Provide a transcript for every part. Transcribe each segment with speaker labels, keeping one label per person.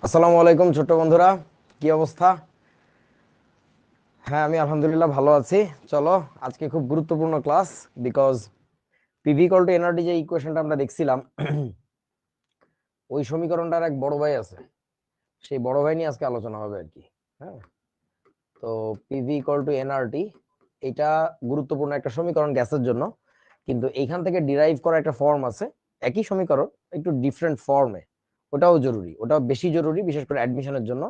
Speaker 1: আসসালামু আলাইকুম ছোট্ট বন্ধুরা, কি অবস্থা? হ্যাঁ, আমি আলহামদুলিল্লাহ ভালো আছি। চলো, আজকে খুব গুরুত্বপূর্ণ class. Because PV equal two nRT যে ইকুয়েশনটা আমরা দেখছিলাম, ওই সমীকরণটার এক বড় ভাই আছে, সেই বড় ভাই নিয়ে আজকে আলোচনা হবে আর কি। হ্যাঁ, তো পিভি ইকুয়াল টু এনআরটি এটা গুরুত্বপূর্ণ একটা সমীকরণ গ্যাসের জন্য, কিন্তু এইখান থেকে ডিরাইভ করা একটা ফর্ম আছে, একই সমীকরণ একটু ডিফারেন্ট ফর্মে। ওটাও জরুরি, ওটাও বেশি জরুরি, বিশেষ করে অ্যাডমিশনের জন্য।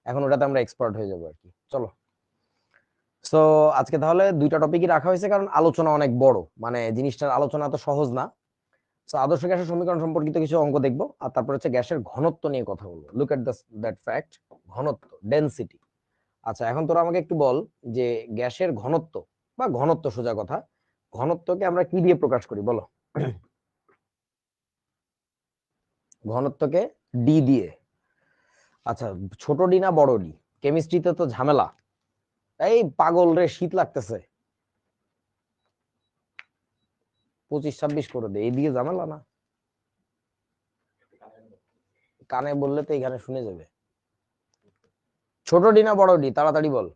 Speaker 1: এখন ওটাতে আমরা এক্সপার্ট হয়ে যাবো আর কি। চলো, তো আজকে তাহলে দুইটা টপিকই রাখা হয়েছে, কারণ আলোচনা অনেক বড়, মানে জিনিসটার আলোচনা তো সহজ না। তো আদর্শ গ্যাসের সমীকরণ সম্পর্কিত কিছু অঙ্ক দেখবো, আর তারপর হচ্ছে গ্যাসের ঘনত্ব নিয়ে কথা বলবো। লুক এট দ্যাট ফ্যাক্ট, ঘনত্ব, ডেনসিটি। আচ্ছা, এখন তোরা আমাকে একটু বল যে গ্যাসের ঘনত্ব বা ঘনত্ব, সোজা কথা, ঘনত্বকে আমরা কি দিয়ে প্রকাশ করি বলো? ঘনত্বকে ডি দিয়ে। আচ্ছা, ছোট ডি না বড় ডি? কেমিস্ট্রিতে তো ঝামেলা। এই পাগল রে, শীত লাগতেছে। 25-26 করে দে, এইদিকে ঝামেলা না। কানে বললে তো এখানে শুনে যাবে। ছোট ডি না বড় ডি, তাড়াতাড়ি বল।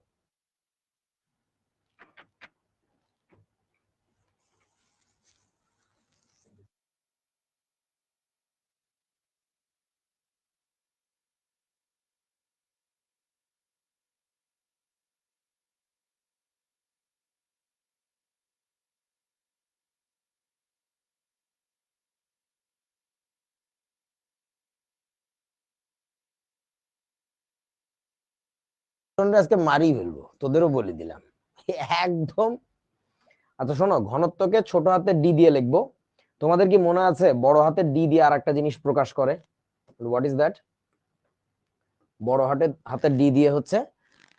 Speaker 1: আজকে মারি ফেলবো, তোদেরও বলে দিলাম একদম। আচ্ছা শোনো, ঘনত্বকে ছোট হাতের ডি দিয়ে লিখবো। তোমাদের কি মনে আছে বড় হাতের ডি দিয়ে আর একটা জিনিস প্রকাশ করে? What is that? বড় হাতের হাতের ডি দিয়ে হচ্ছে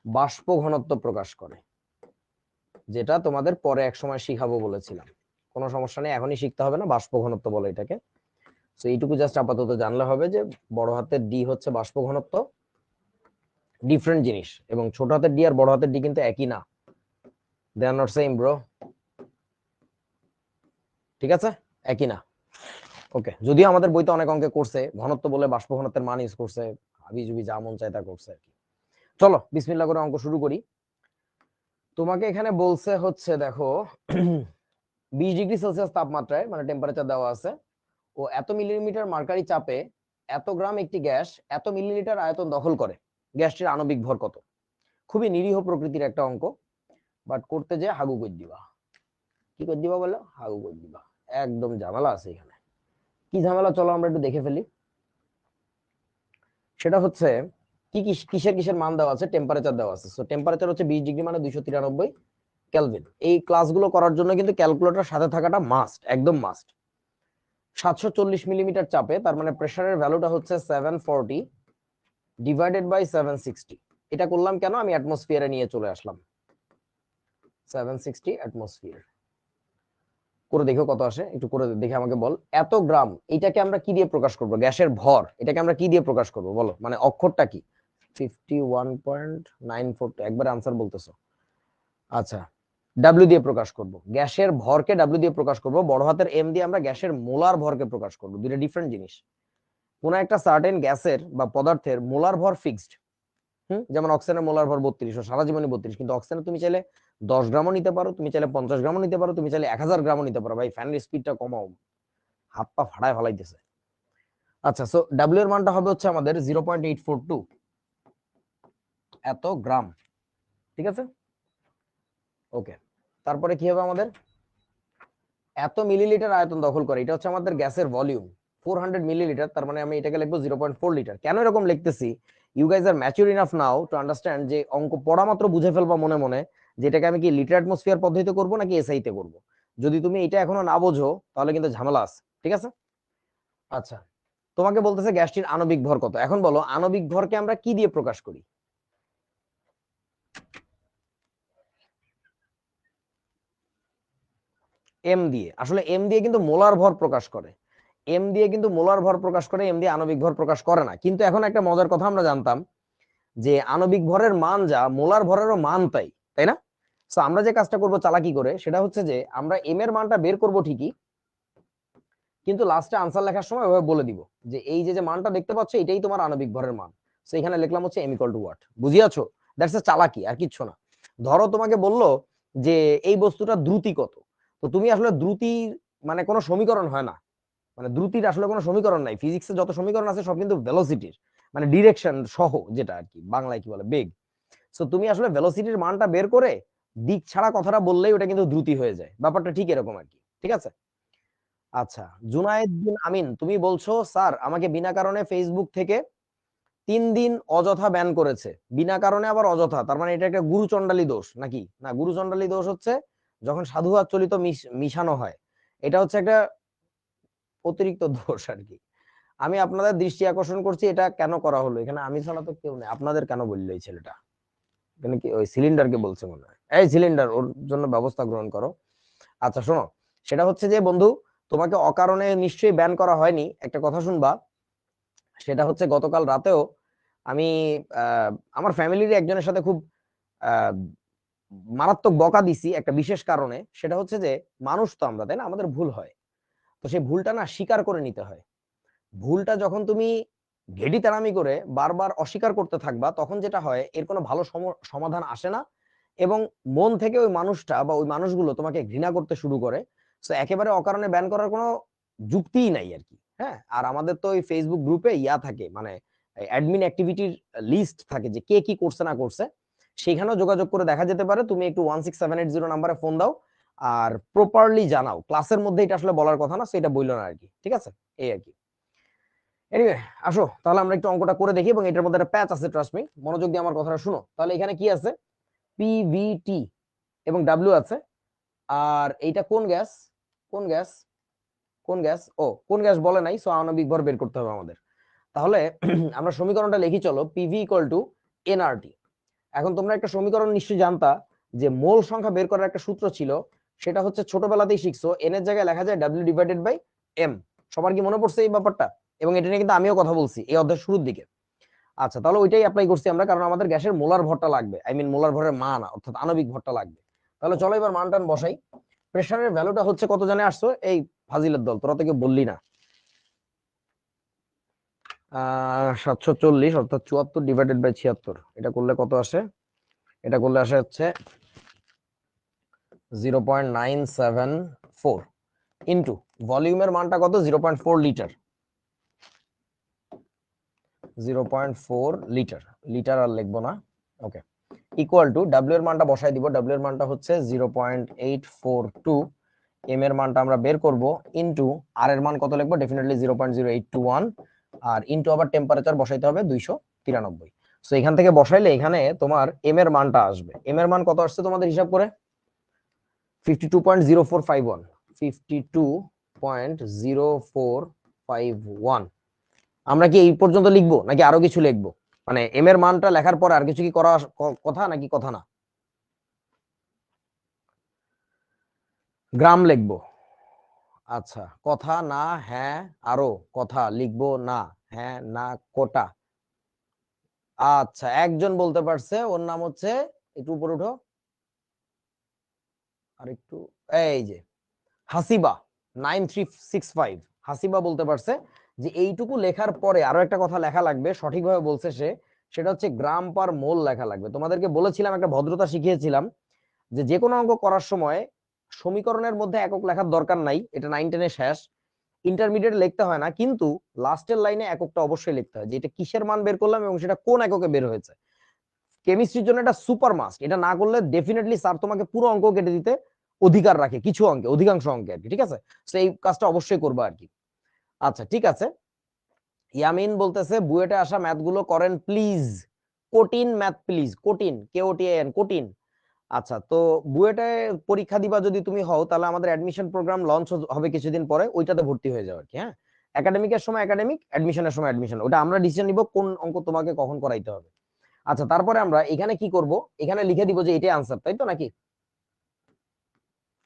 Speaker 1: বাষ্প ঘনত্ব প্রকাশ করে, যেটা তোমাদের পরে এক সময় শিখাবো বলেছিলাম। কোনো সমস্যা নেই, এখনই শিখতে হবে না, বাষ্প ঘনত্ব বলে এটাকে। তো এইটুকু জাস্ট আপাতত জানলে হবে যে বড় হাতের ডি হচ্ছে বাষ্প ঘনত্ব, ডিফারেন্ট জিনিস। এবং ছোট হাতের ডি আর বড় হাতের ডি কিন্তু একই না, দে আর নট সেম ব্রো। ঠিক আছে, একই না। ওকে, যদিও আমাদের বইতে অনেক অঙ্কে করছে ঘনত্ব বলে বাষ্প ঘনত্বের মান ইউজ করছে, হাবি জুবি যা মন চায় তা করছে আর কি। চলো বিসমিল্লাহ করে অঙ্ক শুরু করি। তোমাকে এখানে বলছে হচ্ছে দেখো, 20 ডিগ্রি সেলসিয়াস তাপমাত্রায় মানে টেম্পারেচার দেওয়া আছে, ও এত মিলিমিটার মার্কারি চাপে এত গ্রাম একটি গ্যাস এত মিলিলিটার আয়তন দখল করে, গ্যাসটির আণবিক ভর কত? খুবই নিরীহ প্রকৃতির একটা অঙ্ক, বাট করতে যে হাগু করে দিবা। কি করে দিবা বলো? হাগু করে দিবা। একদম ঝামেলা আছে এখানে। কি ঝামেলা, চলো আমরা একটু দেখে ফেলি। সেটা হচ্ছে কি কি কিসের কিসের মান দেওয়া আছে, টেম্পারেচার দেওয়া আছে। সো টেম্পারেচার হচ্ছে 20 ডিগ্রি মানে 293 কেলভিন। এই ক্লাসগুলো করার জন্য কিন্তু ক্যালকুলেটর সাথে থাকাটা মাস্ট, একদম মাস্ট। 740 মিলিমিটার চাপে, তার মানে প্রেসারের ভ্যালুটা হচ্ছে 740 ডিভাইডেড বাই 760। এটা করলাম কেন, আমি অ্যাটমসফিয়ারে নিয়ে চলে আসলাম। 760 অ্যাটমসফিয়ার করে দেখো কত আসে, একটু করে দেখে আমাকে বল। এত গ্রাম, এটাকে আমরা কি দিয়ে প্রকাশ করব? গ্যাসের ভর, এটাকে আমরা কি দিয়ে প্রকাশ করব বলো, মানে অক্ষরটা কি? 51.94, একবারে আনসার বলতেছো। আচ্ছা, ডাব্লিউ দিয়ে প্রকাশ করব, গ্যাসের ভরকে ডাব্লিউ দিয়ে প্রকাশ করব। বড় হাতের এম দিয়ে আমরা গ্যাসের মোলার ভরকে প্রকাশ করব, দুটো ডিফারেন্ট জিনিস। কোন একটা সার্টেন গ্যাসের বা পদার্থের মোলার ভর ফিক্সড। যেমন অক্সিজেনের মোলার ভর 32, সারা জীবনই 32, কিন্তু অক্সিজেন তুমি চাইলে 10 গ্রামও নিতে পারো, তুমি চাইলে 50 গ্রামও নিতে পারো, তুমি চাইলে 1000 গ্রামও নিতে পারো। ভাই ফ্যানের স্পিডটা কমাও, হাত পা ফাড়ায় ফেলাইতেছে। আচ্ছা, সো ডাব্লিউ এর মানটা হবে হচ্ছে আমাদের 0.842 এত গ্রাম। ঠিক আছে, ওকে। তারপরে কি হবে আমাদের? এত মিলিলিটার আয়তন দখল করে, এটা হচ্ছে আমাদের গ্যাসের ভলিউম 400 মিলিলিটার, তার মানে আমি এটাকে লিখবো 0.4 লিটার। কেন এরকম লিখতেছি, you guys are mature enough now to understand যে অঙ্ক পড়া মাত্র বুঝে ফেলবা মনে মনে যে এটাকে আমি কি লিটার অ্যাটমসফিয়ার পদ্ধতিতে করবো নাকি এসআই তে করবো। যদি তুমি এটা এখনো না বোঝো তাহলে কিন্তু ঝামেলা আছে। ঠিক আছে, আচ্ছা। তোমাকে বলতেছে গ্যাসটির আণবিক ভর কত। এখন বলো আণবিক ভরকে আমরা কি দিয়ে প্রকাশ করি? এম দিয়ে। আসলে এম দিয়ে কিন্তু মোলার ভর প্রকাশ করে, এম দিয়ে কিন্তু মোলার ভর প্রকাশ করে, এম দিয়ে আণবিক ভর প্রকাশ করে না। কিন্তু এখন একটা মজার কথা আমরা জানতাম যে আণবিক ভরের মান যা, মোলার ভরেরও মান তাই, তাই না? তো আমরা যে কাজটা করব চালাকি করে, সেটা হচ্ছে যে আমরা এম এর মানটা বের করব ঠিকই, কিন্তু লাস্টে আনসার লেখার সময় ওভাবে বলে দিব যে এই যে যে মানটা দেখতে পাচ্ছ এটাই তোমার আণবিক ভরের মান। সো এখানে লিখলাম হচ্ছে m ইকুয়াল টু হোয়াট। বুঝিয়াছো? দ্যাটস এ চালাকি, আর কিচ্ছু না। ধরো তোমাকে বললো যে এই বস্তুটা দ্রুতি কত, তো তুমি আসলে দ্রুতি মানে কোনো সমীকরণ হয় না, মানে দ্রুতির আসলে কোনো সমীকরণ নাই। ফিজিক্সে যত সমীকরণ আছে সব কিন্তু ভেলোসিটির, মানে ডিরেকশন সহ, যেটা আর কি বাংলায় কি বলে, বেগ। সো তুমি আসলে ভেলোসিটির মানটা বের করে দিক ছাড়া কথাটা বললেই ওটা কিন্তু দ্রুতি হয়ে যায়। ব্যাপারটা ঠিক এরকম আর কি, ঠিক আছে? আচ্ছা, জুনায়েদ বিন আমিন, তুমি বলছো স্যার আমাকে বিনা কারণে ফেসবুক থেকে 3 দিন অযথা ব্যান করেছে। বিনা কারণে আবার অযথা, তার মানে এটা একটা গুরুচণ্ডালী দোষ নাকি? না, গুরুচণ্ডালী দোষ হচ্ছে যখন সাধুবাদ চলিত মিশানো হয়, এটা হচ্ছে একটা অতিরিক্ত দোষ আর কি। আমি আপনাদের দৃষ্টি আকর্ষণ করছি এটা কেন করা হলো। এখানে আমি ছাড়া তো কেউ নেই। আপনাদের কেন বললো এই ছেলেটা? এখানে কি ওই সিলিন্ডারকে বলছে মনে হয়। এই সিলিন্ডার, ওর জন্য ব্যবস্থা গ্রহণ করো। আচ্ছা শোনো, সেটা হচ্ছে যে বন্ধু, তোমাকে অকারণে নিশ্চয়ই ব্যান করা হয়নি। একটা কথা শুনবা, সেটা হচ্ছে গতকাল রাতেও আমি আমার ফ্যামিলির একজনের সাথে খুব আহ, মারাত্মক বকা দিছি একটা বিশেষ কারণে। সেটা হচ্ছে যে মানুষ তো আমরা, তাই না? আমাদের ভুল হয়, তো সেই ভুলটা না স্বীকার করে নিতে হয়। ভুলটা যখন তুমি ঘেটিতারামি করে বারবার অস্বীকার করতে থাকবা, তখন যেটা হয়, এর কোনো ভালো সমাধান আসে না, এবং মন থেকে ওই মানুষটা বা ওই মানুষগুলো তোমাকে ঘৃণা করতে শুরু করে। তো একেবারে অকারণে ব্যান করার কোনো যুক্তিই নাই আর কি। হ্যাঁ, আর আমাদের তো ওই ফেসবুক গ্রুপে ইয়া থাকে, মানে অ্যাডমিন অ্যাক্টিভিটির লিস্ট থাকে যে কে কি করছে না করছে, সেখানেও যোগাযোগ করে দেখা যেতে পারে। তুমি একটু 16780 নাম্বারে ফোন দাও আর প্রপারলি জানাও। ক্লাসের মধ্যে এটা আসলে বলার কথা না, সেটা বললো না আর কি, ঠিক আছে? এই আর কি। এনিওয়ে, আসো তাহলে আমরা একটু অঙ্কটা করে দেখি, এবং এটার মধ্যে একটা প্যাচ আছে, ট্রাস্ট মি, মনোযোগ দিয়ে আমার কথাটা শুনো। তাহলে এখানে কি আছে? পিভিটি এবং ডাব্লিউ আছে। আর এইটা কোন গ্যাস? কোন গ্যাস? কোন গ্যাস? ও, কোন গ্যাস বলে নাই, সো আণবিক ভর বের করতে হবে আমাদের। তাহলে আমরা সমীকরণটা লিখি, চলো। PV equal two nRT. এখন তোমরা একটা সমীকরণ নিশ্চয়ই জানতা, যে মোল সংখ্যা বের করার একটা সূত্র ছিল, সেটা হচ্ছে ছোটবেলাতেই শিখছো, এন এর জায়গায় লেখা যায় ডাব্লিউ ডিভাইডেড বাই এম। সবার কি মনে পড়ছে এই ব্যাপারটা? এবং এটা নিয়ে কিন্তু আমিও কথা বলছি এই অধ্যায়ের শুরুর দিকে। আচ্ছা, তাহলে ওইটাই অ্যাপ্লাই করছি আমরা, কারণ আমাদের গ্যাসের মোলার ভরটা লাগবে, আই মিন মোলার ভরের মান, অর্থাৎ আণবিক ভরটা লাগবে। তাহলে চলো এবার মান টান বসাই। প্রেসারের ভ্যালুটা হচ্ছে কত জানে আসছো? এই ফাজিলের দল, তোরা থেকে বললি না। 740, অর্থাৎ 74 ডিভাইডেড বাই 76। এটা করলে কত আসে? এটা করলে আসে হচ্ছে 0.974 ইন্টু ভলিউমের মানটা কত? 0.4 লিটার। 0.4 লিটার, লিটার আর লিখবো না, ওকে। ইকুয়াল টু ডাব্লিউ এর মানটা বসাই দিব। ডাব্লিউ এর মানটা হচ্ছে 0.842, এম এর মানটা আমরা বের করব, ইনটু আর এর মান কত লিখবো? ডেফিনেটলি 0.0821, আর ইনটু আবার টেম্পারেচার বসাইতে হবে 293। সো এখান থেকে বসাইলে এখানে তোমার এম এর মানটা আসবে। এম এর মান কত আসছে তোমাদের হিসাব করে? 52.0451, 52.0451। আমরা কি এই পর্যন্ত লিখবো নাকি আরো কিছু লিখবো? মানে এম এর মানটা লেখার পর আর কিছু কি করা কথা নাকি কথা না? গ্রাম লিখবো? আচ্ছা, কথা না, হ্যাঁ আরো কথা লিখবো না, হ্যাঁ না কোটা। আচ্ছা, একজন বলতে পারছে, ওর নাম হচ্ছে, একটু উপরে উঠো আর একটু, এই যে হাসিবা 9365, হাসিবা বলতে পারছে যে এইটুকু লেখার পরে আরো একটা কথা লেখা লাগবে, সঠিকভাবে বলছে সে। সেটা হচ্ছে গ্রাম পার মোল লেখা লাগবে। তোমাদেরকে বলেছিলাম, একটা ভদ্রতা শিখিয়েছিলাম, যে যে কোনো অঙ্ক করার সময় সমীকরণের মধ্যে একক লেখার দরকার নাই, এটা 9-10 শেষ। ইন্টারমিডিয়েট লিখতে হয় না, কিন্তু লাস্টের লাইনে এককটা অবশ্যই লিখতে হয়, যে এটা কিসের মান বের করলাম এবং সেটা কোন এককে বের হয়েছে। কেমিস্ট্রির জন্য এটা সুপার মাস্ট। এটা না করলে ডেফিনেটলি স্যার তোমাকে পুরো অঙ্ক কেটে দিতে অধিকার রাখে, কিছু অঙ্কে, অধিকাংশ অঙ্কে আর কি, ঠিক আছে? তো এই কাজটা অবশ্যই করবা আর কি। আচ্ছা ঠিক আছে। ইয়ামিন বলতেছে বুয়েটে আসা ম্যাথ গুলো করেন প্লিজ, কঠিন ম্যাথ প্লিজ, কঠিন, KOTIN, কঠিন। আচ্ছা, তো বুয়েটে পরীক্ষা দিবা যদি তুমি হও, তাহলে আমাদের অ্যাডমিশন প্রোগ্রাম লঞ্চ হবে কিছুদিন পরে, ওইটাতে ভর্তি হয়ে যাও আর কি। হ্যাঁ, একাডেমিকের সময় একাডেমিক, অ্যাডমিশনের সময় অ্যাডমিশন, ওটা আমরা ডিসিশন নিব কোন অঙ্ক তোমাকে কখন করাইতে হবে। আচ্ছা, তারপরে আমরা এখানে কি করব? এখানে লিখে দিব যে এটাই আনসার, তাই তো নাকি?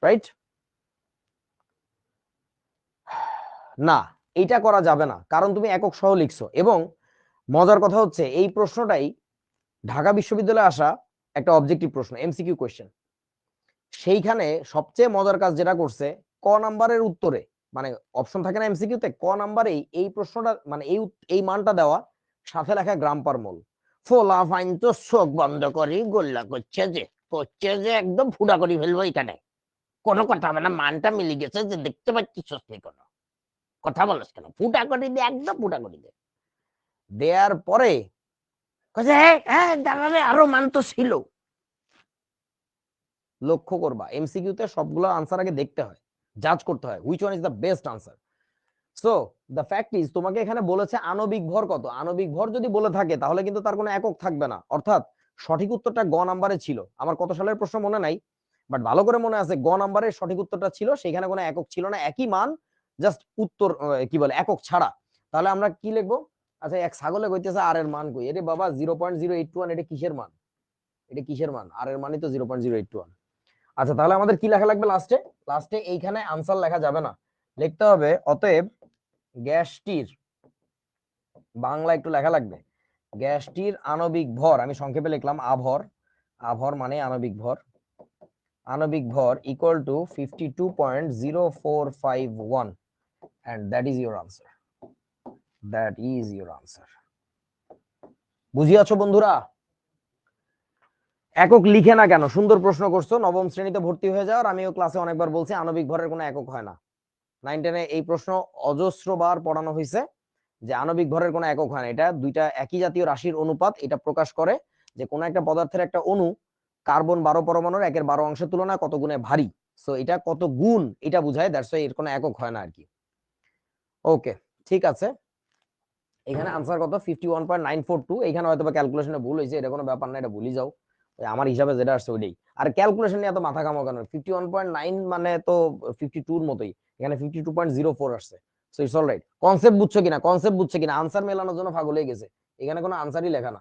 Speaker 1: রাইট? না, এইটা করা যাবে না, কারণ তুমি একক সহ লিখছো। এবং মজার কথা হচ্ছে এই প্রশ্নটাই ঢাকা বিশ্ববিদ্যালয়ে আসা একটা অবজেক্টিভ প্রশ্ন, MCQ কোয়েশ্চেন। সেইখানে সবচেয়ে মজার কাজ যেটা করছে, ক নাম্বারের উত্তরে, মানে অপশন থাকে না MCQ তে, ক নাম্বারেই এই প্রশ্নটা, মানে এই মানটা দেওয়া, সাথে লেখা গ্রাম পার মোল। ফোলা ফাইন তো চোখ বন্ধ করি গোল্লা করছে যে একদম ফুটা করি ফেলবো এখানে, কোনো কথা হবে না, মানটা মিলে গেছে যে দেখতে পাচ্ছিস কোনো কথা বলছ কেন, ফুটা করে দে, একদম ফুটা করে দে। দেওয়ার পরে দাঁড়ালে আরো মান তো ছিল। লক্ষ্য করবা এমসিকিউতে সবগুলো আনসার আগে দেখতে হয়, জাজ করতে হয় which one is the best answer. So the fact is তোমাকে এখানে বলেছে আণবিক ভর কত। আণবিক ভর যদি বলে থাকে তাহলে কিন্তু তার কোনো একক থাকবে না, অর্থাৎ সঠিক উত্তরটা গ নাম্বারে ছিল। আমার কত সালের প্রশ্ন মনে নাই, বাট ভালো করে মনে আছে গ নাম্বারের সঠিক উত্তরটা ছিল, সেখানে কোনো একক ছিল না, একই মান, জাস্ট উত্তর কি বলে একক ছাড়া। তাহলে আমরা কি লিখবো? আচ্ছা, এক ছাগলে কইতেছে আর এর মান কই? এরে বাবা 0.0821, এটা কিসের মান? এটা কিসের মান? আর এর মানই তো 0.081। আচ্ছা, তাহলে আমাদের কি লেখা লাগবে লাস্টে? লাস্টে এইখানে আনসার লেখা যাবে না, লিখতে হবে অতএব গ্যাসটির, বাংলা একটু লেখা লাগবে, গ্যাসটির আণবিক ভর, আমি সংক্ষেপে লিখলাম আভর, আভর মানে আণবিক ভর, আণবিক ভর equal to 52.0451, and that is your answer, that is your answer। বুঝিয়াছো বন্ধুরা? একক লিখে না কেন? সুন্দর প্রশ্ন করছো, নবম শ্রেণীতে ভর্তি হয়ে যাও। আর আমিও ক্লাসে অনেকবার বলছি আণবিক ভরের কোনো একক হয় না। 9-10 এই প্রশ্ন অজস্রবার পড়ানো হয়েছে যে আণবিক ভরের কোনো একক হয় না, এটা দুইটা একই জাতীয় রাশির অনুপাত, এটা প্রকাশ করে যে কোন একটা পদার্থের একটা অণু কার্বন 12 পরমাণুর 1/12 অংশের তুলনায় কত গুণে ভারী। সো এটা কত গুণ এটা বুঝায়, দ্যাটস ওয়াই এর কোনো একক হয় না আর কি। ওকে, ঠিক আছে। এখানে আনসার কত? 51.942। এখানে হয়তো বা ক্যালকুলেশনে ভুল হয়েছে, এটা কোনো ব্যাপার না, এটা ভুলই যাও, আমার হিসাবে যেটা আসছে ওইটাই। আর ক্যালকুলেশন নিয়ে এত মাথা কামাও কেন? 51.9 মানে তো 52 এর মতোই, এখানে 52.04 আসছে। So it's alright. কনসেপ্ট বুঝছো কিনা? কনসেপ্ট বুঝছো কিনা? আনসার মেলানোর জন্য পাগল হয়ে গেছে, এখানে কোনো আনসারই লেখা না,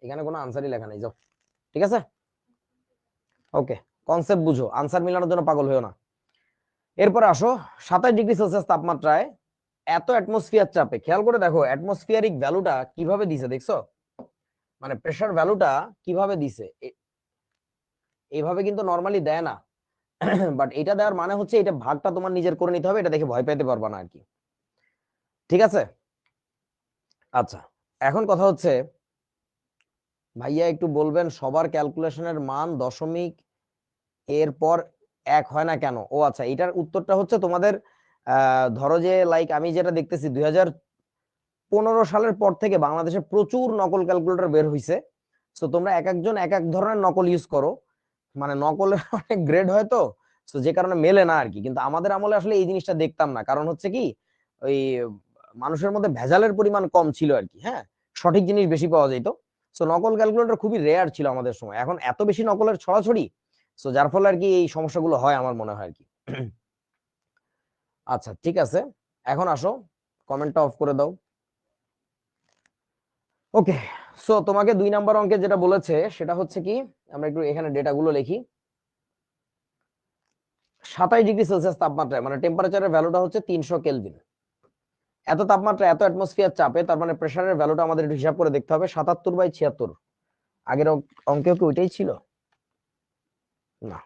Speaker 1: এখানে কোনো আনসারই লেখা নাই, যাও। ঠিক আছে, ওকে, কনসেপ্ট বুঝো, আনসার মেলানোর জন্য পাগল হয়েও না। এরপর আসো 27°C তাপমাত্রায় এত অ্যাটমসফিয়ার চাপে, খেয়াল করে দেখো অ্যাটমসফিয়ারিক ভ্যালুটা কিভাবে দিছে, দেখছো? মানে প্রেসার ভ্যালুটা কিভাবে দিছে, এইভাবে কিন্তু নরমালি দেয় না। বাট এটা দেওয়ার মানে হচ্ছে এটা ভাগটা তোমার নিজের করে নিতে হবে, এটা দেখে ভয় পেতে পারবা না আর কি। ঠিক আছে, আচ্ছা, এখন কথা হচ্ছে ভাইয়া একটু বলবেন সবার ক্যালকুলেশনের মান দশমিক এরপর এক হয় না কেন? ও আচ্ছা, এটার উত্তরটা হচ্ছে তোমাদের ধরো যে লাইক আমি যেটা দেখতেছি 2015 সালের পর থেকে বাংলাদেশে প্রচুর নকল ক্যালকুলেটর বের হইছে। তো তোমরা এক একজন এক এক ধরনের নকল ইউজ করো, মানে নকলের অনেক গ্রেড হয় তো, তো যে কারণে মেলে না আর কি। কিন্তু আমাদের আমলে আসলে এই জিনিসটা দেখতাম না, কারণ হচ্ছে কি ওই মানুষের মধ্যে ভেজালের পরিমাণ কম ছিল আর কি, হ্যাঁ, সঠিক জিনিস বেশি পাওয়া যেত। সো নকল ক্যালকুলেটর খুবই রেয়ার ছিল আমাদের সময়, এখন এত বেশি নকলের ছড়াছড়ি, সো যার ফলে আর কি এই সমস্যাগুলো হয় আমার মনে হয় আর কি। আচ্ছা, ঠিক আছে, এখন আসো কমেন্টটা অফ করে দাও। ওকে, সো তোমাকে 2 নাম্বার অঙ্কে যেটা বলেছে সেটা হচ্ছে কি, আমরা একটু এখানে ডেটাগুলো লিখি। 27°C তাপমাত্রায়, মানে টেম্পারেচারের ভ্যালুটা হচ্ছে 300 কেলভিন। এত তাপমাত্রা, এত অ্যাটমসফিয়ার চাপে, তার মানে প্রেসারের ভ্যালুটা আমাদের একটু হিসাব করে দেখতে হবে। 77/76, আগের অঙ্কেও কি ওইটাই ছিল না?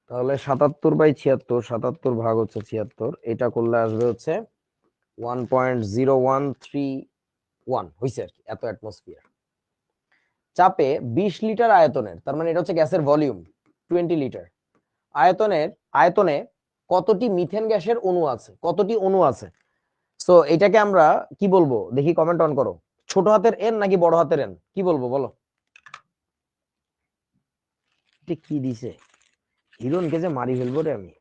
Speaker 1: তাহলে 77/76, 77 ভাগ হচ্ছে 76, এটা করলে আসবে হচ্ছে 1.0131 হয়েছে আর কি, এত অ্যাটমসফিয়ার চাপে 20 লিটার আয়তনের, তার মানে এটা হচ্ছে গ্যাসের ভলিউম 20 লিটার আয়তনে কতটি মিথেন গ্যাসের অণু আছে, কতটি অণু আছে? সো এটাকে আমরা কি বলবো দেখি, কমেন্ট অন করো। ছোট হাতের এন নাকি বড় হাতের এন, কি বলবো বলো? কি দিছে, হিরোনকে যে মারি ফেলবো রে আমি।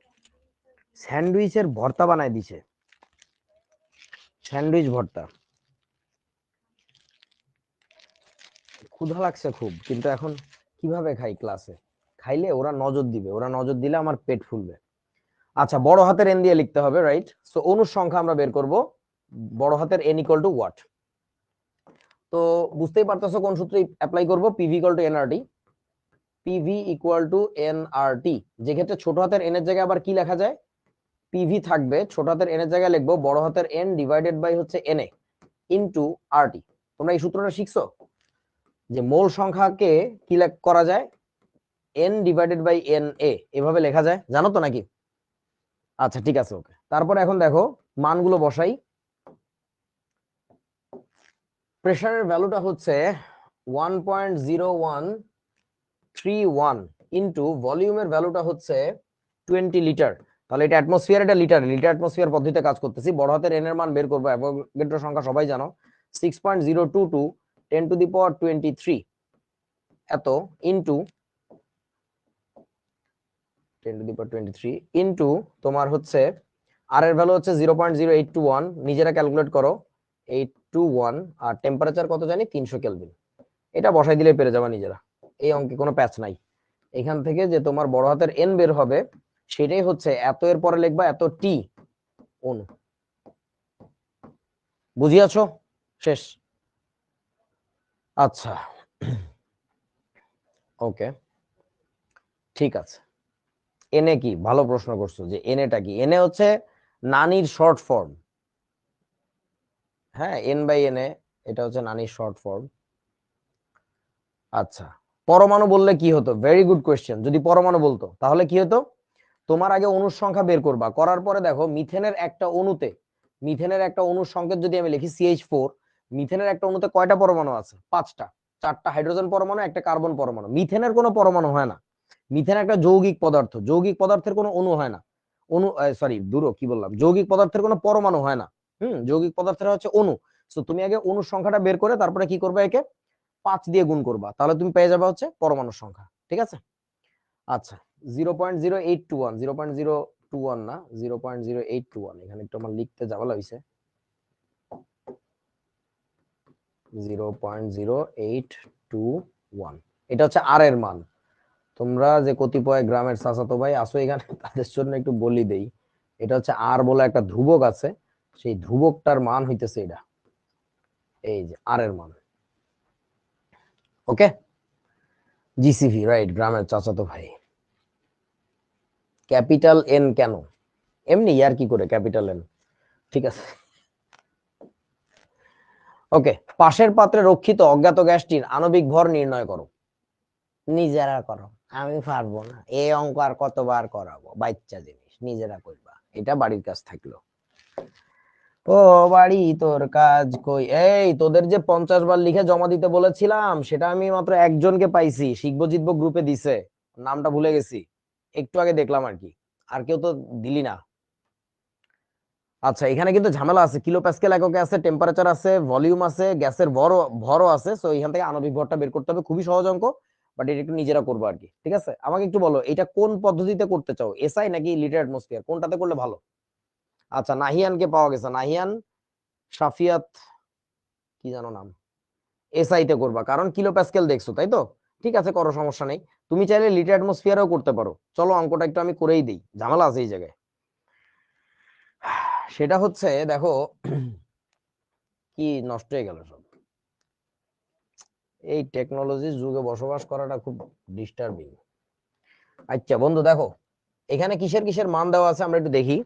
Speaker 1: স্যান্ডউইচের ভর্তা বানায় দিছে, স্যান্ডউইচ ভর্তা। ক্ষুধা লাগছে খুব, কিন্তু এখন কিভাবে খাই? ক্লাসে খাইলে ওরা নজর দিবে, ওরা নজর দিলে আমার পেট ফুলবে। আচ্ছা, বড় হাতের এন দিয়ে লিখতে হবে, রাইট? সো অনুর সংখ্যা আমরা বের করব, বড় হাতের এন ইকুয়াল টু ওয়াট। তো বুঝতেই পারতেছো কোন সূত্রে অ্যাপ্লাই করব, PV equal two nRT. PV equal two nRT, যে ক্ষেত্রে ছোট হাতের এন এর জায়গায় আবার কি লেখা যায়? পিভি থাকবে, ছোট হাতের এন এর জায়গায় লিখবো বড় হাতের এন ডিভাইডেড বাই হচ্ছে এনএ ইনটু আরটি। তোমরা এই সূত্রটা শিখছো যে মোল সংখ্যাকে কি করা যায়? এন ডিভাইডেড বাই এন এ এভাবে লেখা যায়, জানো তো নাকি? আচ্ছা, ঠিক আছে, ওকে। তারপরে এখন দেখো মানগুলো বসাই। প্রেসারের ভ্যালুটা হচ্ছে 1.0131 ইন্টু ভলিউমের ভ্যালুটা হচ্ছে 20 লিটার। তাহলে এটা অ্যাটমসফিয়ার, এটা লিটার, লিটার অ্যাটমসফিয়ার পদ্ধতিতে কাজ করতেছি। বড় হাতের এন এর মান বের করবো, অ্যাভোগাড্রো সংখ্যা সবাই জানো 6.022 10⁻23 এত ইন্টু 10⁻23 ইন্টু তোমার হচ্ছে আর এর ভ্যালু হচ্ছে 0.0821, নিজেরা ক্যালকুলেট করো 821, আর টেম্পারেচার কত জানি 300 কেলভিন। এটা বসাই দিলে পেরে যাবা নিজেরা, এই অঙ্কে কোনো প্যাচ নাই। এখান থেকে যে তোমার বড় হাতের এন বের হবে সেটাই হচ্ছে এত, এর পরে লিখবা এত টি অনু। বুঝিয়াছো? শেষ। আচ্ছা, ওকে, ঠিক আছে। এনে কি, ভালো প্রশ্ন করছো যে এনেটা কি। এনে হচ্ছে নানির শর্ট ফর্ম। হ্যাঁ, এন বাই এনে, এটা হচ্ছে নানির শর্ট ফর্ম। আচ্ছা, পরমাণু বললে কি হতো? Very good question. যদি পরমাণু বলতো তাহলে কি হতো? তোমার আগে অণুর সংখ্যা বের করবা, করার পরে দেখো মিথেনের একটা অণুতে, মিথেনের একটা অণুর সংকেত যদি আমি লিখি CH4, মিথেনের একটা অণুতে কয়টা পরমাণু আছে? 5টা। 4টা হাইড্রোজেন পরমাণু, একটা কার্বন পরমাণু। মিথেনের কোনো পরমাণু হয় না। মিথেন একটা যৌগিক পদার্থ, যৌগিক পদার্থের কোনো অণু হয় না। অণু, সরি দূর কি বললাম, যৌগিক পদার্থের কোনো পরমাণু হয় না। যৌগিক পদার্থের হচ্ছে অণু। তো তুমি আগে অণুর সংখ্যাটা বের করে তারপরে কি করবে, একে 5 দিয়ে গুণ করবা, তাহলে তুমি পেয়ে যাবে হচ্ছে পরমাণুর সংখ্যা। ঠিক আছে? আচ্ছা, 0.0821, 0.021 না, 0.0821, এখানে একটু আমার লিখতে ঝামেলা হয়েছে। 0.0821, এটা হচ্ছে আর এর মান। তোমরা যে কতিপয় গ্রামের চাচাতো ভাই আসো এখানে, তাদের জন্য একটু বলি দেই, এটা হচ্ছে আর বলে একটা ধ্রুবক আছে, সেই ধ্রুবকটার মান হইতেছে এটা, এই যে আর এর মান। ওকে, জিসিভি, রাইট, গ্রামের চাচাতো ভাই। ক্যাপিটাল এন কেন? এমনি ইয়ার কি করে ক্যাপিটাল এন। ঠিক আছে, ওকে। পাশের পাত্রে রক্ষিত অজ্ঞাত গ্যাসটির আণবিক ভর নির্ণয় করো। নিজেরা করো, আমি পারবো না, এই অঙ্ক আর কতবার করাবো, বাচ্চা জিনিস, নিজেরা করবা, এটা বাড়ির কাজ থাকলো। ও বাড়ি তোর কাজ কই? এই তোদের যে 50 বার লিখে জমা দিতে বলেছিলাম, সেটা আমি মাত্র একজনকে পাইছি, শিখবো জিতবো গ্রুপে দিছে, নামটা ভুলে গেছি, একটু আগে দেখলাম আর কি, আর কেউ তো দিলি না। আচ্ছা, এখানে কিন্তু ঝামেলা আছে, কিলো প্যাসকেল এককে আছে, টেম্পারেচার আছে, ভলিউম আছে, গ্যাসের ভরও আছে। সো এখান থেকে আণবিক ভরটা বের করতে হবে, খুবই সহজ অঙ্ক, বাট এটা একটু নিজেরা করবো আর কি। ঠিক আছে, আমাকে একটু বলো এটা কোন পদ্ধতিতে করতে চাও, এসআই নাকি লিটার অ্যাটমসফিয়ার, কোনটাতে করলে ভালো? আচ্ছা, নাহিয়ানকে পাওয়া গেছে, নাহিয়ান সাফিয়াত কি জানো নাম, এসআই তে করবা, কারণ কিলো প্যাসকেল দেখছো, তাই তো? ঠিক আছে, করো, সমস্যা নেই। তুমি চাইলে লিটার অ্যাটমসফিয়ারও করতে পারো। চলো অঙ্কটা একটু আমি করেই দিই, ঝামেলা আছে এই জায়গায়। সেটা হচ্ছে দেখো, কি নষ্ট হয়ে গেল সব। এই টেকনোলজির যুগে বসবাস করাটা খুব ডিস্টার্বিং। আচ্ছা বন্ধু দেখো, এখানে কিসের কিসের মান দেওয়া আছে আমরা একটু দেখি।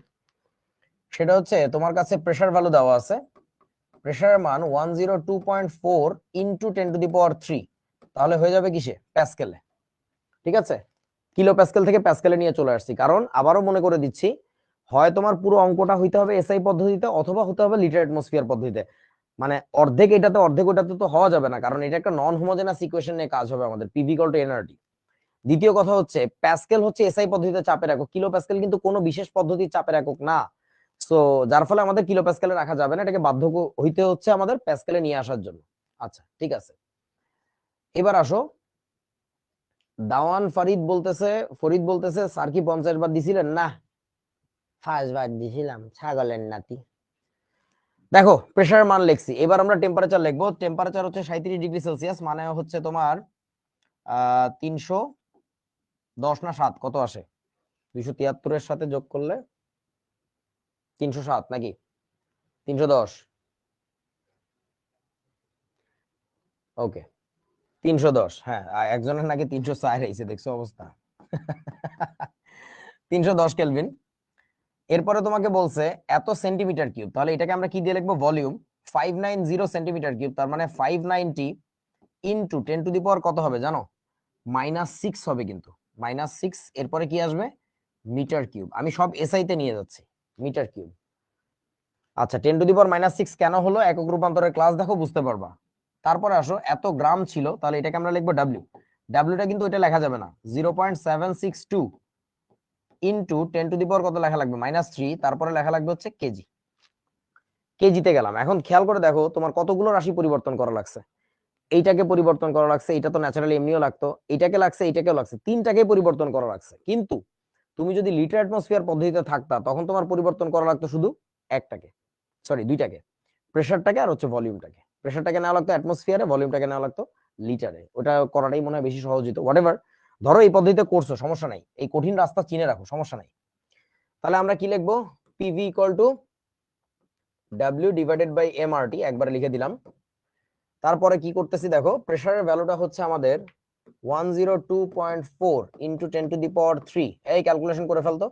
Speaker 1: সেটা হচ্ছে তোমার কাছে প্রেসার ভ্যালু দেওয়া আছে, প্রেসারের মান 102.4 ইন্টু 10⁻3, তাহলে হয়ে যাবে কিসে? প্যাসকেলে। ঠিক আছে, কিলো প্যাসকেল থেকে প্যাসকেলে নিয়ে চলে আসছি, কারণ আবারও মনে করে দিচ্ছি, হয় তোমার পুরো অঙ্কটা হইতে হবে এসআই পদ্ধতিতে, অথবা হতে হবে লিটার অ্যাটমসফিয়ার পদ্ধতিতে। মানে অর্ধেক এটাতে অর্ধেক ওটাতে তো হওয়া যাবে না, কারণ এটা একটা নন হোমোজেনাস ইকুয়েশন নিয়ে কাজ হবে আমাদের, পিভি ইকুয়াল টু এনআরটি। দ্বিতীয় কথা হচ্ছে প্যাসকেল হচ্ছে এসআই পদ্ধতিতে চাপের একক, কিলো প্যাসকেল কিন্তু কোনো বিশেষ পদ্ধতির চাপের একক না। সো যার ফলে আমাদের কিলো প্যাসকেলে রাখা যাবে না, এটাকে বাধ্য হইতে হচ্ছে আমাদের প্যাসকেলে নিয়ে আসার জন্য। আচ্ছা ঠিক আছে, এবার আসো। দাওয়ান ফরিদ বলতেছে স্যার কি 50 বার দিছিলেন? না, 5 বার দিছিলাম, ছাগলের নাতি। দেখো প্রেসার মান লিখছি, এবার আমরা টেম্পারেচার লিখবো। টেম্পারেচার হচ্ছে 37°C, মানে হচ্ছে তোমার 310 না 7, কত আসে? 273 এর সাথে যোগ করলে 307 নাকি 310? ওকে, 310, হ্যাঁ, একজনের নাকি 304 হয়েছে, দেখছো অবস্থা। 310 কেলভিন। এরপরে তোমাকে বলছে এত সেন্টিমিটার কিউব, তাহলে এটাকে আমরা কি দিয়ে লিখবো? ভলিউম। 590 সেন্টিমিটার কিউব, তার মানে 590 ইন্টু 10⁻, কত হবে জানো? -6 হবে কিন্তু, -6। এরপরে কি আসবে? Meter cube. আমি সব এসআই তে নিয়ে যাচ্ছি, মিটার কিউব। আচ্ছা, 10⁻⁻6 কেন হলো? একক রূপান্তরের ক্লাস দেখো, বুঝতে পারবা। তারপরে আসো এত গ্রাম ছিল, তাহলে এটাকে আমরা লিখবো ডাব্লিউ। ডাব্লিউটা কিন্তু এটা লেখা যাবে না, 0.762 ইন্টু 10⁻⁻ কত লেখা লাগবে -3, তারপরে লেখা লাগবে হচ্ছে কেজি। কেজিতে গেলাম। এখন খেয়াল করে দেখো তোমার কতগুলো রাশি পরিবর্তন করা লাগছে। এইটাকে পরিবর্তন করা লাগছে, এটা তো ন্যাচারালি এমনিও লাগতো, এইটাকে লাগছে, এইটাকেও লাগছে, তিনটাকে পরিবর্তন করা লাগছে। কিন্তু তুমি যদি লিটার অ্যাটমসফিয়ার পদ্ধতিতে থাকতা তখন তোমার পরিবর্তন করা লাগতো শুধু একটাকে, সরি দুইটাকে, প্রেসারটাকে আর হচ্ছে ভলিউমটাকে। প্রেসারটাকে নেওয়া লাগতো অ্যাটমসফিয়ারে, ভলিউমটাকে নেওয়া লাগতো লিটারে। ওটা করাটাই মনে হয় বেশি সহজ হতো। হোয়াটএভার, ধরো এই পদ্ধতিতে করছো, সমস্যা নাই, এই কঠিন রাস্তা চিনে রাখো, সমস্যা নাই। তাহলে আমরা কি লিখবো, PV equal to W divided by MRT, একবারে লিখে দিলাম। তারপরে কি করতেছি দেখো, প্রেসারের ভ্যালুটা হচ্ছে আমাদের 102.4 ইন্টু 10⁻³ এই ক্যালকুলেশন করে ফেলতো,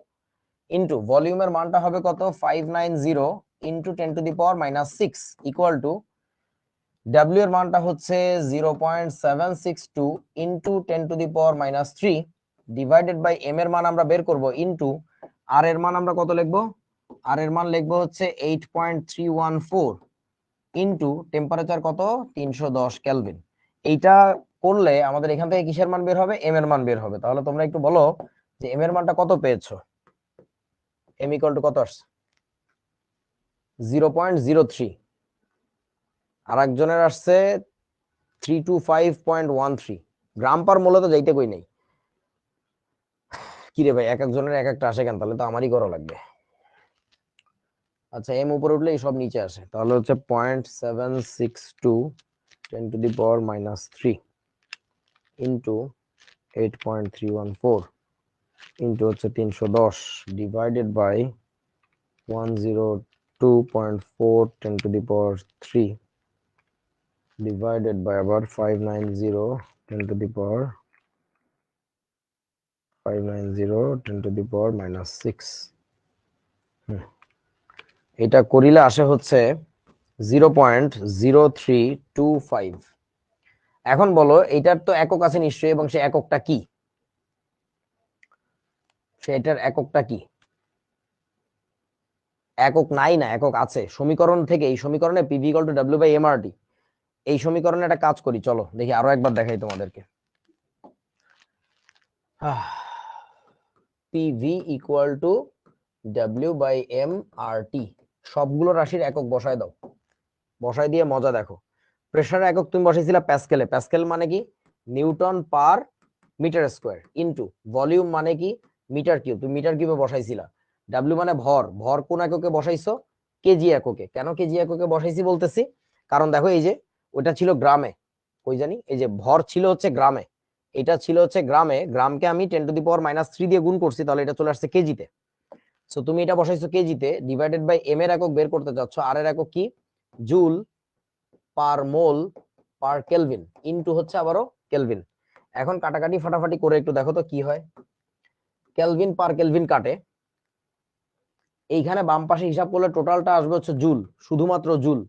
Speaker 1: ইন্টু ভলিউমের মানটা হবে কত 590 ইন্টু 10⁻⁻6 ইকুয়াল টু ডাব্লিউ এর মানটা হচ্ছে 0.762 ইন্টু 10⁻³ ডিভাইডেড বাই এম এর মান আমরা বের করব, ইন্টু আর এর মান আমরা কত লিখবো, আর এর মান লিখবো হচ্ছে 8.314 ইন্টু টেম্পারেচার কত 310 কেলভিন। এইটা করলে আমাদের এখান থেকে কিসের মান বের হবে, এম এর মান বের হবে। তাহলে তোমরা একটু বলো যে এম এর মানটা কত পেয়েছো, এম ইকুয়াল টু কত আসছে 0.03, আর একজনের আসছে 325.13 গ্রাম পার মোলে, তো যাইতে কই নাই। কি রে ভাই, এক একজনের এক একটা আসে কেন, তাহলে তো আমারই করা লাগবে। আচ্ছা, এম উপরে উঠলে সব নিচে আসে, তাহলে হচ্ছে 0.762 10⁻³ ইন্টু 8.314 ইন্টু হচ্ছে 310 ডিভাইডেড বাই 102.4 10⁻³ ডিভাইডেড বাই আবার 590 10⁻⁻6। এটা করিলে আসে হচ্ছে 0.0325। এখন বলো এটার তো একক আছে নিশ্চয়ই, এবং সে এককটা কি, সেটার এককটা কি? একক নাই না, একক আছে সমীকরণ থেকে। এই সমীকরণে PV equal to W by MRT, এই সমীকরণে একটা কাজ করি, চলো দেখি আরো একবার দেখাই তোমাদেরকে। PV equal to W by M R T, সবগুলো রাশির একক বসায় দাও, বসায় দিয়ে মজা দেখো। প্রেসারের একক তুমি বসাইছিলা প্যাসকেলে, প্যাসকেল মানে কি newton per meter square, into volume মানে কি মিটার কিউব, তুমি মিটার কিউবে বসাইছিলা। ডাব্লিউ মানে ভর, ভর কোন এককে বসাইছো, কেজি এককে। কেন কেজি এককে বসাইছি বলতেছি, কারণ দেখো এই যে ওটা ছিল গ্রামে, কই জানি, এই যে ভর ছিল হচ্ছে গ্রামে, এটা ছিল হচ্ছে গ্রামে, গ্রামকে আমি 10⁻³ দিয়ে গুণ করছি, তাহলে এটা চলে আসছে কেজিতে। সো তুমি এটা বসাইছো কেজিতে, ডিভাইডেড বাই এম এর একক বের করতে চাচ্ছ, আর এর একক কি joule per mole per kelvin, into হচ্ছে আবারও কেলভিন। এখন কাটাকাটি ফাটাফাটি করে একটু দেখো তো কি হয়, কেলভিন পার কেলভিন কাটে, এইখানে বাম পাশে হিসাব করলে টোটালটা আসবে হচ্ছে জুল, শুধুমাত্র জুল।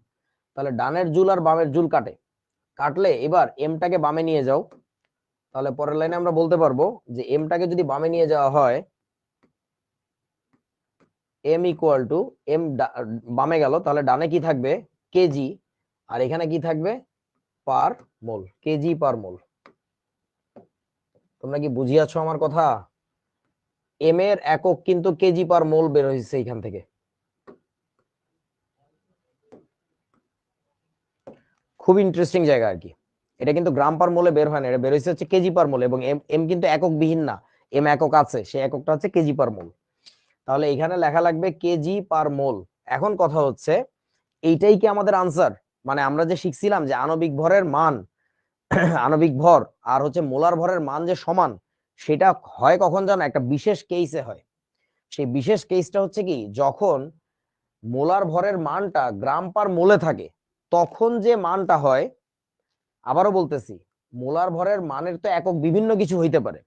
Speaker 1: তাহলে ডানের জুল আর বামের জুল কাটে, কাটলে এবার এমটাকে বামে নিয়ে যাও, তাহলে পরের লাইনে আমরা বলতে পারবো যে এমটাকে যদি বামে নিয়ে যাওয়া হয়, এম ইকুয়াল টু এম বামে গেল, তাহলে ডানে কি থাকবে কেজি, আর এখানে কি থাকবে পার মোল, কেজি পার মোল। তোমরা কি বুঝিয়াছো আমার কথা? এম এর একক কিন্তু কেজি পার মোল বের হয়েছে এখান থেকে। খুব ইন্টারেস্টিং জায়গা আর কি, এটা কিন্তু গ্রাম পার মোলে বের হয় না, এটা বের হয়েছে হচ্ছে কেজি পার মোল, এবং এম এম কিন্তু একক বিহীন না, এম একক আছে, সেই এককটা হচ্ছে কেজি পার মোল। তাহলে এখানে লেখা লাগবে কেজি পার মোল। এখন কথা হচ্ছে এইটাই কি আমাদের আনসার? মানে আমরা যে শিখছিলাম যে আণবিক ভরের মান আণবিক ভর আর হচ্ছে মোলার ভরের মান যে সমান, সেটা হয় কখন জানো, একটা বিশেষ কেসে হয়। সেই বিশেষ কেসটা হচ্ছে কি, যখন মোলার ভরের মানটা গ্রাম পার মোলে থাকে, তখন যে মানটা হয়, আবারও বলতেছি, মোলার ভরের মানের তো একক বিভিন্ন কিছু হইতে পারে,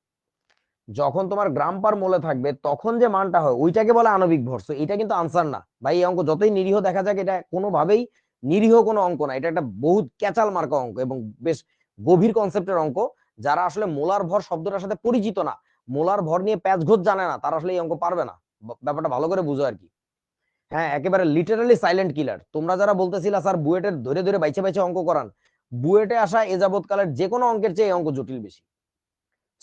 Speaker 1: যখন তোমার গ্রাম পার মোলে থাকবে তখন যে মানটা হয় ওইটাকে বলে আণবিক ভর। তো এটা কিন্তু আনসার না ভাই, এই অঙ্ক যতই নিরীহ দেখা যাক, এটা কোনোভাবেই নিরীহ কোনো অঙ্ক না, এটা একটা বহুত ক্যাচাল মার্কা অঙ্ক এবং বেশ গভীর কনসেপ্টের অঙ্ক। যারা আসলে মোলার ভর শব্দটার সাথে পরিচিত না, মোলার ভর নিয়ে প্যাচ ঘোষ জানে না, তারা আসলে এই অঙ্ক পারবে না। ব্যাপারটা ভালো করে বুঝো আর কি। হ্যাঁ, একেবারে লিটারালি সাইলেন্ট কিলার। তোমরা যারা বলতেছিলা স্যার বুয়েটের ধরে ধরে বাইচে বাইচে অঙ্ক করান, বুয়েটে আসা এ যাবৎকালের যে কোনো অঙ্কের চেয়ে এই অঙ্ক জটিল বেশি।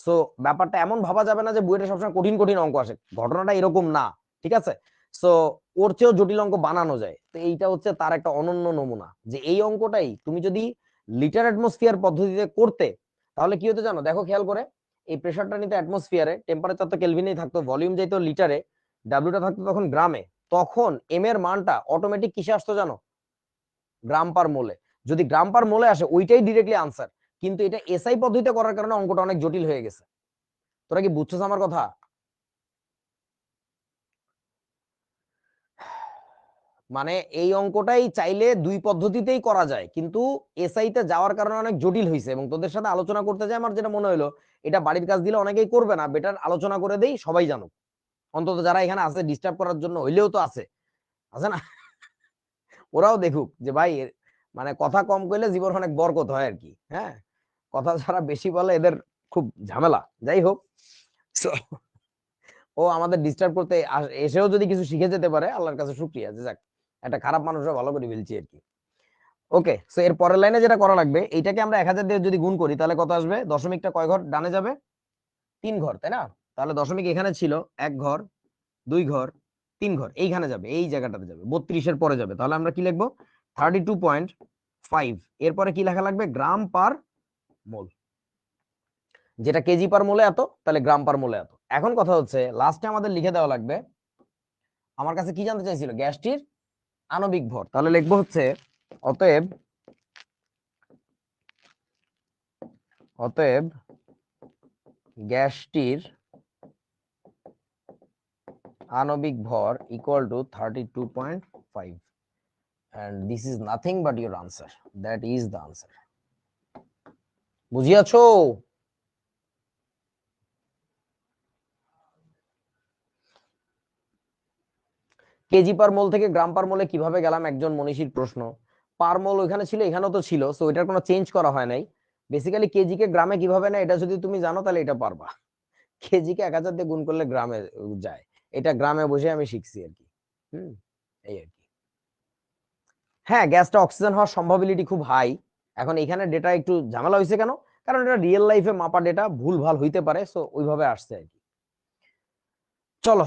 Speaker 1: সো ব্যাপারটা এমন ভাবা যাবে না যে বুয়েটে সবসময় কঠিন কঠিন অঙ্ক আসে, ঘটনাটা এরকম না, ঠিক আছে? সো ওর চেয়েও জটিল অঙ্ক বানানো যায়। তো এইটা হচ্ছে তার একটা অনন্য নমুনা, যে এই অঙ্কটাই তুমি যদি লিটার অ্যাটমসফিয়ার পদ্ধতিতে করতে তাহলে কি হতো জানো? দেখো খেয়াল করে, এই প্রেসারটা নিতে অ্যাটমসফিয়ারে, টেম্পারেচার তো কেলভিনেই থাকতো, ভলিউম যাইতো লিটারে, ডাব্লিউটা থাকতো তখন গ্রামে, তখন এম এর মানটা অটোমেটিক কিসে আসতো জানো? গ্রাম পার মোলে। যদি গ্রাম পার মোলে আসে ওইটাই ডিরেক্টলি আনসার, কিন্তু এটা এসআই পদ্ধতিতে করার কারণে অঙ্কটা অনেক জটিল হয়ে গেছে। তোরা কি বুঝছস আমার কথা? মানে এই অঙ্কটাই চাইলে দুই পদ্ধতিতেই করা যায়, কিন্তু এসআই তে যাওয়ার কারণে অনেক জটিল হয়েছে, এবং তোদের সাথে আলোচনা করতে যাই আমার যেটা মনে হলো, এটা বাড়ির কাজ দিলে অনেকেই করবে না, বেটার আলোচনা করে দেই, সবাই জানুক, অন্তত যারা এখানে আছে ডিস্টার্ব করার জন্য হইলেও তো আছে, আছে না? ওরাও দেখুক যে ভাই মানে কথা কম কইলে জীবন অনেক বরকত হয় আর কি। হ্যাঁ, কথা যারা বেশি বলে এদের খুব ঝামেলা। যাই হোক, so, ও আমাদের ডিস্টার্ব করতে এসেও যদি কিছু শিখে যেতে পারে আল্লাহর কাছে শুকরিয়া, যে যাক একটা খারাপ মানুষরা ভালো করে ফেলছি আর কি। ওকে, সো এর পরের লাইনে যেটা করা লাগবে, এইটাকে আমরা 1000 দিয়ে যদি গুণ করি তাহলে কত আসবে? দশমিকটা কয় ঘর ডানে যাবে? 3 ঘর, তাই না? তাহলে দশমিক এখানে ছিল 1 ঘর, 2 ঘর, 3 ঘর, এইখানে যাবে, এই জায়গাটাতে যাবে, 32 এর পরে যাবে। তাহলে আমরা কি লিখবো? 32.5। এরপরে কি লেখা লাগবে? গ্রাম পার মোল। যেটা কেজি পার মোলে এত, তাহলে গ্রাম পার মোলে এত। এখন কথা হচ্ছে লাস্টে আমাদের লিখে দেওয়া লাগবে, আমার কাছে কি জানতে চাইছিল? গ্যাসটির আণবিক ভর। তাহলে লিখবো হচ্ছে অতএব, অতএব গ্যাসটির আণবিক ভর equal to 32.5, and this is nothing but your answer. That is the answer. বুঝিয়াছো? কেজি পার মোল থেকে গ্রাম পার মোলে কিভাবে গেলাম, একজন মনীষীর প্রশ্ন। পার মোল ওইখানে ছিল, এখানেও তো ছিল, সো এটার কোনো চেঞ্জ করা হয় নাই। বেসিক্যালি কেজি কে গ্রামে কিভাবে নেয় এটা যদি তুমি জানো তাহলে এটা পারবা। কেজি কে 1000 দিয়ে গুণ করলে গ্রামে যায়, এটা গ্রামে বসে আমি শিখছি আর কি। হুম, এই আর কি। হ্যাঁ, গ্যাসটা অক্সিজেন হওয়ার সম্ভাবিলিটি খুব হাই। এখন এখানে ডেটা একটু ঝামেলা হয়েছে কেন? কারণ এটা রিয়েল লাইফে মাপা ডেটা, ভুল ভাল হইতে পারে, সো ওইভাবে আসছে আর কি। চলো,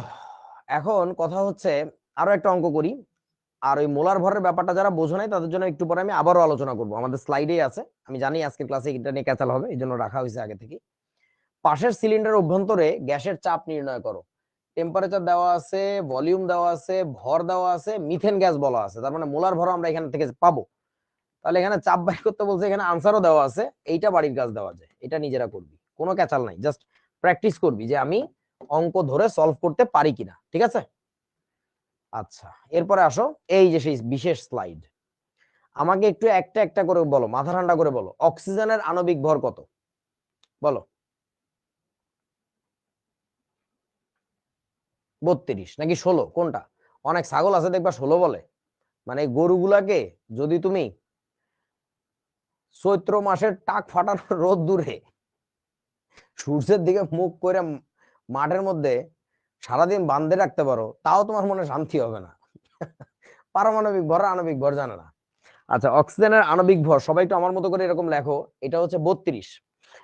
Speaker 1: এখন কথা হচ্ছে আরো একটা অঙ্ক করি। আর ওই মোলার ভরের ব্যাপারটা যারা বোঝো নাই তাদের জন্য একটু পরে আমি আবারও আলোচনা করব, আমাদের স্লাইডেই আছে। আমি জানি আজকের ক্লাসে এটা নিয়ে ক্যাচাল হবে, এই জন্য রাখা হয়েছে আগে থেকে। পাশের সিলিন্ডার অভ্যন্তরে গ্যাসের চাপ নির্ণয় করো। টেম্পারেচার দেওয়া আছে, ভলিউম দেওয়া আছে, ভর দেওয়া আছে, মিথেন গ্যাস বলা আছে, তার মানে মোলার ভর আমরা এখান থেকে পাবো। তাহলে এখানে চাপ বাই করতে বলছে, এখানে আনসারও দেওয়া আছে, এইটা বাড়ির কাজ দেওয়া যায়, এটা নিজেরা করবি, কোনো ক্যাচাল নাই, জাস্ট প্র্যাকটিস করবি যে আমি অঙ্ক ধরে সলভ করতে পারি কিনা, ঠিক আছে? আচ্ছা, এরপরে আসো, এই যে সেই বিশেষ স্লাইড। আমাকে একটু একটা একটা করে বলো, মাথা ঠান্ডা করে বলো, অক্সিজেনের আণবিক ভর কত? বলো। 32 নাকি 16, কোনটা? অনেক ছাগল আছে দেখবা 16 বলে। মানে গরুগুলাকে যদি তুমি চৈত্র মাসের টাক ফাটানো রোদ দূরে সূর্যের দিকে মুখ করে মাঠের মধ্যে সারাদিন বান্ধে রাখতে পারো, তাও তোমার মনে শান্তি হবে না। পারমাণবিক ভর আণবিক ভর জানে না। আচ্ছা, অক্সিজেনের আণবিক ভর সবাই একটু আমার মতো করে এরকম লেখো, এটা হচ্ছে 32।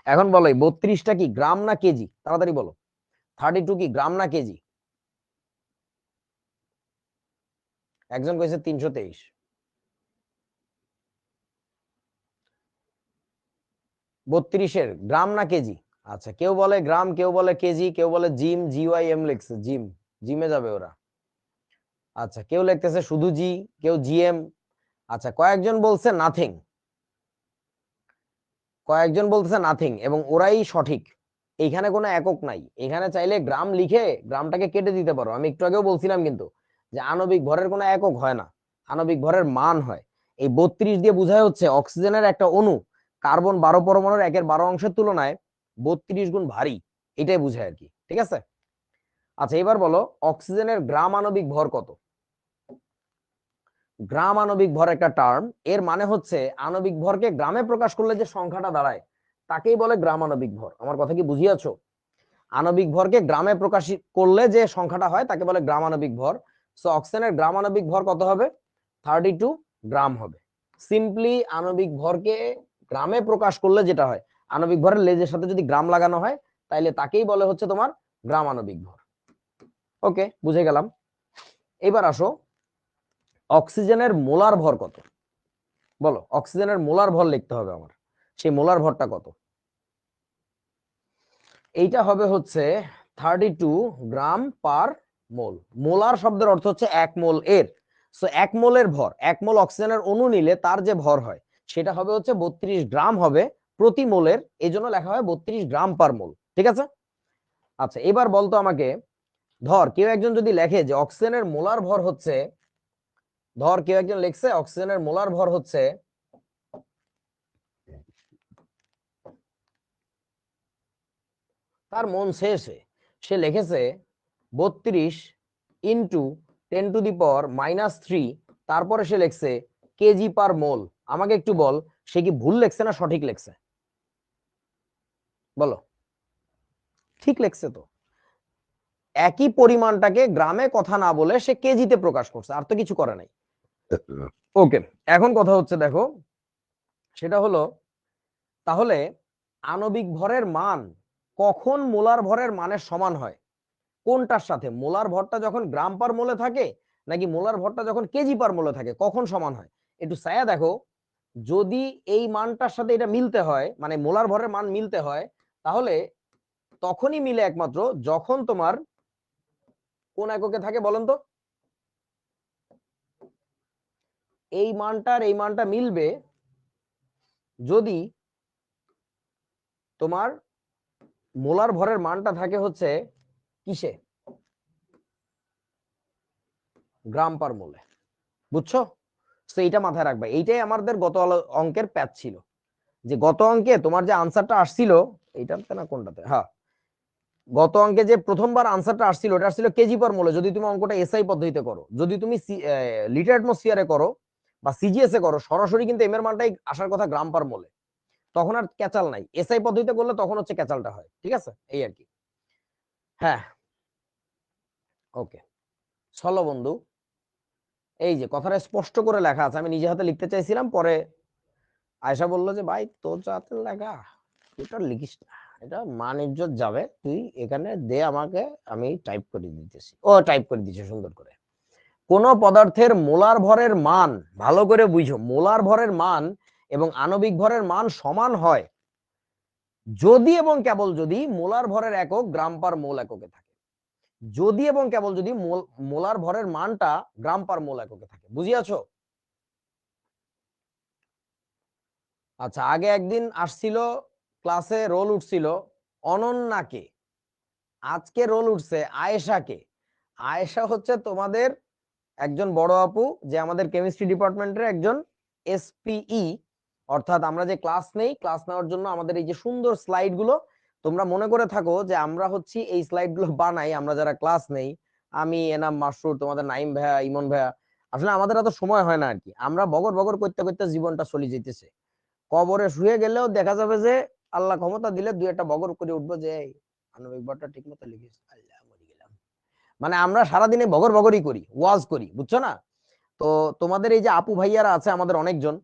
Speaker 1: এখন বলো এই 32টা কি গ্রাম না কেজি? তাড়াতাড়ি বলো। 32 কি গ্রাম না কেজি? একজন কইছে 323। 32-এর গ্রাম না কেজি? আচ্ছা, কেউ বলে গ্রাম, কেউ বলে কেজি, কেউ বলে জিম, জিওয়াইএম লিখছে, জিম, জিমে যাবে ওরা। আচ্ছা, কেউ লিখতেছে শুধু জি, কেউ জিএম। আচ্ছা, কয়েকজন বলছে নাথিং, কয়েকজন বলতেছে নাথিং, এবং ওরাই সঠিক। এইখানে কোনো একক নাই, এখানে চাইলে গ্রাম লিখে গ্রামটাকে কেটে দিতে পারো। আমি একটু আগেও বলছিলাম কিন্তু যে আণবিক ভরের কোনো একক হয় না, আণবিক ভরের মান হয়। এই 32 দিয়ে বোঝায় হচ্ছে অক্সিজেনের একটা অণু কার্বন 12 পরমাণুর 1/12 অংশের তুলনায় 32 গুণ ভারী, এটাই বোঝায় আর কি, ঠিক আছে? আচ্ছা, এবার বলো অক্সিজেনের গ্রাম আণবিক ভর কত? গ্রাম আণবিক ভর একটা টার্ম, এর মানে হচ্ছে আণবিক ভরকে গ্রামে প্রকাশ করলে যে সংখ্যাটা দাঁড়ায় তাকেই বলে গ্রাম আণবিক ভর। আমার কথা কি বুঝিয়াছো? আণবিক ভরকে গ্রামে প্রকাশ করলে যে সংখ্যাটা হয় তাকে বলে গ্রাম আণবিক ভর। সো অক্সিজেনের গ্রাম আণবিক ভর কত হবে? 32 গ্রাম হবে। সিম্পলি আণবিক ভরকে গ্রামে প্রকাশ করলে যেটা হয়, আণবিক ভরের লেজের সাথে যদি গ্রাম লাগানো হয় তাইলে তাকেই বলে হচ্ছে তোমার গ্রাম আণবিক ভর। ওকে, বুঝে গেলাম। এবার আসো, অক্সিজেনের মোলার ভর কত? বলো, অক্সিজেনের মোলার ভর লিখতে হবে আমার, সেই মোলার ভরটা কত? এইটা হবে হচ্ছে 32 গ্রাম পার মোল। মোলার শব্দের অর্থ হচ্ছে 1 মোল এর। সো 1 মোলের ভর, 1 মোল অক্সিজেনের অণু নিলে তার যে ভর হয় সেটা হবে হচ্ছে 32 গ্রাম হবে প্রতি মোলের, এই জন্য লেখা হয় 32 গ্রাম পার মোল। ঠিক আছে? আচ্ছা, এবার বলতো আমাকে, ধর কেউ একজন যদি লেখে যে অক্সিজেনের মোলার ভর হচ্ছে, ধর কেউ একজন লিখছে অক্সিজেনের মোলার ভর হচ্ছে, তার মন শেষে সে লিখেছে 32 ইন্টু 10⁻³ তারপরে সে লিখছে কেজি পার মোল। আমাকে একটু বল, সে কি ভুল লেখছে না সঠিক লেখছে? বলো, ঠিক লেখছে তো। একই পরিমাণটাকে গ্রামে কথা না বলে সে কেজিতে প্রকাশ করছে, আর তো কিছু করে নাই। ওকে, এখন কথা হচ্ছে দেখো, সেটা হলো তাহলে আণবিক ভরের মান কখন মোলার ভরের মানের সমান হয়? কোনটার সাথে? মোলার ভরটা যখন গ্রাম পার মোলে থাকে নাকি মোলার ভরটা যখন কেজি পার মোলে থাকে, কখন সমান হয়? একটু ছায়া দেখো, যদি এই মানটার সাথে এটা মিলতে হয়, মানে মোলার ভরের মান মিলতে হয়, তাহলে তখনই মিলে একমাত্র যখন তোমার কোন এককে থাকে বলেন তো? এই মানটার এই মানটা মিলবে যদি তোমার মোলার ভরের মানটা থাকে হচ্ছে কিসে? গ্রাম পার মোলে। বুঝছো? তো এইটা মাথায় রাখবে, এইটাই আমাদের গত অঙ্কের প্যাচ ছিল, যে গত অঙ্কে তোমার যে আনসারটা আসছিল, এইটাতে না কোনটাতে, হ্যাঁ, গত অঙ্কে যে প্রথমবার আনসারটা আসছিল এটা আসছিল কেজি পার মোলে, যদি তুমি অঙ্কটা এসআই পদ্ধতিতে করো। যদি তুমি লিটার অ্যাটমসফিয়ারে করো বা সিজিএস এ করো, সরাসরি কিন্তু এম এর মানটাই আসার কথা গ্রাম পার মোলে, তখন আর ক্যাচাল নাই। এসআই পদ্ধতিতে করলে তখন হচ্ছে ক্যাচালটা হয়। ঠিক আছে, এই আর কি। হ্যাঁ, ওকে, চলো বন্ধু, এই যে কথাটা স্পষ্ট করে লেখা আছে, আমি নিজে হাতে লিখতে চাইছিলাম, পরে আয়সা বললো যে ভাই তোর হাতে লেখা, এটা লিখিস না, এটা মান ইজ্জত যাবে, তুই এখানে দে আমাকে, আমি টাইপ করে দিতেছি। ও টাইপ করে দিচ্ছে সুন্দর করে। কোন পদার্থের মোলার ভরের মান, ভালো করে বুঝো, মোলার ভরের মান এবং আণবিক ভরের মান সমান হয় যদি এবং কেবল যদি মোলার ভরের একক গ্রাম পার মোল এককে থাকে। যদি এবং কেবল যদি মোলার ভরের মানটা গ্রাম পার মোল এককে থাকে। বুঝিয়াছো? আচ্ছা, আগে একদিন আসছিল ক্লাসে, রোল উঠছিল অনন্যাকে, আজকে রোল উঠছে আয়েশাকে। আয়েশা হচ্ছে তোমাদের একজন বড় আপু, যে আমাদের কেমিস্ট্রি ডিপার্টমেন্টের একজন এসপিই, অর্থাৎ আমরা যে ক্লাস নেই, ক্লাস নেওয়ার জন্য আমাদের এই যে সুন্দর স্লাইড গুলো, তোমরা মনে করে থাকো যে আমরা হচ্ছি এই স্লাইড গুলো বানাই আমরা যারা ক্লাস নেই, আমি এনাম মাসরুর, তোমাদের নাইম ভাইয়া, ইমন ভাইয়া। আসলে আমাদের এত সময় হয় না আর কি, আমরা বগর বগর করতে করতে জীবনটা চলে যেতেছে। কবরে শুয়ে গেলেও দেখা যাবে যে আল্লাহ ক্ষমতা দিলে দুই একটা বগর করে উঠবো যে আণবিক ভরটা ঠিক মতো লিখিস, আল্লাহ মরে গেলাম। মানে আমরা সারাদিনে বগর বগরই করি, ওয়াজ করি, বুঝছো না? তো তোমাদের এই যে আপু ভাইয়ারা আছে আমাদের অনেকজন,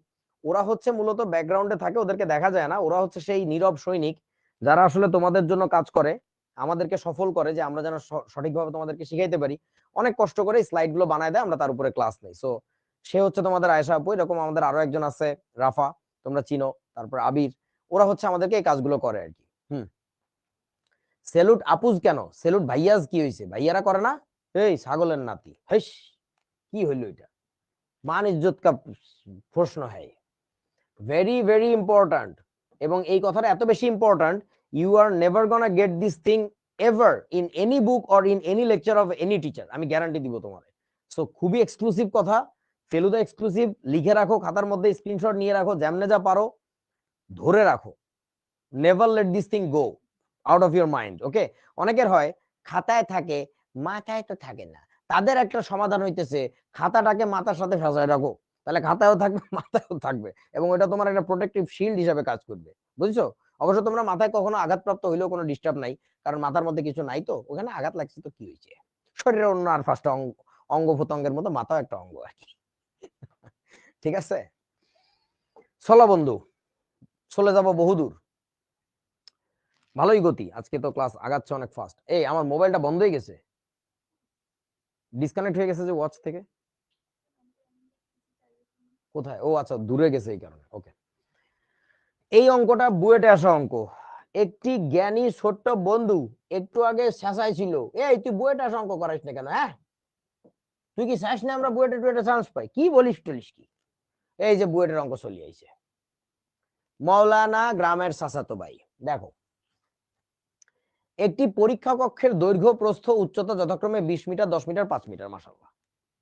Speaker 1: ওরা হচ্ছে মূলত ব্যাকগ্রাউন্ডে থাকে, ওদেরকে দেখা যায় না, ওরা হচ্ছে সেই নীরব সৈনিক যারা আসলে তোমাদের জন্য কাজ করে, আমাদেরকে সফল করে যে আমরা যেন সঠিকভাবে তোমাদেরকে শিখাইতে পারি। অনেক কষ্ট করে স্লাইড গুলো বানায় দেয়, আমরা তার উপরে ক্লাস নেই। সো সে হচ্ছে তোমাদের আয়েশা আপু, এরকম আমাদের আরো একজন আছে রাফা, তোমরা চিনো, তারপর আবির, ওরা হচ্ছে আমাদেরকে এই কাজগুলো করে আর কি। সেলুট আপুজ কেন, সেলুট ভাইয়াজ কি হয়েছে, ভাইয়ারা করে না? এই ছাগলের নাতি, হেস, কি হইলো এটা? মান ইজ্জত কা প্রশ্ন হ্যায়, ভেরি ভেরি ইম্পর্ট্যান্ট। এবং এই কথাটা এত বেশি important, you are never gonna get this thing ever in any book or in any lecture of any teacher, আমি গ্যারান্টি দিব তোমার। সো খুবই এক্সক্লুসিভ কথা, ফেলুদা এক্সক্লুসিভ, লিখে রাখো খাতার মধ্যে, স্ক্রিনশট নিয়ে রাখো, যেমনে যা পারো ধরে রাখো। Never let this thing go out of your mind. Okay? অনেকের হয় খাতায় থাকে, মাথায় তো থাকে না, তাদের একটা সমাধান হইতেছে খাতাটাকে মাথার সাথে সাজায় রাখো, তাহলে খাতায়ও থাকবে মাথায়ও থাকবে, এবং ওটা তোমার একটা প্রোটেক্টিভ শিল্ড হিসেবে কাজ করবে। বুঝছো? অবশ্য তোমরা মাথায় কখনো আঘাতপ্রাপ্ত হইলেও কোনো ডিস্টার্ব নাই, কারণ মাথার মধ্যে কিছু নাই, তো ওখানে আঘাত লাগছে তো কি হয়েছে, শরীরের অন্য আর পাঁচটা অঙ্গ প্রত্যঙ্গের মতো মাথাও একটা অঙ্গ আর কি। ঠিক আছে, চলো বন্ধু, চলে যাব বহুদূর। ভালোই গতি, আজকে তো ক্লাস আগাচ্ছে অনেক ফাস্ট। এই আমার মোবাইলটা বন্ধ হয়ে গেছে, ডিসকানেক্ট হয়ে গেছে যে ওয়াচ থেকে। কোথায়? ও আচ্ছা, দূরে গেছে এই কারণে। ওকে, এই অঙ্কটা বুয়েটে আসা অঙ্ক। একটি জ্ঞানী ছোট্ট বন্ধু একটু আগে শেষাই ছিল, এই তুই বুয়েটে আসা অঙ্ক করাইস না কেন? হ্যাঁ, তুই কি চাস না আমরা বুয়েটে টুয়েটে চান্স পাই? কি বলিস টলিস কি? এই যে বুয়েটের অঙ্ক চলে আইছে। মৌলানা গ্রামের চাচাতো ভাই। দেখো, একটি পরীক্ষা কক্ষের দৈর্ঘ্য প্রস্থ উচ্চতা যথাক্রমে 20 মিটার, 10 মিটার, 5 মিটার। মাশাআল্লাহ,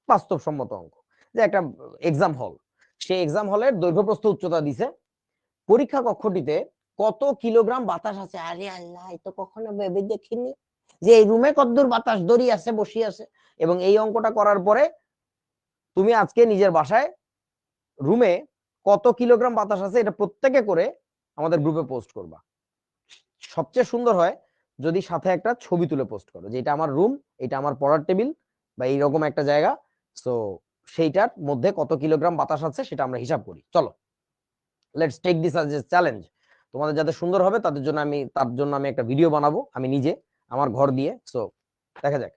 Speaker 1: বাস্তবসম্মত অঙ্ক। যে একটা এক্সাম হল, সেই এক্সাম হলের দৈর্ঘ্য প্রস্থ উচ্চতা দিছে। পরীক্ষা কক্ষটিতে কত কিলোগ্রাম বাতাস আছে? আরে আল্লাহ, এই তো কখনো ভেবে দেখিনি যে এই রুমে কতদূর বাতাস দড়ি আছে, বসি আছে। এবং এই অঙ্কটা করার পরে তুমি আজকে নিজের বাসায় রুমে কত কিলোগ্রাম বাতাস আছে এটা প্রত্যেকে করে আমাদের গ্রুপে পোস্ট করবা। সবচেয়ে সুন্দর হয় যদি সাথে একটা ছবি তুলে পোস্ট করো, যে এটা আমার রুম, এটা আমার পড়ার টেবিল বা এইরকম একটা জায়গা, সো সেইটার মধ্যে কত কিলোগ্রাম বাতাস আছে সেটা আমরা হিসাব করি। চলো, let's take this as a challenge. তোমাদের যাদের সুন্দর হবে তার জন্য আমি একটা ভিডিও বানাবো আমি নিজে আমার ঘর দিয়ে। সো দেখা যাক।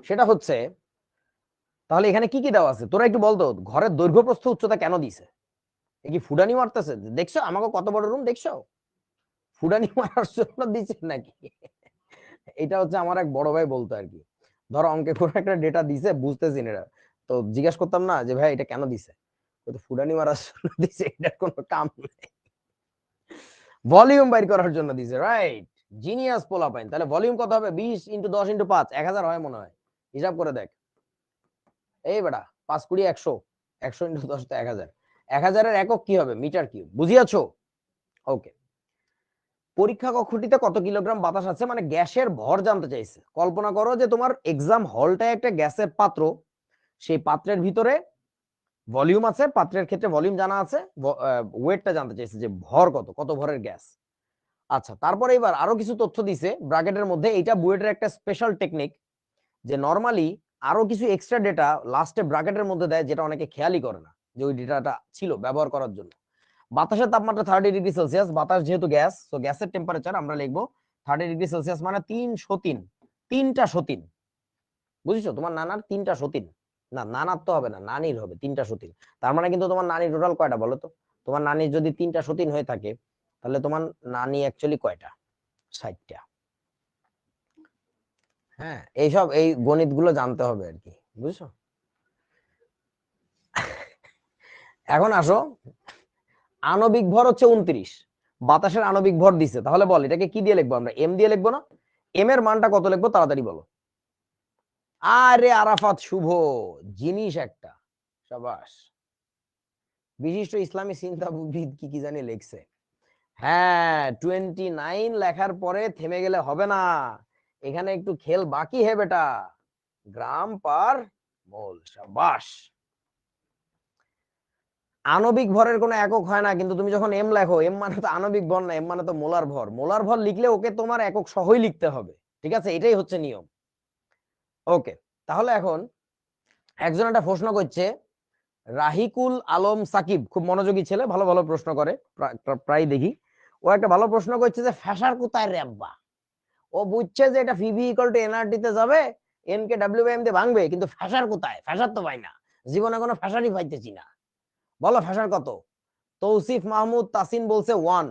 Speaker 1: সেটা হচ্ছে, তাহলে এখানে কি কি দেওয়া আছে তোরা একটু বলতো। ঘরের দৈর্ঘ্য প্রস্থ উচ্চতা কেন দিছে? এ কি ফুডানি মারতেছে? দেখছো আমাকে কত বড় রুম, দেখছো? ফুডানি মারার জন্য দিছে নাকি? এটা হচ্ছে আমার এক বড় ভাই বলতো আর কি। ধরো অঙ্কে কোনো একটা ডেটা দিছে, বুঝতেছি না এটা, তো জিজ্ঞাসা করতাম না যে ভাই এটা কেন দিছে, তো ফুডানি মারার জন্য দিছে, এটার কোনো কাম নেই। ভলিউম বাইর করার জন্য দিছে, রাইট? জিনিয়াস পোলা পাইন। তাহলে ভলিউম কত হবে? 20 × 10 × 5, 1000 হয় মনে হয়। হিসাব করে দেখ। এই বেটা, 5 20 100, 100 × 10 তো 1000। 1000 এর একক কি হবে? Metre cube. বুঝিয়াছো? ওকে। পরীক্ষা কক্ষটিতে কত কিলোগ্রাম বাতাস আছে মানে গ্যাসের ভর জানতে চাইছে। কল্পনা করো যে তোমার এক্সাম হলটা একটা গ্যাসের পাত্র, সেই পাত্রের ভিতরে ভলিউম আছে, পাত্রের ক্ষেত্রে ভলিউম জানা আছে, ওয়েটটা জানতে চাইছে যে ভর কত, কত ভরের গ্যাস। আচ্ছা, তারপরে এবার আরো কিছু তথ্য দিছে ব্র্যাকেটের মধ্যে। এটা বুয়েটের একটা স্পেশাল টেকনিক, যে নরমালি আরো কিছু এক্সট্রা ডেটা লাস্টে ব্র্যাকেটের মধ্যে দেয়, যেটা অনেকে খেয়ালই করে না যে ওই ডেটাটা ছিল ব্যবহার করার জন্য। বাতাসের তাপমাত্রা 30°C, বাতাস যেহেতু গ্যাস, তো গ্যাসের টেম্পারেচার আমরা লিখবো 30°C মানে 303, 3টা সতীন। বুঝছো? তোমার নানার 3টা সতীন, না নানার তো হবে না, নানির হবে 3টা সতীন। তার মানে কিন্তু তোমার নানি টোটাল কয়টা বলো তো? তোমার নানির যদি 3টা সতীন হয়ে থাকে, তাহলে তোমার নানি অ্যাকচুয়ালি কয়টা? 60টা। হ্যাঁ, এইসব এই গণিত গুলো জানতে হবে আর কি, বুঝছো? এখন আসো, আণবিক ভর হচ্ছে 29, বাতাসের আণবিক ভর দিছে, তাহলে বল এটাকে কি দিয়ে লিখবো? আমরা এম দিয়ে লিখবো না? এম এর মানটা কত লিখবো তাড়াতাড়ি বলো। আরে আরাফাত শুভ, জিনিস একটা, সাবাস। বিশিষ্ট ইসলামী চিন্তাবিদ কি কি জানি লিখছে। হ্যাঁ, 29 লেখার পরে থেমে গেলে হবে না, এখানে একটু খেল বাকি হে বেটা। গ্রাম পার মোল, সাবাস। আণবিক ভরের কোনো একক হয় না, কিন্তু তুমি যখন এম লেখো, এম মানে তো আণবিক ভর না, এম মানে তো মোলার ভর। মোলার ভর লিখলে ওকে তোমার একক সহই লিখতে হবে, ঠিক আছে? এটাই হচ্ছে নিয়ম। ওকে, তাহলে এখন একজন একটা প্রশ্ন করছে, রাহিকুল আলম সাকিব, খুব মনোযোগী ছেলে, ভালো ভালো প্রশ্ন করে, প্রায় দেখি। ও একটা ভালো প্রশ্ন করছে যে ফ্যাসার কোথায় রে আব্বা? ও বুঝছে যে এটা পিভি = এনআরটি তে যাবে, এন কে ডাব্লিউ বাই এম দিয়ে ভাঙবে, কিন্তু ফ্যাসার কোথায়? ফ্যাসার তো পাই না, জীবনে কোনো ফ্যাসারই পাইতেছি না। বলো ফ্যাসার কত? তৌসিফ মাহমুদ তাসিন বলছে 1।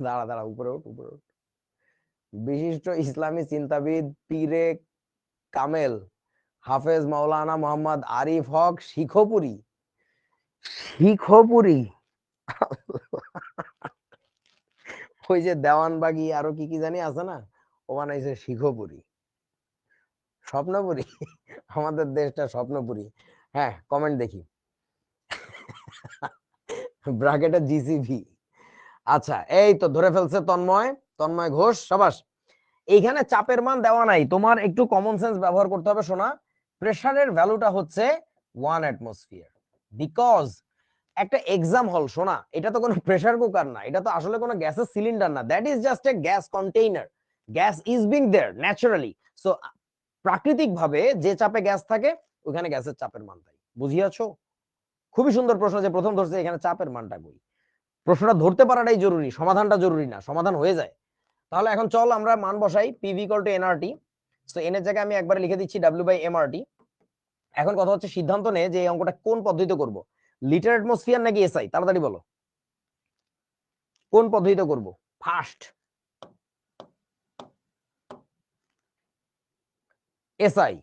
Speaker 1: দাঁড়া দাঁড়া, উপরে উঠ, উপরে উঠ। বিশিষ্ট ইসলামী চিন্তাবিদ পীরে কামেল হাফেজ মাওলানা মোহাম্মদ আরিফ হক শিখোপুরি। শিখোপুরি, ওই যে দেওয়ানবাগি আরো কি কি জানি আছে না, ও বানাইছে শিখোপুরি। স্বপ্নপুরি, আমাদের দেশটা স্বপ্নপুরি। হ্যাঁ, কমেন্ট দেখি। ব্র্যাকেটে জিসিভি। আচ্ছা, এই তো ধরে ফেলছে তন্ময়, তন্ময় ঘোষ, সাবাস। এইখানে চাপের মান দেওয়া নাই, তোমার একটু কমন সেন্স ব্যবহার করতে হবে শোনা। প্রেসারের ভ্যালুটা হচ্ছে 1 অ্যাটমসফিয়ার, বিকজ একটা এক্সাম হল শোনা, এটা তো কোনো প্রেসার কুকার না, এটা তো আসলে কোনো গ্যাসের সিলিন্ডার না, that is just a gas container. Gas is being there naturally. So প্রাকৃতিক ভাবে যে চাপে গ্যাস থাকে ওখানে গ্যাসের চাপের মান তাই। বুঝিয়াছো? খুবই সুন্দর প্রশ্ন যে প্রথম ধরছে এখানে চাপের মানটা কই। প্রশ্নটা ধরতে পারাটাই জরুরি, সমাধানটা জরুরি না, সমাধান হয়ে যায়। তাহলে এখন চল আমরা মান বসাই, PV equal two nRT. So N এর জায়গায় আমি একবার লিখে দিচ্ছি ডাব্লিউ বাই এমআরটি। এখন কথা হচ্ছে সিদ্ধান্ত নে যে এই অঙ্কটা কোন পদ্ধতিতে করব, লিটার অ্যাটমসফিয়ার নাকি এসআই, তাড়াতাড়ি বলো কোন পদ্ধতিতে করব। ফার্স্ট এসআই,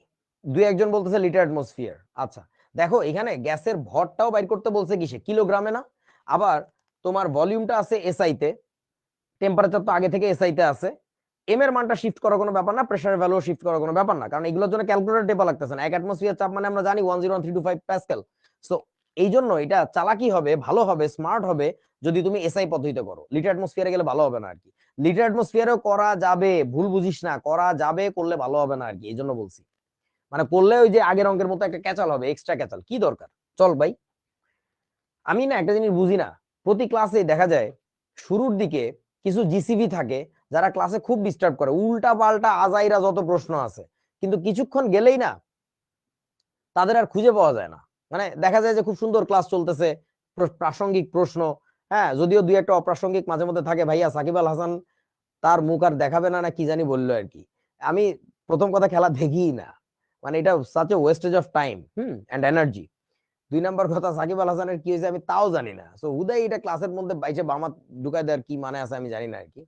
Speaker 1: দুই একজন বলতেছে লিটার অ্যাটমসফিয়ার। আচ্ছা দেখো এখানে গ্যাসের ভরটাও বাইর করতে বলছে কিসে, কিলোগ্রামে না। আবার তোমার ভলিউমটা আছে এসআই তে, টেম্পারেচার তো আগে থেকে এসআই তে আছে। এম এর মানটা শিফট করার কোনো ব্যাপার না, প্রেসারের ভ্যালু শিফট করার কোনো ব্যাপার না, কারণ এগুলোর জন্য ক্যালকুলেটর টেপা লাগতেছে না। এক অ্যাটমসফিয়ার চাপ মানে আমরা জানি 101,325 প্যাসকেল। সো এই জন্য এটা চালাকি হবে, ভালো হবে, স্মার্ট হবে যদি তুমি এসআই পদ্ধতিতে করো। লিটার অ্যাটমসফিয়ারে গেলে ভালো হবে না আর কি। লিটার অ্যাটমসফিয়ারেও করা যাবে, ভুল বুঝিস না, করা যাবে, করলে ভালো হবে না আর কি, এই জন্য বলছি। মানে করলে ওই যে আগের অঙ্কের মতো একটা ক্যাচাল হবে, এক্সট্রা ক্যাচাল, কি দরকার। চল ভাই, আমি না একটা জিনিস বুঝি না, প্রতি ক্লাসে দেখা যায় শুরুর দিকে কিছু জিসিবি থাকে যারা ক্লাসে খুব ডিস্টার্ব করে, উল্টা পাল্টা আজাইরা যত প্রশ্ন আছে, কিন্তু কিছুক্ষণ গেলেই না তাদের আর খুঁজে পাওয়া যায় না। মানে দেখা যায় যে খুব সুন্দর ক্লাস চলতেছে, প্রাসঙ্গিক প্রশ্ন, হ্যাঁ যদিও দুই একটা অপ্রাসঙ্গিক মাঝে মধ্যে থাকে, ভাইয়া সাকিব আল হাসান তার মুখ আর দেখাবে না না কি জানি বললো আর কি। আমি প্রথম কথা খেলা দেখি না, মানে এটা such a wastage of time and energy. দুই নাম্বার কথা সাকিব আল হাসানের কি হয়েছে আমি তাও জানি না, সো হুদাই এটা ক্লাসের মধ্যে বাইচে বামা ঢুকাই দেওয়ার কি মানে আছে আমি জানি না আর কি।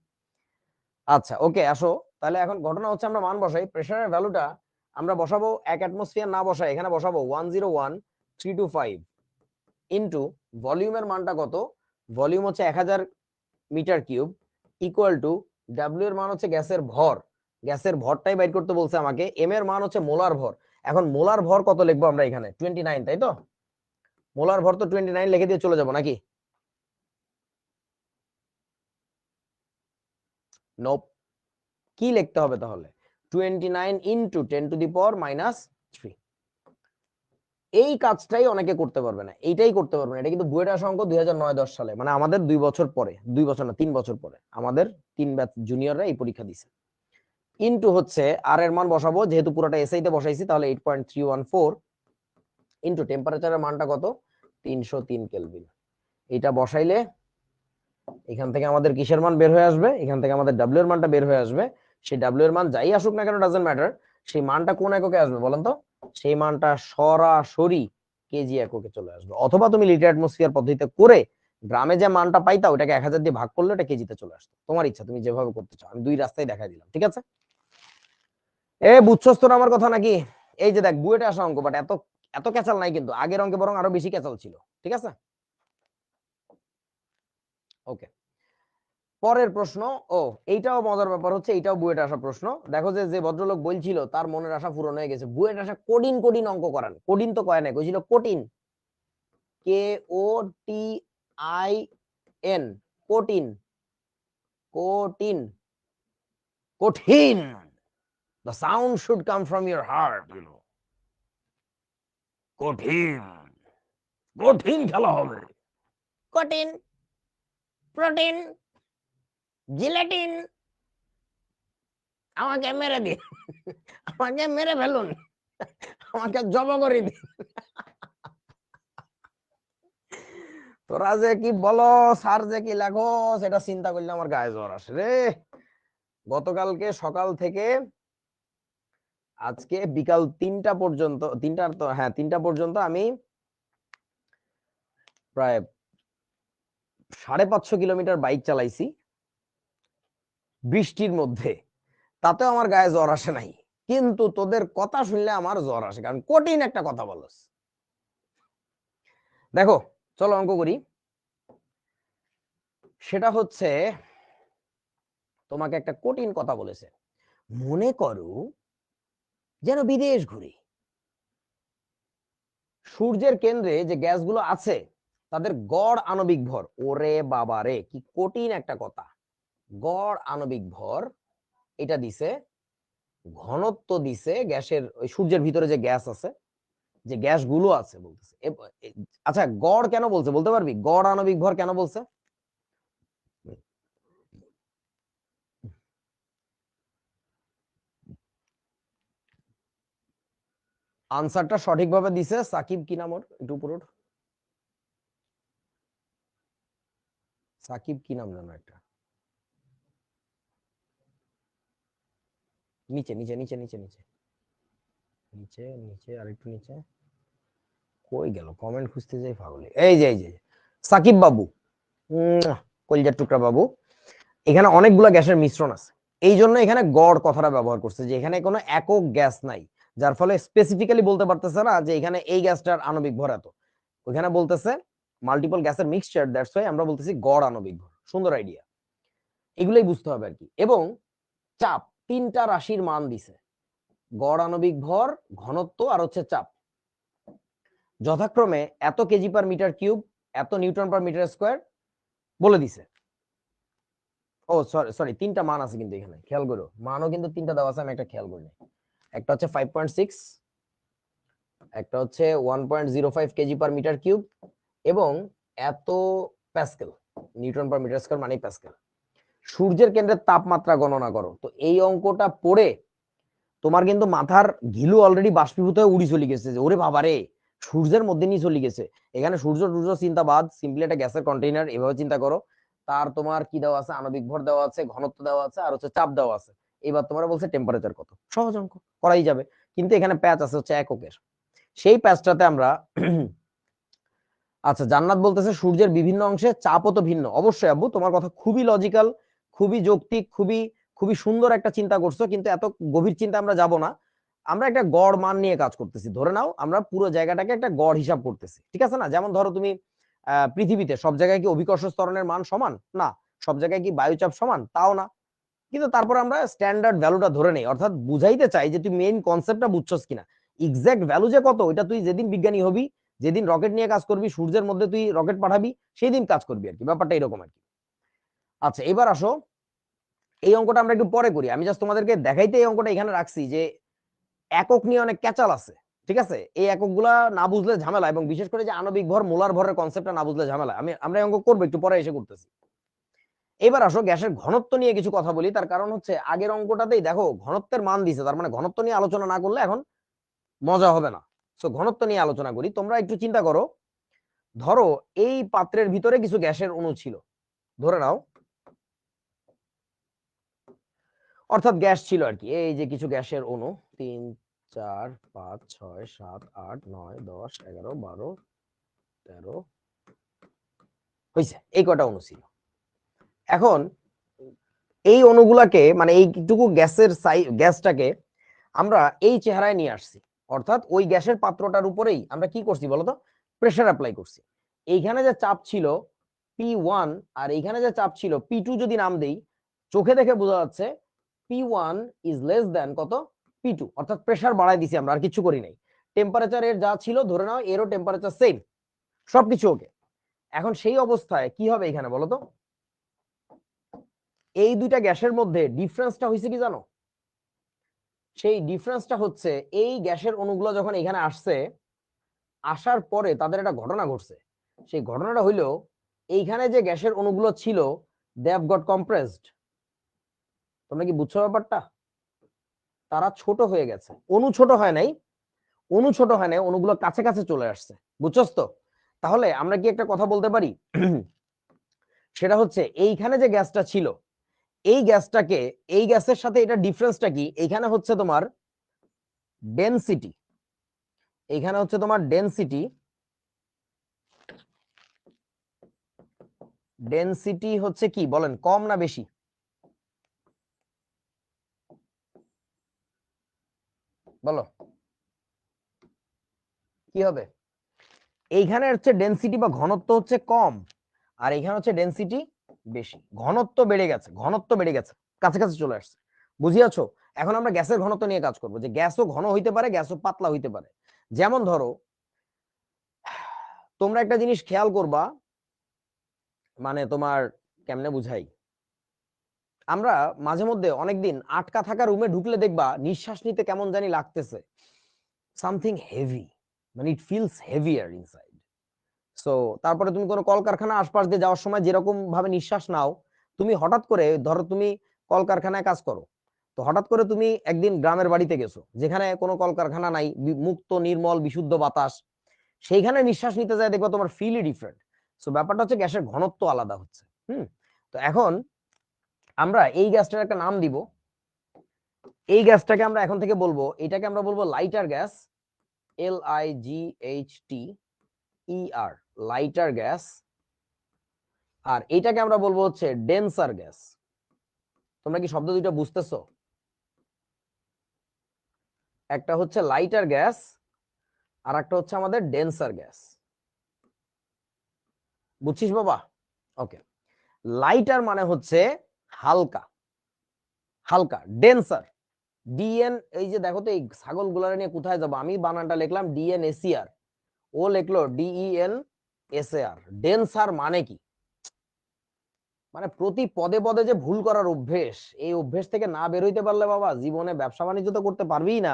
Speaker 1: আচ্ছা ওকে আসো, তাহলে এখন ঘটনা হচ্ছে আমরা মান বসাই। প্রেসারের ভ্যালুটা আমরা বসাবো এক অ্যাটমসফিয়ার না বসাই, এখানে বসাবো 101,325 ইন্টু ভলিউমের মানটা কত, ভলিউম হচ্ছে 1000 meter cube, equal to W এর মান হচ্ছে গ্যাসের ভর, গ্যাসের ভরটাই বাইর করতে বলছে আমাকে, এম এর মান হচ্ছে মোলার ভর। এখন মোলার ভর কত লিখবো আমরা এখানে 29, তাই তো? মোলার ভর তো 29 লিখে দিয়ে চলে যাবো নাকি? নোপ, কি লিখতে হবে তাহলে 29 ইন্টু 10⁻⁻³ এই কাজটাই অনেকে করতে পারবে না, এইটাই করতে পারবে না। এটা কিন্তু বুয়েট আসা অঙ্ক 2009-10 সালে, মানে আমাদের 2 বছর পরে, 2 বছর না 3 বছর পরে আমাদের 3 ব্যাচ জুনিয়ররা এই পরীক্ষা দিছে। ইন্টু হচ্ছে আর এর মান বসাবো, যেহেতু পুরোটা এসআই তে বসাইছি তাহলে 8.314 ইন্টু টেম্পারেচারের মানটা কত 303 কেলভিন। এটা বসাইলে এখান থেকে আমাদের কিসের মান বের হয়ে আসবে, এখান থেকে আমাদের ডাব্লিউ এর মানটা বের হয়ে আসবে। সেই ডাব্লিউ এর মান যাই আসুক না কেন ডাজন্ট ম্যাটার, সেই মানটা কোন এককে আসবে বলেন তো? সেই মানটা সরাসরি কেজি এককে চলে আসবে। অথবা তুমি লিটার অ্যাটমসফিয়ার পদ্ধতিতে করে গ্রামে যে মানটা পাইতা ওটাকে 1000 দিয়ে ভাগ করলে ওটা কেজিতে চলে আসতো। তোমার ইচ্ছা, তুমি যেভাবে করতে চাও, আমি দুই রাস্তায় দেখাই দিলাম, ঠিক আছে? এ বুঝছস তোর আমার কথা নাকি? এই যে দেখ বুয়েটে আসা অঙ্ক, বাট এত এত ক্যাচাল নাই, কিন্তু আগের অঙ্কে বরং আরো বেশি ক্যাচাল ছিল, ঠিক আছে? ওকে, পরের প্রশ্ন। ও এইটাও মজার ব্যাপার হচ্ছে, এইটাও বুয়েটে আসা প্রশ্ন। দেখো যে যে ভদ্রলোক বলছিল তার মনের আশা পূরণ হয়ে গেছে, বুয়েট আসা কঠিন কঠিন অঙ্ক করান, কঠিন তো কয় নাই, কইছিল কঠিন, KOTIN, কঠিন, কঠিন, কঠিন, the sound should come from your heart, you know, কঠিন, কঠিন খেলা হবে, কঠিন, প্রোটিন, জিলেটিন, আমাকে মেরে দিন, আমাকে মেরে ফেলুন, আমাকে জব করে দিন। তোরা যে কি বলো, স্যার যে কি লেখো, সেটা চিন্তা করলে আমার গায়ে জ্বর আসে রে। গতকালকে সকাল থেকে আজকে বিকাল 3টা পর্যন্ত, 3টার তো হ্যাঁ 3টা পর্যন্ত আমি প্রায় 550 কিলোমিটার বাইক চালাইছি বৃষ্টির মধ্যে, তাতেও আমার গায়ে জ্বর আসে নাই। কিন্তু তোদের কথা শুনলে আমার জ্বর আসে, কারণ কঠিন একটা কথা বলস। দেখো চলো অঙ্ক করি। সেটা হচ্ছে তোমাকে একটা কঠিন কথা বলেছে, মনে করো যেন বিদেশ ঘুরে, সূর্যের কেন্দ্রে যে গ্যাসগুলো আছে তাদের গড় আণবিক ভর, ওরে বাবা রে কি কঠিন একটা কথা, গড় আণবিক ভর এটা দিছে, ঘনত্ব দিছে গ্যাসের, ওই সূর্যের ভিতরে যে গ্যাস আছে, যে গ্যাসগুলো আছে বলতেছে। আচ্ছা গড় কেন বলছে বলতে পারবি, গড় আণবিক ভর কেন বলছে? আনসারটা সঠিকভাবে দিছে সাকিব, কি নাম ওর, একটু উপর ওঠ। সাকিব কি নাম জানো একটা, নিচে নিচে নিচে নিচে নিচে নিচে নিচে আরেকটু নিচে, কই গেল, কমেন্ট খুঁজতে যাই পাগলে, এই যে সাকিব বাবু, কলিজার টুকরা বাবু। এখানে অনেকগুলো গ্যাসের মিশ্রণ আছে, এই জন্য এখানে গড় কথাটা ব্যবহার করছে, যে এখানে কোনো একক গ্যাস নাই, যার ফলে স্পেসিফিক্যালি বলতে পারতেছে না যে এখানে এই গ্যাসটার আণবিক ভর এত। ওখানে বলতেছে মাল্টিপল গ্যাসের মিক্সচার, দ্যাটস ওয়াই আমরা বলতেছি গড় আণবিক ভর। সুন্দর আইডিয়া, এগুলোই বুঝতে হবে আর কি। এবং চাপ, তিনটা রাশির মান দিছে, গড় আণবিক ভর, ঘনত্ব আর হচ্ছে চাপ, যথাক্রমে এত কেজি পার মিটার কিউব, এত নিউটন পার মিটার স্কোয়ার বলে দিছে। ও সরি সরি, তিনটা মান আছে কিন্তু এখানে, খেয়াল করো, মানও কিন্তু তিনটা দেওয়া আছে, আমি একটা খেয়াল করি। একটা হচ্ছে 5.6, একটা হচ্ছে 1.05 কেজি পার মিটার কিউব, এবং এত pascal, newton per meter square মানে প্যাসকেল। সূর্যের কেন্দ্রের তাপমাত্রা গণনা করো। তো এই অঙ্কটা পড়ে তোমার কিন্তু মাথার ঘিলু অলরেডি বাষ্পীভূত হয়ে উড়ি চলে গেছে, যে ওরে বাবা রে, সূর্যের মধ্যে নিয়ে চলে গেছে। এখানে সূর্য চিন্তা বাদ, সিম্পলি একটা গ্যাসের কন্টেইনার, এভাবে চিন্তা করো। তার তোমার কি দেওয়া আছে, আণবিক ভর দেওয়া আছে, ঘনত্ব দেওয়া আছে, আর হচ্ছে চাপ দেওয়া আছে। এবার তোমার বলছে টেম্পারেচার কত, সহজ অঙ্ক, করাই যাবে। কিন্তু এখানে প্যাচ আছে হচ্ছে এককের, সেই প্যাচটাতে আমরা আচ্ছা, জান্নাত বলতেছে সূর্যের বিভিন্ন অংশে চাপও তো ভিন্ন। অবশ্যই আব্বু, তোমার কথা খুবই লজিক্যাল, খুবই যৌক্তিক, খুবই খুবই সুন্দর একটা চিন্তা করছো, কিন্তু এত গভীর চিন্তা আমরা যাব না। আমরা একটা গড় মান নিয়ে কাজ করতেছি, ধরে নাও আমরা পুরো জায়গাটাকে একটা গড় হিসাব করতেছি, ঠিক আছে না? যেমন ধরো তুমি পৃথিবীতে সব জায়গায় কি অভিকর্ষ ত্বরণের মান সমান না, সব জায়গায় কি বায়ুচাপ সমান, তাও না, কিন্তু তারপর আমরা স্ট্যান্ডার্ড ভ্যালুটা ধরে নেই, অর্থাৎ বুঝাইতে চাই যে তুই মেইন কনসেপ্টটা বুঝছস কিনা। এক্সাক্ট ভ্যালু যে কত, এটা তুই যেদিন বিজ্ঞানী হবি, যেদিন রকেট নিয়ে কাজ করবি, সূর্যের মধ্যে তুই রকেট পাঠাবি, সেই দিন কাজ করবি আর কি, ব্যাপারটা এরকম আর কি। আচ্ছা, এবার আসো, এই অঙ্কটা আমরা একটু পরে করি, আমি জাস্ট তোমাদেরকে দেখাইতে এই অঙ্কটা এখানে রাখছি, যে একক নিয়ে অনেক ক্যাচাল আছে, ঠিক আছে? এই এককগুলা না বুঝলে ঝামেলা, এবং বিশেষ করে যে আণবিক ভর, মোলার ভরের কনসেপ্টটা না বুঝলে ঝামেলা। আমরা এই অঙ্ক করবো, একটু পরে এসে করতেছি। এবার আসো গ্যাসের ঘনত্ব নিয়ে কিছু কথা বলি, তার কারণ হচ্ছে আগের অঙ্কটাতেই দেখো ঘনত্বের মান দিছে, তার মানে ঘনত্ব নিয়ে আলোচনা না করলে এখন মজা হবে না। সো ঘনত্ব নিয়ে আলোচনা করি। তোমরা একটু চিন্তা করো, ধরো এই পাত্রের ভিতরে কিছু গ্যাসের অণু ছিল, ধরে নাও, অর্থাৎ গ্যাস ছিল আর কি, এই যে কিছু গ্যাসের অণু, 3 4 5 6 7 8 9 10 11 12 13 হয়েছে, এই কটা অণু ছিল। এখন এই অণুগুলাকে, মানে এইটুকু গ্যাসের গ্যাসটাকে আমরা এই চেহারায় নিয়ে আসছি, অর্থাৎ ওই গ্যাসের পাত্রটার উপরেই আমরা কি করছি বলতো, প্রেসার অ্যাপ্লাই করছি। এইখানে যে চাপ ছিল P1, আর এইখানে যে চাপ ছিল P2, যদি নাম দেই, চোখে দেখে বোঝা যাচ্ছে P1 ইজ লেস দ্যান কত, P2, অর্থাৎ প্রেসার বাড়াই দিছি আমরা, আর কিছু করি নাই। টেম্পারেচার এর যা ছিল ধরে নাও, এরও টেম্পারেচার সেম, সবকিছু ওকে। এখন সেই অবস্থায় কি হবে এখানে বলতো, এই দুইটা গ্যাসের মধ্যে ডিফারেন্সটা হয়েছে কি জানো? সেই ডিফারেন্সটা হচ্ছে এই গ্যাসের অণুগুলো যখন এখানে আসছে, আসার পরে তাদের একটা ঘটনা ঘটছে। সেই ঘটনাটা হইলো, এইখানে যে গ্যাসের অণুগুলো ছিল, দে হ্যাভ গট কম্প্রেসড। তোমরা কি বুঝছো ব্যাপারটা? তারা ছোট হয়ে গেছে, অণু ছোট হয় নাই, অণু ছোট হয় নাই, অণুগুলো কাছে কাছে চলে আসছে, বুঝছস তো? তাহলে আমরা কি একটা কথা বলতে পারি, সেটা হচ্ছে এইখানে যে গ্যাসটা ছিল, এই গ্যাসটাকে, এই গ্যাসের সাথে এটা ডিফারেন্সটা কি, এইখানে হচ্ছে তোমার ডেনসিটি, এইখানে হচ্ছে তোমার ডেনসিটি, ডেনসিটি হচ্ছে কি বলেন, কম না বেশি? বলো কি হবে? এইখানে হচ্ছে ডেনসিটি বা ঘনত্ব হচ্ছে কম, আর এইখানে হচ্ছে ডেনসিটি বেশি, ঘনত্ব বেড়ে গেছে, ঘনত্ব বেড়ে গেছে, কাছাকাছি চলে আসছে, বুঝিয়াছো? এখন আমরা গ্যাসের ঘনত্ব নিয়ে কাজ করবো, যে গ্যাসও ঘন হইতে পারে, গ্যাসও পাতলা হইতে পারে। যেমন ধরো, তোমরা একটা জিনিস খেয়াল করবা, মানে তোমার কেমনে বুঝাই, আমরা মাঝে মধ্যে অনেকদিন আটকা থাকা রুমে ঢুকলে দেখবা নিঃশ্বাস নিতে কেমন জানি লাগতেছে, সামথিং হেভি, মানে it feels heavier inside. So তারপরে তুমি কোনো কলকারখানা আশপাশ দিয়ে যাওয়ার সময় যেরকম ভাবে নিঃশ্বাস নাও, তুমি হঠাৎ করে ধরো তুমি কলকারখানায় কাজ করো, তো হঠাৎ করে তুমি একদিন গ্রামের বাড়িতে গেছো, যেখানে কোনো কলকারখানা নাই, মুক্ত নির্মল বিশুদ্ধ বাতাস, সেইখানে নিঃশ্বাস নিতে যায় দেখবো তোমার ফিলই ডিফারেন্ট। সো ব্যাপারটা হচ্ছে গ্যাসের ঘনত্ব আলাদা হচ্ছে। তো এখন আমরা এই গ্যাসটার একটা নাম দিব। এই গ্যাসটাকে আমরা এখন থেকে বলবো, এটাকে আমরা বলবো lighter gas, LIGHTER, lighter gas. আর এইটাকে আমরা বলবো হচ্ছে ডেন্সার গ্যাস। তোমরা কি শব্দ দুইটা বুঝতেছো? একটা হচ্ছে লাইটার গ্যাস আর একটা হচ্ছে আমাদের ডেন্সার গ্যাস। বুঝছিস বাবা? ওকে। লাইটার মানে হচ্ছে হালকা, হালকা। ডেন্সার, ডিএন, এই যে দেখো তো এই ছাগল গুলার নিয়ে কোথায় যাবো, আমি বানানটা লিখলাম DNACR, ও লিখলো DENSAR। ডেন্সার মানে কি? মানে প্রতি পদে পদে যে ভুল করার অভ্যেস, এই অভ্যেস থেকে না বের হইতে পারলে বাবা জীবনে ব্যবসা বাণিজ্য তো করতে পারবেই না,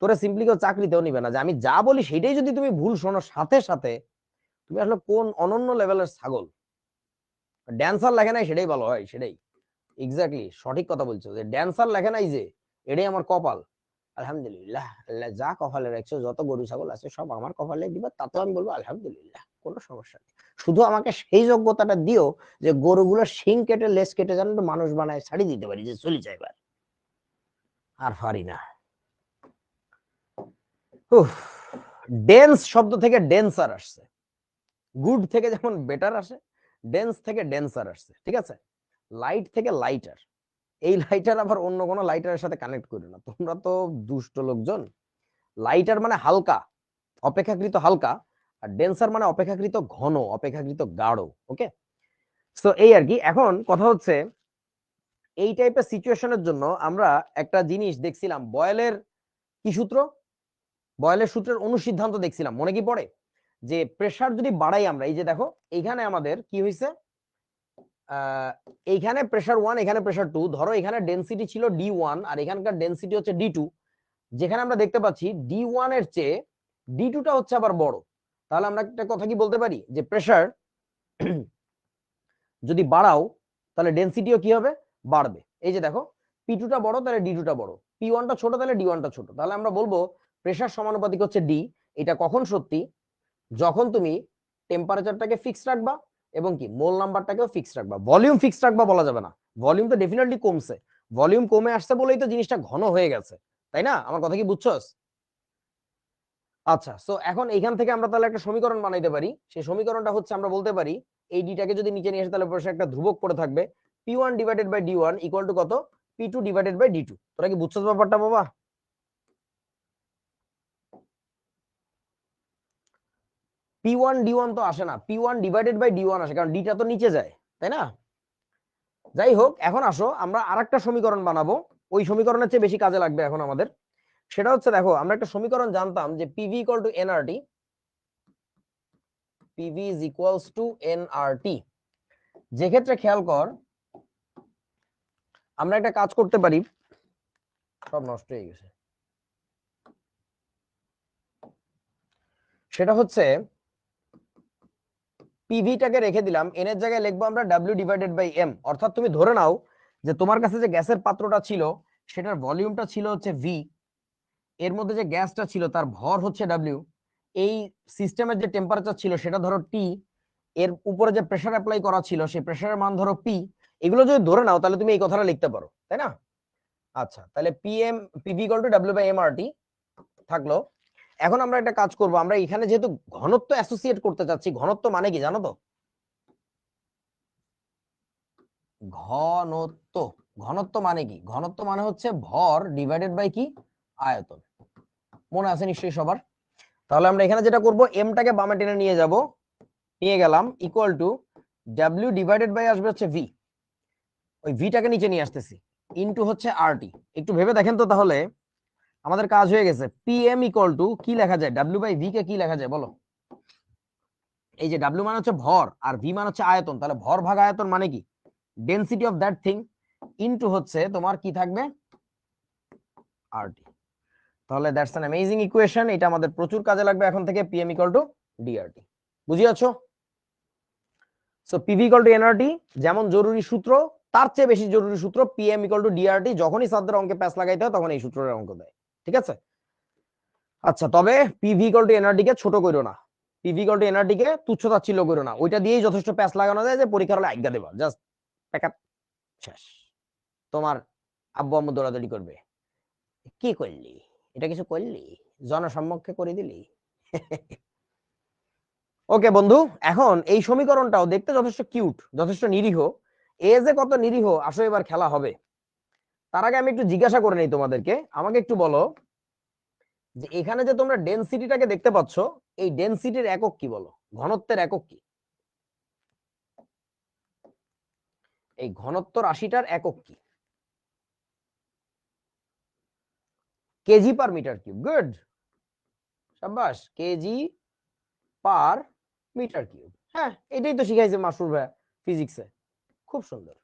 Speaker 1: তোরে সিম্পলি কেউ চাকরিতেও নিবে না। যে আমি যা বলি সেটাই যদি তুমি ভুল শোনো সাথে সাথে, তুমি আসলে কোন অনন্য লেভেলের ছাগল। ড্যান্সার লেখে নাই সেটাই ভালো হয়, সেটাই এক্স্যাক্টলি সঠিক কথা বলছো, যে ড্যান্সার লেখে নাই যে এটাই আমার কপাল। আলহামদুলিল্লাহ, আল্লাহ যা কপালে রাখছো, যত গরু ছাগল আছে সব আমার কপালে দিবা, তাতেও আমি বলবো আলহামদুলিল্লাহ, কোনো সমস্যা নেই। শুধু আমাকে সেই যোগ্যতাটা দিও যে গরুগুলো শিং কেটে লেজ কেটে যেন মানুষ বানায় ছাড়ি দিতে পারি, যে চলি যায় এবার। আর পারি না। ডেন্স শব্দ থেকে ডেন্সার আসছে, গুড থেকে যেমন বেটার আসে, ডেন্স থেকে ডেন্সার আসছে, ঠিক আছে? লাইট থেকে লাইটার। এই লাইটার আবার অন্য কোনো লাইটারের সাথে কানেক্ট করো না, তোমরা তো দুষ্ট লোকজন। লাইটার মানে হালকা, অপেক্ষাকৃত হালকা, আর ডেন্সার মানে অপেক্ষাকৃত ঘন, অপেক্ষাকৃত গাঢ়। ওকে, সো এই আর কি। এখন কথা হচ্ছে এই টাইপের সিচুয়েশনের জন্য আমরা একটা জিনিস দেখছিলাম, বয়েলের কি সূত্র, বয়েলের সূত্রের অনুসিদ্ধান্ত দেখছিলাম, মনে কি পড়ে? যে প্রেসার যদি বাড়াই আমরা, এই যে দেখো এইখানে আমাদের কি হয়েছে, এইখানে প্রেসার 1, এখানে প্রেসার 2, ধরো এখানে ডেনসিটি ছিল D1 আর এখানকার ডেনসিটি হচ্ছে D2। যেখানে আমরা দেখতে পাচ্ছি D1 এর চেয়ে D2 টা হচ্ছে আবার বড়, তাহলে আমরা একটা কথা কি বলতে পারি, যে প্রেসার যদি বাড়াও তাহলে ডেনসিটিও কি হবে, বাড়বে। এই যে দেখো P2 টা বড় তাহলে D2 টা বড়, P1 টা ছোট তাহলে D1 টা ছোট, তাহলে আমরা বলবো প্রেসার সমানুপাতিক হচ্ছে D। এটা কখন সত্যি? যখন তুমি টেম্পারেচারটাকে ফিক্স রাখবা এবং কি মোল নাম্বারটাকেও ফিক্স রাখবা। ভলিউম ফিক্স রাখবা বলা যাবে না, ভলিউম তো ডেফিনেটলি কমছে, ভলিউম কমে আসছে বলেই তো জিনিসটা ঘন হয়ে গেছে, তাই না? আমার কথা কি বুঝছস? আচ্ছা, সো এখন এইখান থেকে আমরা তাহলে একটা সমীকরণ বানাইতে পারি। সেই সমীকরণটা হচ্ছে আমরা বলতে পারি এই ডিটাকে যদি নিচে নিয়ে আসে তাহলে পাশে একটা ধ্রুবক পড়ে থাকবে, P1 divided by D1 equal to কত, P2 ডিভাইডেড বাই D2। তোরা কি বুঝছস ব্যাপারটা বাবা? P1 D1 তো আসে না, P1 ডিভাইডেড বাই D1 আসে, কারণ ডিটা তো নিচে যায়, তাই না? যাই হোক, এখন আসো আমরা আরেকটা সমীকরণ বানাবো, ওই সমীকরণের চেয়ে বেশি কাজে লাগবে এখন আমাদের। সেটা হচ্ছে দেখো আমরা একটা সমীকরণ জানতাম যে PV equal to nRT, PV is equals to nRT। যে ক্ষেত্রে খেয়াল কর আমরা একটা কাজ করতে পারি, সব নষ্ট হয়ে গেছে, সেটা হচ্ছে পিভিটাকে রেখে দিলাম, এন এর জায়গায় লিখবো আমরা W ডিভাইডেড বাই M। অর্থাৎ তুমি ধরে নাও যে তোমার কাছে যে গ্যাসের পাত্রটা ছিল সেটার ভলিউমটা ছিল হচ্ছে V, এর মধ্যে যে গ্যাসটা ছিল তার ভর হচ্ছে W, এই সিস্টেমের যে টেম্পারেচার ছিল সেটা ধরো T, এর উপরে যে প্রেসার অ্যাপ্লাই করা ছিল সেই প্রেসারের মান ধরো P। এগুলো যদি ধরে নাও তাহলে তুমি এই কথাটা লিখতে পারো, তাই না? আচ্ছা, তাহলে PV equal to W by MRT থাকলো। এখন আমরা একটা কাজ করব, আমরা এখানে যেহেতু ঘনত্ব অ্যাসোসিয়েট করতে চাচ্ছি, ঘনত্ব মানে কি জানো তো? ঘনত্ব, ঘনত্ব মানে কি? ঘনত্ব মানে হচ্ছে ভর ডিভাইডেড বাই কি, আয়তন। মনে আছে নিশ্চয়ই সবার? তাহলে আমরা এখানে যেটা করব, এমটাকে বামে টেনে নিয়ে যাব, নিয়ে গেলাম, equal to W divided by আসবে হচ্ছে V, ওই ভিটাকে নিচে নিয়ে আসতেছি, ইনটু হচ্ছে RT। একটু ভেবে দেখেন তো, তাহলে আমাদের কাজ হয়ে গেছে। PM ইকুয়াল টু কি লেখা যায়, W বাই V কে কি লেখা যায় বলো? এই যে W মানে হচ্ছে ভর আর V মানে হচ্ছে আয়তন, তাহলে ভর ভাগ আয়তন মানে কি, density of that thing, into হচ্ছে তোমার কি থাকবে, RT। তাহলে দ্যাটস অ্যান অ্যামেজিং ইকুয়েশন, এটা আমাদের প্রচুর কাজে লাগবে এখন থেকে। PM ইকুয়াল টু DRT, বুঝিয়াছো? So PV equal to nRT যেমন জরুরি সূত্র, তার চেয়ে বেশি জরুরি সূত্র পিএম ইকুয়াল টু ডিআরটি। যখনই স্যারদের অঙ্কে প্যাচ লাগাইতে হয় তখন এই সূত্রের অঙ্ক দেয়, ঠিক আছে? আচ্ছা, তবে পিভি ইকুয়াল টু এনআরটি কে ছোট করো না, পিভি ইকুয়াল টু এনআরটি কে তুচ্ছ তাচ্ছিল্য করো না, ওইটা দিয়েই যথেষ্ট প্যাচ লাগানো যায় যে পরীক্ষার হলে আজ্ঞা দেবা, জাস্ট প্যাকআপ শেষ। তোমার আব্বু আম্মু দৌড়াদৌড়ি করবে, কি করলি, এটা কিছু করলি, জনসম্মুখে করে দিলি। ওকে বন্ধু, এখন এই সমীকরণটাও দেখতে যথেষ্ট কিউট, যথেষ্ট নিরীহ। এ যে কত নিরীহ আসলে এবার খেলা হবে। তার আগে আমি একটু জিজ্ঞাসা করে নেই তোমাদেরকে, আমাকে একটু বলো যে এখানে যে তোমরা ডেনসিটিটাকে দেখতে পাচ্ছ, এই ডেনসিটির একক কি বলো, ঘনত্বের একক কি? এই ঘনত্ব রাশিটার একক কি? KG per metre cube. Good, শাবাশ, কেজি পার মিটার কিউব। হ্যাঁ, এটাই তো শিখাইছে মাসুর ভাই ফিজিক্সে, খুব সুন্দর।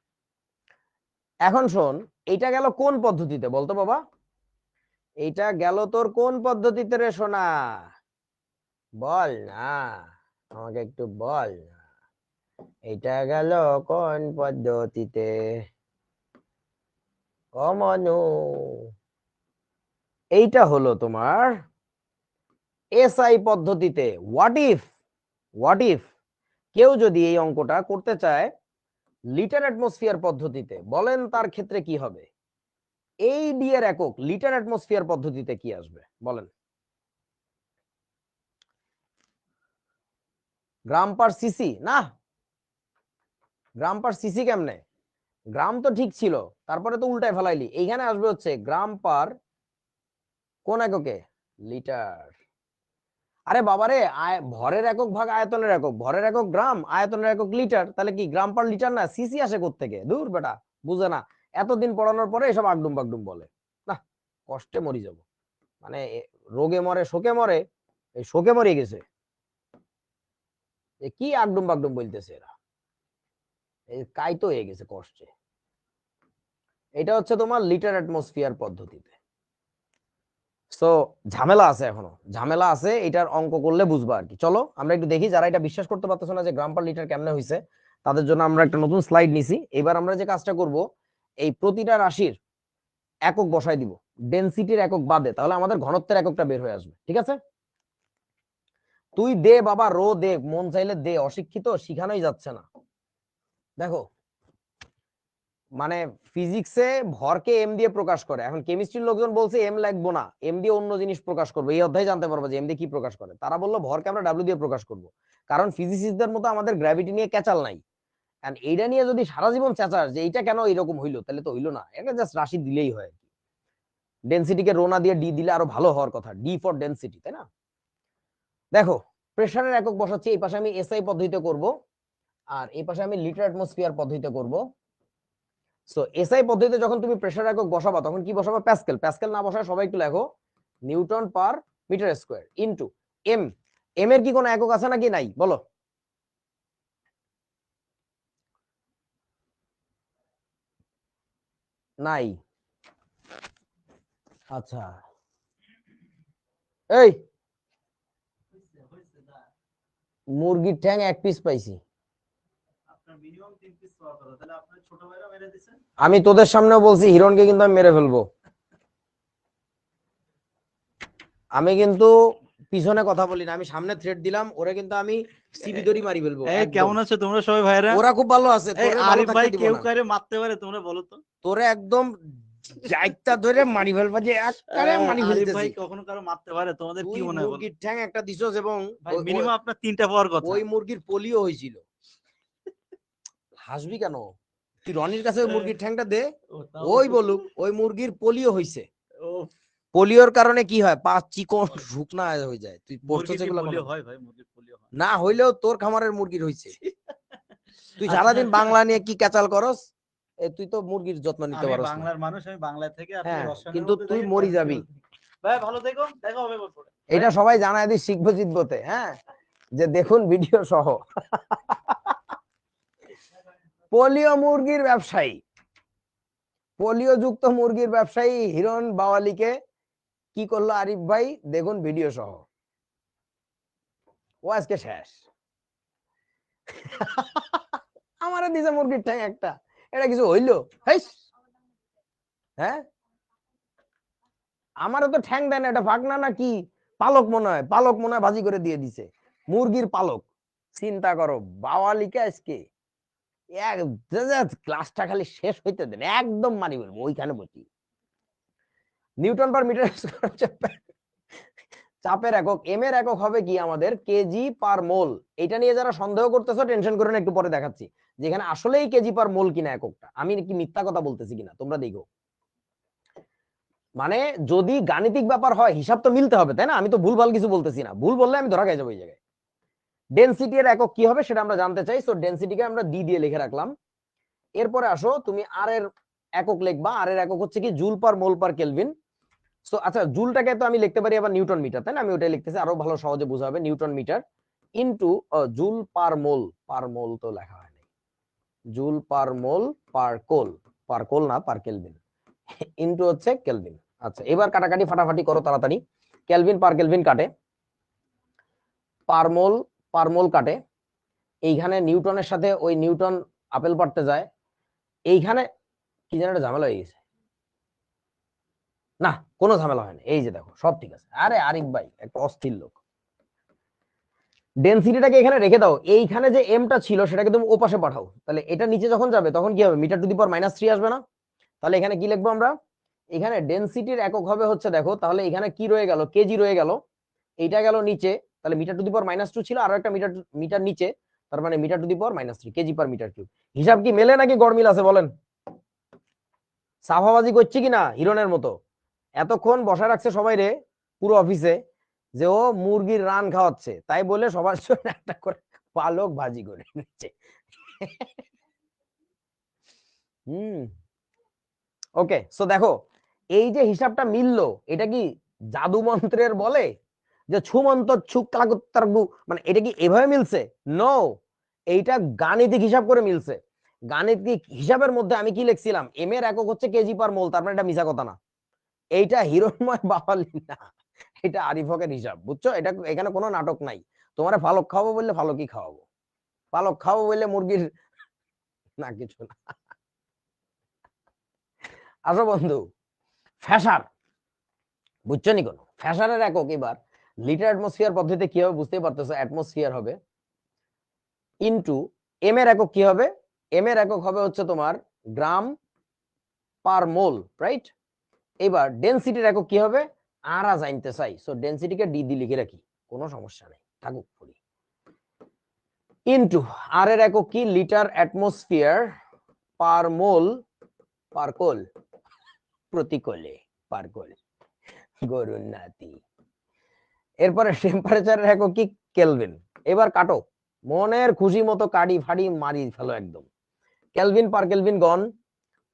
Speaker 1: এখন শোন, এইটা গেল কোন পদ্ধতিতে বলতো বাবা? এইটা গেল তোর কোন পদ্ধতিতে রে সোনা, বল না, আমাকে একটু বল না। এটা গেল কোন পদ্ধতিতে ও মনু? এইটা হলো তোমার এসআই পদ্ধতিতে। হোয়াট ইফ কেউ যদি এই অঙ্কটা করতে চায় লিটার অ্যাটমসফিয়ার পদ্ধতিতে, বলেন তার ক্ষেত্রে কি হবে? এই ডি এর একক লিটার অ্যাটমসফিয়ার পদ্ধতিতে কি আসবে বলেন? গ্রাম পার সিসি না, গ্রাম পার সিসি কেমনে? গ্রাম তো ঠিক ছিল, তারপরে তো উল্টায় ফেলাইলি, এইখানে আসবে হচ্ছে গ্রাম পার কোন এককে? লিটার। আরে বাবারে, ভরের একক ভাগ আয়তনের একক, ভরের একক গ্রাম, আয়তনের একক লিটার, তাহলে কি গ্রাম পার লিটার না? সিসি আসে কোত্থেকে? দূর বেটা, বুঝে না, এতদিন পড়ানোর পরে এসব আগডুম বাগডুম বলে না, কষ্টে মরি যাব। মানে রোগে মরে শোকে মরে, এই শোকে মরে গেছে, কি আগডুম বাগডুম বলতেছে এরা, এই কাইতো হয়ে গেছে কষ্টে। এটা হচ্ছে তোমার লিটার অ্যাটমসফিয়ার পদ্ধতিতে। সো ঝামেলা আছে, এখনো ঝামেলা আছে, এটার অঙ্ক করলে বুঝবা আর কি। চলো আমরা একটু দেখি, যারা এটা বিশ্বাস করতে পারতেছো না যে গ্রাম পার লিটার কেমনে হয়েছে, তাদের জন্য আমরা একটা নতুন স্লাইড নিছি। এবার আমরা যে কাজটা করব, এই প্রতিটা রাশির একক বসাই দিব ডেনসিটির একক বাদে, তাহলে আমাদের ঘনত্বের এককটা বের হয়ে আসবে, ঠিক আছে? তুই দে বাবা, রো দে, মন চাইলে দে, অশিক্ষিত শিখানোই যাচ্ছে না। দেখো, মানে ফিজিক্সে ভরকে এম দিয়ে প্রকাশ করে, এখন কেমিস্ট্রির লোকজন বলছে এম লাগবো না, এম দিয়ে অন্য জিনিস প্রকাশ করবো, এই অধ্যায় জানতে পারবো যে এম দিয়ে কি প্রকাশ করে। তারা বললো ভরকে আমরা ডাব্লিউ দিয়ে প্রকাশ করব, কারণ ফিজিসিস্টদের মতো আমাদের গ্র্যাভিটি নিয়ে ক্যাচাল নাই। এন্ড এইটা নিয়ে যদি সারা জীবন চেঁচাস যে এইটা কেন এরকম হইলো, তাহলে তো হইলো না, এটা জাস্ট রাশি দিলেই হয়। ডেনসিটিকে রোনা দিয়ে ডি দিলে আরো ভালো হওয়ার কথা, ডি ফর ডেনসিটি, তাই না? দেখো, প্রেসারের একক বসাচ্ছি, এই পাশে আমি এসআই পদ্ধতিতে করব, আর এই পাশে আমি লিটার অ্যাটমসফিয়ার পদ্ধতিতে করব। সো এসআই পদ্ধতিতে যখন তুমি প্রেসার একক বসাবা তখন কি বসাবা? প্যাসকেল। প্যাসকেল না বসায় সবাই একটু লেখো newton per meter square into M. এম এর কি কোনো একক আছে নাকি নাই বলো? নাই। আচ্ছা, এই মুরগির ঠ্যাং এক পিস পাইছি, আমি তোদের সামনেও বলছি হিরণকে কিন্তু আমি মেরে ফেলবো। আমি কিন্তু পিছনে কথা বলি না, আমি সামনে থ্রেড দিলাম ওরে, কিন্তু আমি সিবি দড়ি মারি ফেলবো।
Speaker 2: কেমন আছো তোমরা সবাই ভাইরা?
Speaker 1: ওরা খুব ভালো আছে, তোরে ভালো
Speaker 2: আরিফ
Speaker 1: থাকতে
Speaker 2: ভাই
Speaker 1: দিব
Speaker 2: কেউ
Speaker 1: না।
Speaker 2: কারে মারতে পারে তোমরা বলো তো?
Speaker 1: তোরে একদম জাইতা ধরে মারি ফেলবা, যে একবারে মারি
Speaker 2: আরিফ ভাই
Speaker 1: ফেলতেছি।
Speaker 2: কখনো কারো মারতে পারে? তোমাদের কি
Speaker 1: তুই
Speaker 2: মনে হয় বলো?
Speaker 1: মুরগির ঠ্যাং একটা দিছস, এবং
Speaker 2: ভাই মিনিমাম আপনার 3টা পাওয়ার কথা।
Speaker 1: ওই মুরগির পোলিও হয়েছিল। হাসবি কেন? তুই রনির কাছে ওই মুরগির ঠ্যাংটা দে, ওই বলুক ওই মুরগির পোলিও হইছে। পোলিওর কারণে কি হয়? পা চিকন শুকনা হয়ে যায়। তুই পড়ছস এগুলো
Speaker 2: পোলিও হয় ভাই, মুরগির পোলিও হয়
Speaker 1: না? হইলেও তোর খামারের মুরগির হইছে। তুই সারাদিন বাংলা নিয়ে কি ক্যাচাল করস? তুই তো মুরগির যত্ন নিতে
Speaker 2: আমি
Speaker 1: পারস না।
Speaker 2: বাংলার মানুষ, আমি বাংলা থেকে আপনি
Speaker 1: হ্যাঁ,
Speaker 2: রসায়নের
Speaker 1: কিন্তু
Speaker 2: মধ্যে
Speaker 1: তুই
Speaker 2: দেখেন,
Speaker 1: মরি যাবি।
Speaker 2: ভাই ভালো থেকো, দেখা হবে পরে।
Speaker 1: এটা সবাই জানায় দিই শিখবো জিতবোতে, হ্যাঁ, যে দেখুন ভিডিও সহ। পোলিও মুরগির ব্যবসায়ী, পোলিও যুক্ত মুরগির ব্যবসায়ী হিরণ বাওয়ালিকে কি করলো আরিফ ভাই, দেখুন ভিডিও সহ। ও আজকে শেষ। আমারে দিছে মুরগির ঠ্যাং একটা, এটা কিছু হইলো? হেইস, হ্যাঁ আমারও তো ঠ্যাং দেন, এটা ভাগনা না কি পালক মনে হয়, পালক মনে হয় ভাজি করে দিয়ে দিছে, মুরগির পালক। চিন্তা করো বাওয়ালিকে আজকে ক্লাসটা খালি শেষ হইতে দেন, একদম মারি বলবো ওইখানে বসি। নিউটন পার মিটার চাপের একক, এম এর একক হবে কি আমাদের কেজি পার মোল। এটা নিয়ে যারা সন্দেহ করতেছো টেনশন করে না, একটু পরে দেখাচ্ছি যেখানে আসলেই কেজি পার মোল কিনা এককটা, আমি কি মিথ্যা কথা বলতেছি কিনা তোমরা দেখো। মানে যদি গাণিতিক ব্যাপার হয় হিসাব তো মিলতে হবে তাই না, আমি তো ভুলভাল কিছু বলতেছি না, ভুল বললে আমি ধরা খেয়ে যাবো এই জায়গায়। ডেনসিটি এর একক কি হবে সেটা আমরা জানতে চাই, সো ডেনসিটিকে আমরা ডি দিয়ে লিখে রাখলাম। এরপরে আসো তুমি আর এর একক লিখবা, আর এর একক হচ্ছে কি joule per mole per kelvin. So আচ্ছা জুলটাকে তো আমি লিখতে পারি আবার নিউটন মিটার তাই না, আমি ওটাই লিখতেছি আরো ভালো সহজে বোঝা হবে, newton metre into joule per mole, per mole তো লেখা হয় নাই, জুল পার মোল পার কোল না পার কেলভিন, ইনটু হচ্ছে কেলভিন। আচ্ছা এবার কাটাকাটি ফাটাফাটি করো তাড়াতাড়ি, কেলভিন পার কেলভিন কাটে, পার মোল কাটে, এইখানে নিউটনের সাথে ওই নিউটন আপেল পাড়তে যায়, এইখানে কি যেন একটা ঝামেলা হয়ে গেছে, না কোনো ঝামেলা হয় না, এই যে দেখো সব ঠিক আছে। আরে আরিফ ভাই একটা অস্থির লোক। ডেনসিটিটাকে এখানে রেখে দাও, এইখানে যে এমটা ছিল সেটাকে তুমি ওপাশে পাঠাও, তাহলে এটা নিচে যখন যাবে তখন কি হবে, মিটার টু দি পাওয়ার -3 আসবে না। তাহলে এখানে কি লিখবো আমরা, এখানে ডেনসিটির একক হবে হচ্ছে দেখো, তাহলে এখানে কি রয়ে গেল, কেজি রয়ে গেল, এইটা গেল নিচে, তাহলে মিটার টু দি পাওয়ার -2 ছিল, আর একটা মিটার মিটার নিচে, তার মানে meter to the power -3 KG per metre cube. হিসাব কি মেলে নাকি গড়মিল আছে বলেন, সাফাবাজি করছি কিনা হিরনের মতো। এতক্ষণ বসা রাখছে সবাই রে পুরো অফিসে, যে ও মুরগির রান খাওয়াচ্ছে, তাই বলে সবার জন্য একটা করে পালক ভাজি করে নিচ্ছে। ওকে সো দেখো এই যে হিসাবটা মিললো, এটা কি জাদু মন্ত্রের বলে যে ছুমন্ত ছুকাগুত্তারগু, মানে এটা কি এভাবে মিলছে? নো, এইটা গাণিতিক হিসাব করে মিলছে। গাণিতিক হিসাবের মধ্যে আমি কি লিখছিলাম, এম এর একক হচ্ছে কেজি পার মোল, তার মানে এটা মিছা কথা না, এইটা হিরণময় বাওয়ালি না, এটা আরিফ হকের হিসাব, বুঝছো? এটা এখানে কোনো নাটক নাই, তোমার পালক খাওয়াবো বললে পালকই খাওয়াবো, পালক খাওয়াবো বললে মুরগির না কিছু না। আসো বন্ধু, ফ্যাসার বুঝছো নি কোনো, ফ্যাসারের একক এবার লিটার অ্যাটমসফিয়ার পদ্ধতিতে কি হবে বুঝতেই পারতেছো, অ্যাটমসফিয়ার হবে ইনটু এম এর একক কি হবে, এম এর একক হবে হচ্ছে তোমার গ্রাম পার মোল, রাইট? এবার ডেনসিটির একক কি হবে, আরা জানতে চাই, সো ডেনসিটিকে ডি দিয়ে লিখে রাখি, কোনো সমস্যা নেই, থাকুক পড়ি, ইনটু আর এর একক কি, লিটার অ্যাটমসফিয়ার পার মোল পার কোল, প্রতিকোলে পার কোল, গরুর নাতি। এরপরে টেম্পারেচারের একক কি, কেলভিন। এবার কাটো, মনের খুশি মতো কাটি ফাড়ি মারি ফেলো একদম, কেলভিন পার কেলভিন গন,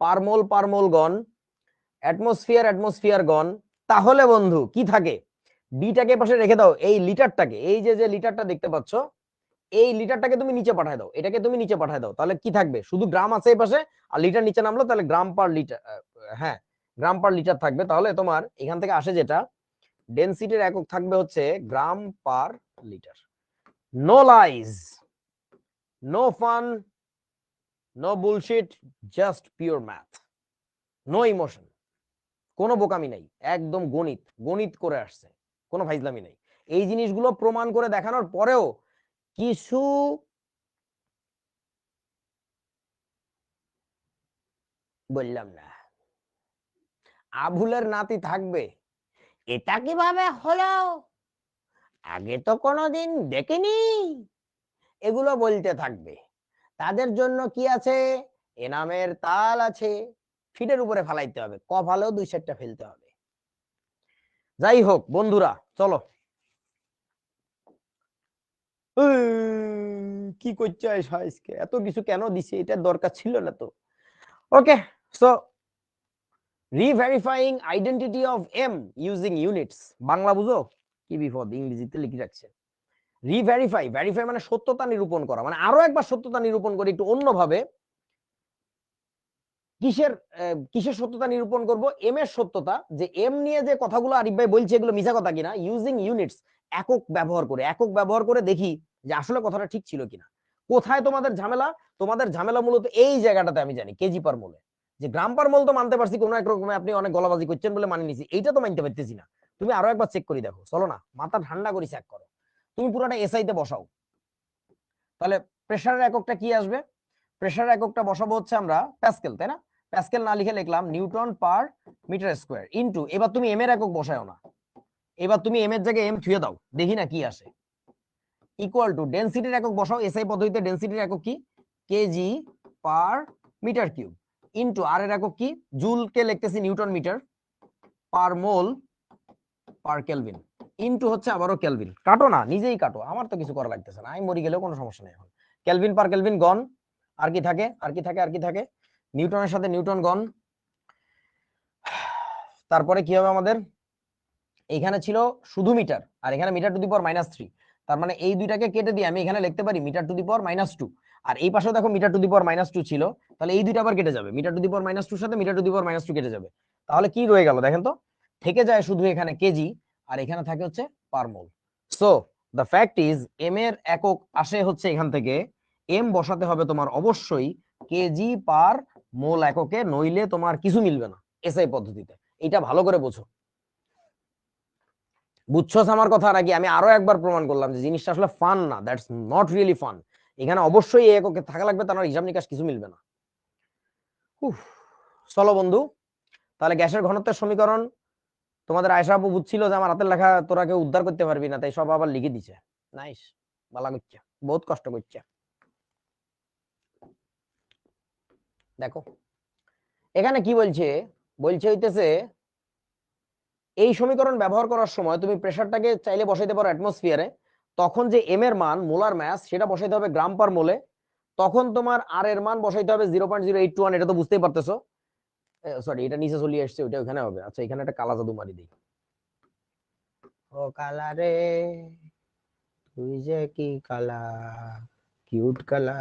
Speaker 1: পার মোল গন, অ্যাটমসফিয়ার গন। তাহলে বন্ধু কি থাকে, ডিটাকে পাশে রেখে দাও, এই লিটারটাকে, এই যে যে লিটারটা দেখতে পাচ্ছ, এই লিটারটাকে তুমি নিচে পাঠায় দাও, এটাকে তুমি নিচে পাঠায় দাও, তাহলে কি থাকবে, শুধু গ্রাম আছে এই পাশে, আর লিটার নিচে নামলো, তাহলে গ্রাম পার লিটার, হ্যাঁ গ্রাম পার লিটার থাকবে। তাহলে তোমার এখান থেকে আসে যেটা, ডেনসিটির একক থাকবে হচ্ছে gram per litre. No lies, no fun, no bullshit, just pure math, no emotion, কোনো বোকামি নাই, একদম গণিত গণিত করে আসছে, কোনো ফাইজলামি নাই। এই জিনিসগুলো প্রমাণ করে দেখানোর পরেও কিছু বললাম না, আবুলের নাতি থাকবে, এটা কিভাবে হলো, আগে তো কোনোদিন দেখিনি, এগুলো বলতে থাকবে। তাদের জন্য কি আছে, এনামের তাল আছে, ফিটের উপরে ফালাইতে হবে, কপালেও 2-4টা ফেলতে হবে। যাই হোক বন্ধুরা চলো, কি করছে আজকে, এত কিছু কেন দিছে, এটা দরকার ছিল না তো। Okay so reverifying identity of M using units, Bangla বুঝো কি বিপদ, ইংরেজিতে লিখে রাখছে। রিভেরিফাই, ভেরিফাই মানে সত্যতা নিরূপণ করা, মানে আরো একবার সত্যতা নিরূপণ করে একটু অন্যভাবে। কিসের কিসের সত্যতা নিরূপণ করব, এম এর সত্যতা, যে এম নিয়ে যে কথাগুলো আরিফ ভাই বলছে এগুলো মিছা কথা কিনা, ইউজিং ইউনিটস, একক ব্যবহার করে, একক ব্যবহার করে দেখি যে আসলে কথাটা ঠিক ছিল কিনা। কোথায় তোমাদের ঝামেলা? তোমাদের ঝামেলা মূলত এই জায়গাটাতে আমি জানি, কেজি পার মোলে। যে গ্রাম পার মোল তো মানতে পারছি, কোনো এক রকমে আপনি অনেক গলাবাজি করছেন বলে মানি নিছি, এইটা তো মানতে পারতেছি না। তুমি আরো একবার চেক করে দেখো, চলো না, মাথা ঠান্ডা করে চেক করো। তুমি পুরোটা এসআই তে বসাও, তাহলে প্রেসারের এককটা কি আসবে? প্রেসারের এককটা বসাবো হচ্ছে আমরা প্যাসকেল, তাই না? প্যাসকেল না লিখে লিখলাম newton per meter square into, এবার তুমি এম এর একক বসায়ও না, এবার তুমি এম এর জায়গায় এম থুয়ে দাও, দেখি না কি আসে। ইকুয়াল টু ডেনসিটির একক বসাও, এসআই পদ্ধতিতে ডেনসিটির একক কি? KG per metre cube into আর এর একক কি? জুলকে লিখতেছি newton metre, per mole per kelvin into হচ্ছে আবারও কেলভিন। কাটো না, নিজেই কাটো, আমার তো কিছু করা লাগতেছে না, আমি মরি গেলেও কোনো সমস্যা নেই এখন। কেলভিন পার কেলভিন গন, আর কি থাকে? আর কি থাকে? আর কি থাকে? নিউটনের সাথে নিউটন গন। তারপরে কি হবে আমাদের? এখানে ছিল শুধু মিটার, আর এখানে মিটার টু দি পাওয়ার -3, তার মানে এই দুইটাকে কেটে দিয়ে আমি এখানে লিখতে পারি মিটার টু দি পাওয়ার -2। আর এই পাশেও দেখো মিটার টু দি পাওয়ার -2 ছিল, তাহলে এই দুইটা আবার কেটে যাবে, মিটার টু দি পাওয়ার -2 এর সাথে মিটার টু দি পাওয়ার -2 কেটে যাবে। তাহলে কি রয়ে গেল দেখেন তো? থেকে যায় শুধু এখানে কেজি, আর এখানে থাকে হচ্ছে per mole. So the fact is M এর একক আসে হচ্ছে এখান থেকে, এম বসাতে হবে তোমার অবশ্যই কেজি পার মোল এককে, নইলে তোমার কিছু মিলবে না এসআই পদ্ধতিতে। এটা ভালো করে বোঝো। বুঝছো আমার কথা নাকি? আমি আরো একবার প্রমাণ করলাম যে জিনিসটা আসলে ফান না, দ্যাটস নট রিয়েলি ফান। এখানে অবশ্যই এই এককে থাকা লাগবে, তার হিসাব নিকাশ কিছু মিলবে না। চলো বন্ধু, তাহলে গ্যাসের ঘনত্বের সমীকরণ তোমাদের আয়সা আপু বুঝছিল যে আমার হাতের লেখা তোরা কেউ উদ্ধার করতে পারবি না, তাই সব আবার লিখে দিছে। নাইস, ভালো করছে, বহুত কষ্ট করছে। দেখো এখানে কি বলছে, বলছে হইতেছে এই সমীকরণ ব্যবহার করার সময় তুমি প্রেসারটাকে চাইলে বসাইতে পারো অ্যাটমসফিয়ারে, তখন যে এম এর মান মোলার ম্যাস সেটা বসাইতে হবে গ্রাম পার মোলে, তখন তোমার আর এর মান বসাইতে হবে 0.0821, এটা তো বুঝতেই পারতেছো। সরি, এটা নিচে চলে আসছে, ওটা ওখানে হবে। আচ্ছা এখানে একটা কালা জাদু মারি দিই। ও কালা রে তুই যে কি কালা, কিউট কালা।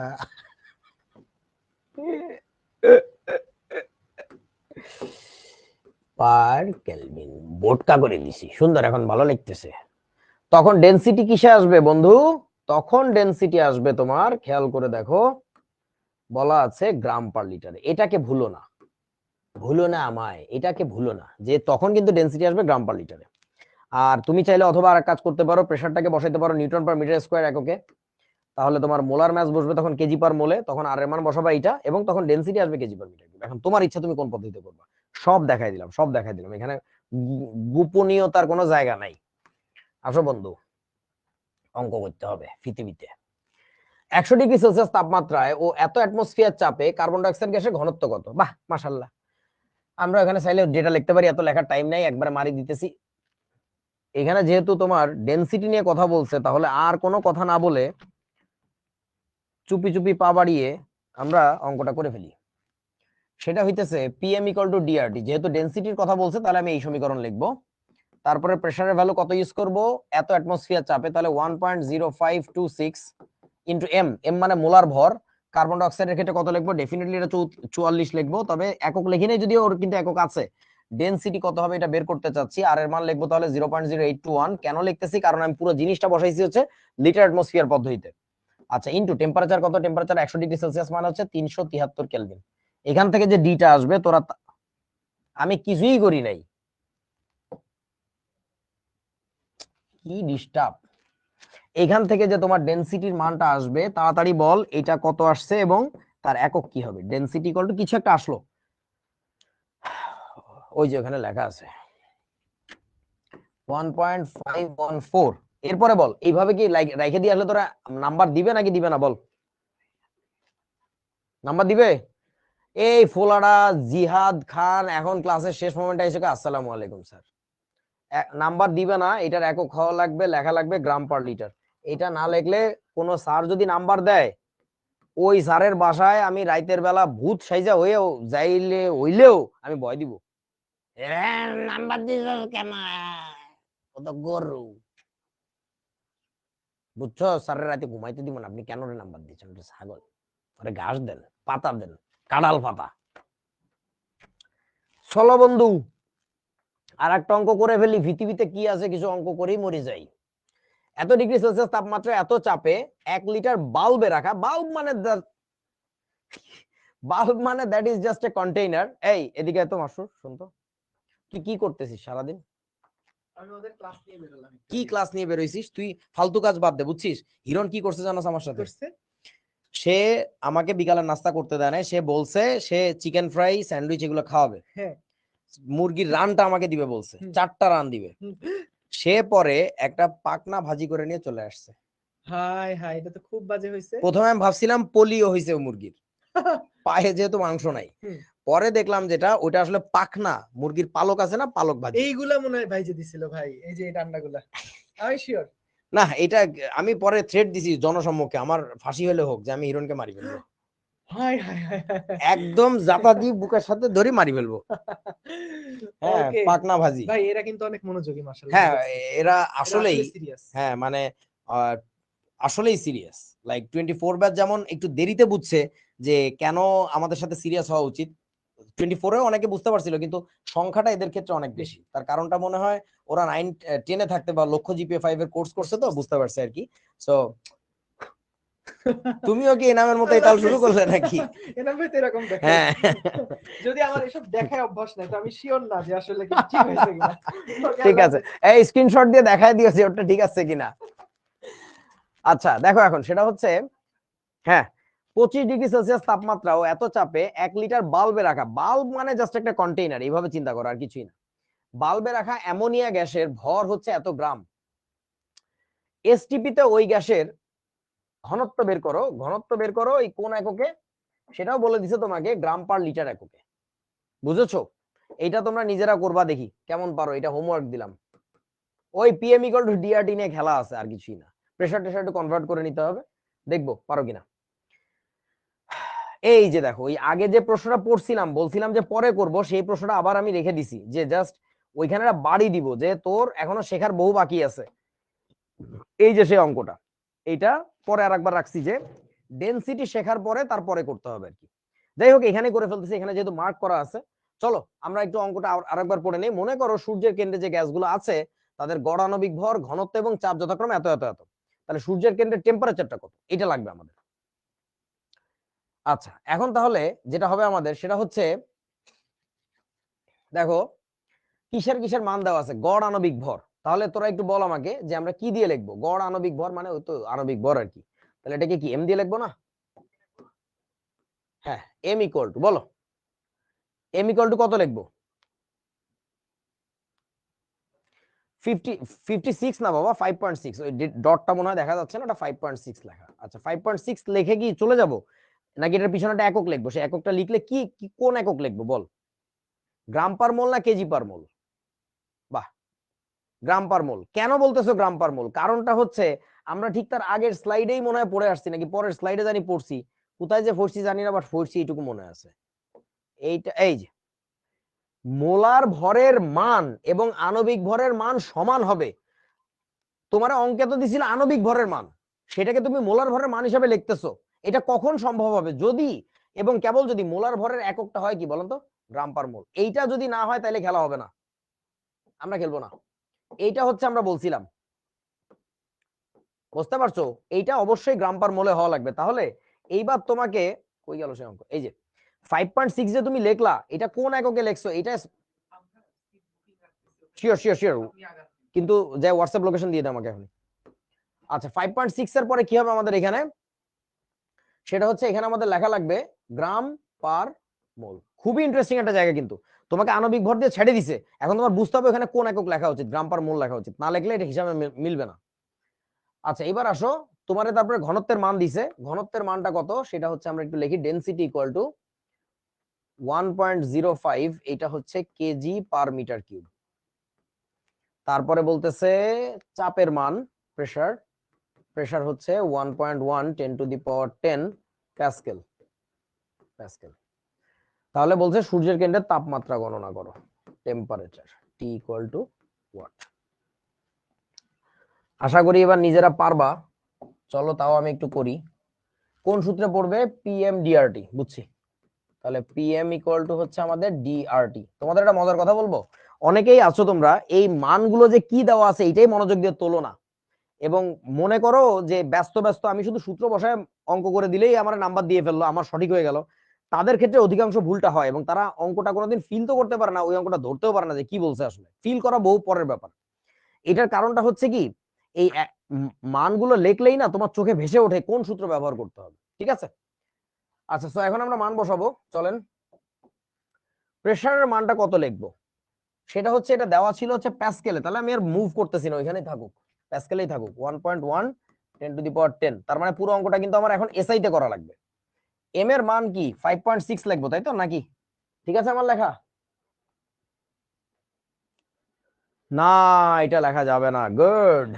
Speaker 1: পার কেলভিন বোটকা করে দিছি, সুন্দর, এখন ভালো লাগতেছে। তখন ডেনসিটি কিসে আসবে বন্ধু? তখন ডেনসিটি আসবে তোমার, খেয়াল করে দেখো, বলা আছে গ্রাম পার লিটারে। এটাকে ভুলো না, ভুলো না আমায়, এটাকে ভুলো না, যে তখন কিন্তু ডেনসিটি আসবে গ্রাম পার লিটারে। আর তুমি চাইলে অথবা আর কাজ করতে পারো, প্রেসারটাকে বসাইতে পারো নিউটন পার মিটার স্কয়ার এককে, তাহলে তোমার মোলার ম্যাস বসবে তখন কেজি পার মোলে, তখন আর এর মান বসাবা এটা, এবং তখন ডেনসিটি আসবে কেজি পার মিটার। এখন তোমার ইচ্ছা তুমি কোন পদ্ধতিতে করবা, সব দেখাই দিলাম, সব দেখাই দিলাম, এখানে গোপনীয়তার কোনো জায়গা নাই। আসো বন্ধু, অঙ্ক করতে হবে পৃথিবীতে 100 ডিগ্রি সেলসিয়াস তাপমাত্রায় ও এত অ্যাটমসফিয়ার চাপে কার্বন ডাইঅক্সাইড গ্যাসের ঘনত্ব কত? বাহ মাশাআল্লাহ, আমরা এখানে চাইলে ডেটা লিখতে পারি, এত লেখার টাইম নাই, একবারে মারি দিতেছি। এখানে যেহেতু তোমার ডেনসিটি নিয়ে কথা বলছে, তাহলে আর কোনো কথা না বলে চুপি চুপি পা বাড়িয়ে আমরা অঙ্কটা করে ফেলি। সেটা হইতেছে পিএম ইকুয়াল টু ডিআরটি, যেহেতু ডেনসিটির কথা বলছে তাহলে আমি এই সমীকরণ লিখবো। তারপরে প্রেসারের ভ্যালু কত ইউজ করব? এত অ্যাটমসফিয়ার চাপে, তাহলে 1.0526 ইন্টু এম, এম মানে মোলার ভর। কার্বন ডাইঅক্সাইডের ক্ষেত্রে কত লিখবো? ডেফিনেটলি এটা 44 লিখবো, তবে একক লিখি নাই, যদিও ওর কিন্তু একক আছে। ডেনসিটি কত হবে এটা বের করতে চাচ্ছি, আর এর মান লিখবো তাহলে 0.0821। কেন লিখতেছি? কারণ আমি পুরো জিনিসটা বসাইছি হচ্ছে লিটার অ্যাটমসফিয়ার পদ্ধতিতে। আচ্ছা ইন্টু টেম্পারেচার কত? টেম্পারেচার 100 ডিগ্রি সেলসিয়াস মানে হচ্ছে 373 কেলভিন। এখান থেকে যে ডিটা আসবে, তোরা আমি কিছুই করি নাই, কি ডিস্টার্ব। এখান থেকে যে তোমার ডেনসিটির মানটা আসবে, তাড়াতাড়ি বল এটা কত আসছে এবং তার একক কি হবে। ডেনসিটি ইকুয়াল টু কিছু একটা আসলো, ওই যে ওখানে লেখা আছে 1.514। এরপরে বল এইভাবে কি রাইখে দিয়ে আসলে তোরা নাম্বার দিবে নাকি দিবে না? বল, নাম্বার দিবে? এই ফোলাডা জিহাদ খান এখন ক্লাসের শেষ মোমেন্টে এসে আসসালামু আলাইকুম স্যার, নাম্বার দিবে না। এটার একক হওয়া লাগবে, লেখা লাগবে গ্রাম পার লিটার। এটা না লিখলে কোন স্যার যদি নাম্বার দেয়, ওই স্যারের বাসায় আমি রাইতের বেলা ভূত সাইজা হয়েও যাইলে হইলেও আমি ভয় দিব। নাম্বার দিছ কেন, কত গরু, বুঝছো? স্যারের রাতে ঘুমাইতে দিব না, আপনি কেন নাম্বার দিচ্ছেন? ছাগল, আরে ঘাস দেন, পাতা দেন, কাঁঠাল পাতা। চলো বন্ধু, আর একটা অঙ্ক করে ফেলি, পৃথিবীতে কি আছে কিছু অঙ্ক করেই মরে যাই। এত ডিগ্রি সেলসিয়াস তাপমাত্রা এত চাপে 1 লিটার বাল্বে রাখা, বাল্ব মানে that is just A container. এই এদিকে এত মাসুর শুনতো, তুই কি করতেছিস সারাদিন?
Speaker 3: আমি ওদের ক্লাস নিয়ে বেরোলাম।
Speaker 1: কি ক্লাস নিয়ে বেরোইছিস তুই? ফালতু কাজ বাদ দে, বুঝছিস? হিরণ কি করছে জানোস আমার সাথে?
Speaker 3: করছে
Speaker 1: সে আমাকে বিকালের নাস্তা করতে দেয় না, সে বলছে সে চিকেন ফ্রাই স্যান্ডউইচ এগুলো খাওয়াবে,
Speaker 3: হ্যাঁ
Speaker 1: মুরগির রানটা আমাকে দিবে বলছে,
Speaker 3: হুম।
Speaker 1: 4টা রান দিবে।
Speaker 3: হুম।
Speaker 1: সে পরে একটা পাকনা ভাজি করে নিয়ে চলে আসছে।
Speaker 3: হাই হাই, এটা তো খুব বাজে হয়েছে।
Speaker 1: প্রথমে আমি ভাবছিলাম পোলিও হয়েছে মুরগির, পায়ে যেহেতু মাংস নাই।
Speaker 3: হুম।
Speaker 1: পরে দেখলাম যেটা ওটা আসলে পাখনা, মুরগির পালক আছে না, পালক ভাজি।
Speaker 3: এইগুলা মনে হয় ভাই যে দিছিল ভাই, এই যে এই রান্নাগুলা আমি শিওর।
Speaker 1: না এটা আমি পরে থ্রেট দিছি জনসম্মুখে, আমার ফাঁসি হলে হোক, যে আমি হিরণকে মারি ফেলবো,
Speaker 3: হাই হাই হাই হাই।
Speaker 1: একদম জাতা দিয়ে বুকের সাথে ধরে মারি ফেলবো। হ্যাঁ
Speaker 3: ওকে
Speaker 1: পাকনা ভাজি।
Speaker 3: ভাই, এরা কিন্তু অনেক মনোযোগী মাশাআল্লাহ।
Speaker 1: হ্যাঁ এরা আসলেই,
Speaker 3: সিরিয়াস।
Speaker 1: হ্যাঁ মানে আসলেই সিরিয়াস। লাইক 24 ব্যাচ যেমন একটু দেরিতে বুঝছে যে কেন আমাদের সাথে সিরিয়াস হওয়া উচিত, 24-এও অনেকে বুঝতে পারছিল, কিন্তু সংখ্যাটা এদের ক্ষেত্রে অনেক বেশি। তার কারণটা মনে হয় ওরা 9-10-এ থাকতে বা লক্ষ্য জিপিএ 5 এর কোর্স করছে, তো বুঝতে পারছে আর কি। সো তুমিও কি এনামের মতো এই তাল শুরু করলে নাকি?
Speaker 3: এনাম ভাই তো এরকম দেখে।
Speaker 1: হ্যাঁ
Speaker 3: যদি আমার এসব দেখায় অভ্যাস নাই, তো আমি শিওর না যে আসলে কি ঠিক হয়েছে কিনা।
Speaker 1: ঠিক আছে, এই স্ক্রিনশট দিয়ে দেখায় দিয়েছি ওটা ঠিক আছে কিনা। আচ্ছা দেখো এখন সেটা হচ্ছে, হ্যাঁ 25 ডিগ্রি সেলসিয়াস তাপমাত্রা ও এত চাপে 1 লিটার বাল্বে রাখা, বাল্ব মানে জাস্ট একটা কন্টেইনার, এইভাবে চিন্তা করো আর কিছুই না। বাল্বে রাখা অ্যামোনিয়া গ্যাসের ভর হচ্ছে এত গ্রাম। এসটিপি তে ওই গ্যাসের ঘনত্ব বের করো, ঘনত্ব বের করো এই কোন এককে, সেটাও বলে দিছে তোমাকে, গ্রাম পার লিটার এককে। বুঝেছো? এইটা তোমরা নিজেরা করবা, দেখি কেমন পারো, এটা হোমওয়ার্ক দিলাম। ওই পিএম ইকুয়াল টু ডিআরটি নিয়ে খেলা আছে, আর কিছুই না। প্রেসার টেসার একটু কনভার্ট করে নিতে হবে, দেখবো পারো কিনা। এই যে দেখো, ওই আগে যে প্রশ্নটা পড়ছিলাম, বলছিলাম যে পরে করব, সেই প্রশ্নটা আবার আমি রেখে দিছি, যে জাস্ট ওইখানে একটা বাড়ি দিব, যে তোর এখনো শেখার বহু বাকি আছে। এই যে সেই অঙ্কটা, এইটা পরে আরেকবার রাখছি, যে ডেনসিটি শেখার পরে তারপরে করতে হবে আর কি। যাই হোক এখানে করে ফেলতেছি, এখানে যেহেতু মার্ক করা আছে। চলো আমরা একটু অঙ্কটা আরেকবার পড়ে নেই। মনে করো সূর্যের কেন্দ্রে যে গ্যাসগুলো আছে তাদের গড় আণবিক ভর, ঘনত্ব এবং চাপ যথাক্রমে এত এত এত। তাহলে সূর্যের কেন্দ্রের টেম্পারেচারটা কত, এটা লাগবে আমাদের। আচ্ছা এখন তাহলে যেটা হবে আমাদের সেটা হচ্ছে, দেখো কিসের কিসের মান দেওয়া আছে, গড় আণবিক ভর। তাহলে তোরা একটু বল আমাকে যে আমরা কি দিয়ে লিখবো গড় আণবিক ভর, মানে ওই তো আণবিক ভর আর কি। তাহলে এটাকে কি এম দিয়ে লিখবো না? হ্যাঁ এম ইকুয়াল টু, বলো এম ইকুয়াল টু কত লিখবো? 56 না বাবা, 5.6। ওই ডটটা মনে হয় দেখা যাচ্ছে না, ওটা 5.6 লেখা। আচ্ছা 5.6 লিখে কি চলে যাব, নাকি এটার পিছনে একটা একক লিখবো? সেই এককটা লিখলে কি কোন একক লিখবো বল? গ্রাম পার মোল না কেজি পার মোল? বাহ, গ্রাম পার মোল। কেন বলতেছো গ্রাম পার মোল? কারণটা হচ্ছে আমরা ঠিক তার আগের স্লাইডেই মনে হয় পড়ে আসছি, নাকি পরের স্লাইডে জানি পড়ছি, কোথায় যে পড়ছি জানি না, বাট পড়ছি এইটুকু মনে আছে। এইটা এই যে মোলার ভরের মান এবং আণবিক ভরের মান সমান হবে। তোমার অঙ্কে তো দিছিল আণবিক ভরের মান, সেটাকে তুমি মোলার ভরের মান হিসাবে লিখতেছো। এটা কখন সম্ভব হবে? যদি এবং কেবল যদি মোলার ভরের এককটা হয় কি বলতো, গ্রাম পার মোল। এইটা যদি না হয় তাহলে খেলা হবে না, আমরা খেলবো না। এইটা হচ্ছে আমরা বলছিলাম, বুঝতে পারছো? এইটা অবশ্যই গ্রাম পার মোলে হওয়া লাগবে। তাহলে এইবার তোমাকে, কই গেল সে অঙ্ক, এই যে 5.6 যে তুমি লিখলা, এটা কোন এককে লিখছো? এটা শিওর শিওর শিওর, কিন্তু যে হোয়াটসঅ্যাপ লোকেশন দিয়ে দাও আমাকে এখন। আচ্ছা 5.6 এর পরে কি হবে আমাদের এখানে, সেটা হচ্ছে এখানে আমাদের লেখা লাগবে গ্রাম পার মোল। খুবই ইন্টারেস্টিং একটা জায়গা, কিন্তু তোমাকে আণবিক ভর দিয়ে ছেড়ে দিছে, এখন তোমার বুঝতে হবে এখানে কোন একক লেখা উচিত, গ্রাম পার মোল লেখা উচিত, না লিখলে এটা হিসাবে মিলবে না। আচ্ছা এবার আসো, তোমার তারপরে ঘনত্বের মান দিছে, ঘনত্বের মানটা কত সেটা হচ্ছে আমরা একটু লিখি, ডেনসিটি ইকুয়াল টু 1.05, এটা হচ্ছে কেজি পার মিটার কিউব। তারপরে বলতেছে চাপের মান, প্রেসার, প্রেসার হচ্ছে 1.1 10⁻10 প্যাসকেল, প্যাসকেল। তাহলে বলছে সূর্যের কেন্দ্রের তাপমাত্রা গণনা করো, temperature T equal to what. আশা করি এবার নিজেরা পারবা। চলো তাও আমি একটু করি। কোন সূত্রে পড়বে? পিএম ডিআরটি, বুঝছি। তাহলে পিএম ইকুয়াল টু হচ্ছে আমাদের ডিআরটি। তোমাদের একটা মজার কথা বলবো, অনেকেই আছো তোমরা এই মানগুলো যে কি দেওয়া আছে এইটাই মনোযোগ দিয়ে তোলো না, এবং মনে করো যে ব্যস্ত ব্যস্ত আমি শুধু সূত্র বসায় অঙ্ক করে দিলেই আমার নাম্বার দিয়ে ফেললো, আমার সঠিক হয়ে গেল, তাদের ক্ষেত্রে অধিকাংশ ভুলটা হয় এবং তারা অঙ্কটা কোনোদিন ফিল তো করতে পারে না, ওই অঙ্কটা ধরতেও পারে না যে কি বলছে আসলে। ফিল করা বহু পরের ব্যাপার। এটার কারণটা হচ্ছে কি, এই মানগুলো লেখলেই না তোমার চোখে ভেসে ওঠে কোন সূত্র ব্যবহার করতে হবে। ঠিক আছে, আচ্ছা তো এখন আমরা মান বসাবো, চলেন। প্রেসারের মানটা কত লিখবো সেটা হচ্ছে, এটা দেওয়া ছিল হচ্ছে প্যাসকেলে, তাহলে আমি আর মুভ করতেছি না, ওইখানেই থাকুক, প্যাসকেলেই থাকুক। 1.1 10⁻10, তার মানে পুরো অঙ্কটা কিন্তু আমার এখন এসআই তে করা লাগবে। এম এর মান কি 5.6 লিখবো, তাই তো নাকি? ঠিক আছে আমার লেখা? না, এটা লেখা যাবে না। গুড।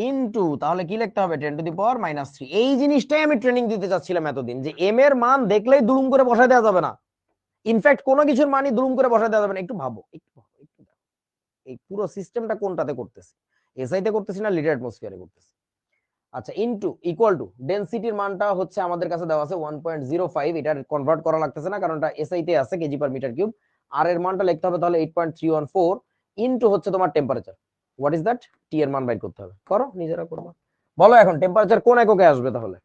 Speaker 1: ইনটু, তাহলে কি লিখতে হবে? 10⁻³ এই জিনিসটাই আমি ট্রেনিং দিতে চাচ্ছিলাম এতদিন, যে এম এর মান দেখলেই দুলুম করে বসায় দেওয়া যাবে না। ইনফ্যাক্ট কোনো কিছুর মানই দুলুম করে বসায় দেওয়া যাবে না। একটু ভাবো, একটু ভাবো, একটু দেখো এই পুরো সিস্টেমটা কোনটাতে করতেছি, এসআই তে করতেছি না লিড অ্যাটমসফিয়ারে করতেছি। আচ্ছা, ইনটু ইকুয়াল টু ডেনসিটির মানটা হচ্ছে আমাদের কাছে দেওয়া আছে 1.05, এটা কনভার্ট করা লাগতেছে না কারণ এটা এসআই তে আছে কেজি পার মিটার কিউব। আর এর মানটা লিখতে হবে তাহলে 8.314 ইনটু হচ্ছে তোমার temperature. What is that? T এর মান বাইর করতে হবে, করো নিজেরা করবা। বলো এখন টেম্পারেচার কোন এককে আসবে তাহলে?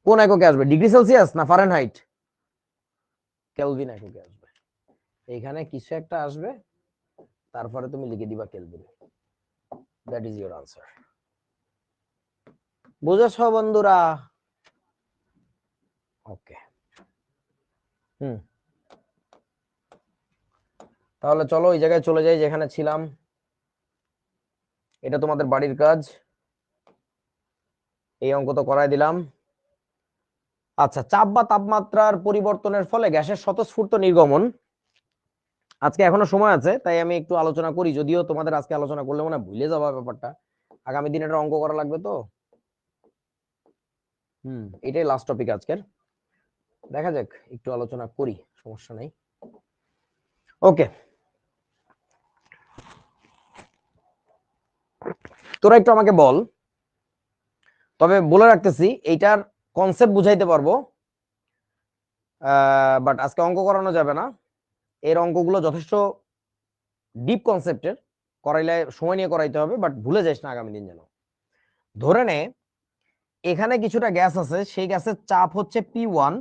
Speaker 1: কোন এককে আসবে? ডিগ্রি সেলসিয়াস না ফারেনহাইট? কেলভিন এককে আসবে। এখানে কিছু একটা আসবে, তারপরে তুমি লিখে দিবা kelvin. That is your answer. বুঝেছ বন্ধুরা? ওকে, তাহলে চলো ওই জায়গায় চলে যাই যেখানে ছিলাম। এটা তোমাদের বাড়ির কাজ, এই অঙ্ক তো করাই দিলাম। আচ্ছা, চাপ বা তাপমাত্রার পরিবর্তনের ফলে গ্যাসের স্বতঃস্ফূর্ত নির্গমন। আজকে এখনো সময় আছে তাই আমি একটু আলোচনা করি, যদিও তোমাদের আজকে আলোচনা করলে মনে হয় ভুলে যাওয়া ব্যাপারটা, আগামী দিনে একটা অঙ্ক করা লাগবে তো। এটাই লাস্ট টপিক আজকের, দেখা যাক একটু আলোচনা করি, সমস্যা নাই। ওকে, তোরা একটু আমাকে বল, তবে বলে রাখতেছি এইটার কনসেপ্ট বুঝাইতে পারবো, বাট আজকে অঙ্ক করানো যাবে না। এর অঙ্কগুলো যথেষ্ট ডিপ কনসেপ্টের, করাইলে সময় নিয়ে করাইতে হবে, বাট ভুলে যাস না আগামী দিন যেন। ধরে নে এখানে কিছুটা গ্যাস আছে, সেই গ্যাসের চাপ হচ্ছে P1,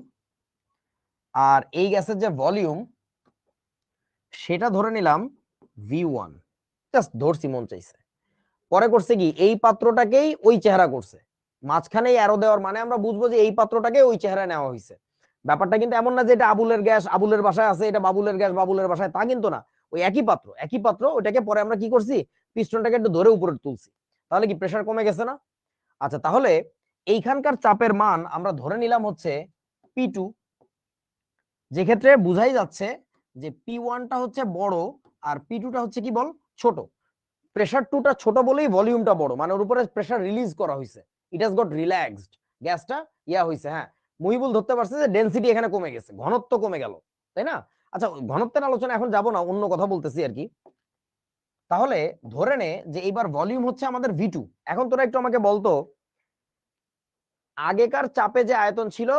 Speaker 1: আর এই গ্যাসের যে ভলিউম সেটা ধরে নিলাম V1। জাস্ট ধরছি, মন চাইছে। পরে করছে কি, এই পাত্রটাকেই ওই চেহারা করছে, মাঝখানে অ্যারো দেওয়ার মানে আমরা বুঝবো যে এই পাত্রটাকে ওই চেহারা নেওয়া হয়েছে। ব্যাপারটা কিন্তু এমন না যে এটা আবুলের গ্যাস আবুলের বাসায় আছে, এটা বাবুলের গ্যাস বাবুলের বাসায়, তা কিন্তু না। ওই একই পাত্র, একই পাত্র, ওইটাকে পরে আমরা কি করছি, পিস্টনটাকে একটু ধরে উপরে তুলছি, তাহলে কি প্রেসার কমে গেছে না? আচ্ছা, তাহলে এইখানকার চাপের মান আমরা ধরে নিলাম হচ্ছে P2, যে ক্ষেত্রে বুঝাই যাচ্ছে যে P1টা হচ্ছে বড় আর P2টা হচ্ছে কি বল, ছোট। প্রেসার 2টা ছোট বলেই ভলিউমটা বড়, মানে ওর উপরে প্রেসার রিলিজ করা হয়েছে, ইট হ্যাজ গট রিল্যাক্সড, গ্যাসটা ইয়া হয়েছে। হ্যাঁ, মহিবুল ধরতে পারছে যে ডেনসিটি এখানে কমে গেছে, ঘনত্ব কমে গেল, তাই না? আচ্ছা, ঘনত্বের আলোচনা এখন যাব না, অন্য কথা বলতেছি আর কি। তাহলে ধরে নে যে এইবার ভলিউম হচ্ছে আমাদের V2। এখন তোরা একটু আমাকে বলতো, আগেকার চাপে যে আয়তন ছিল,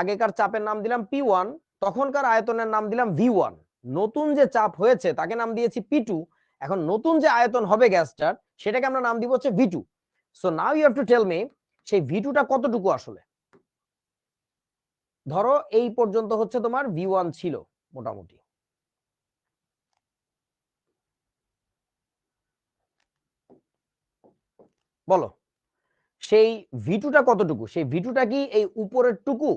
Speaker 1: আগেকার চাপের নাম দিলাম P1, তখনকার আয়তনের নাম দিলাম V1। নতুন যে চাপ হয়েছে তাকে নাম দিয়েছি P2। এখন নতুন যে আয়তন হবে গ্যাসটার, সেটাকে আমরা নাম দিব হচ্ছে V2। So now you have to tell me, সেই V2টা কতটুকু আসলে? ধরো এই পর্যন্ত হচ্ছে তোমার V1 ছিল মোটামুটি, বলো সেই V2টা কতটুকু? সেই V2টা কি এই উপরের টুকু,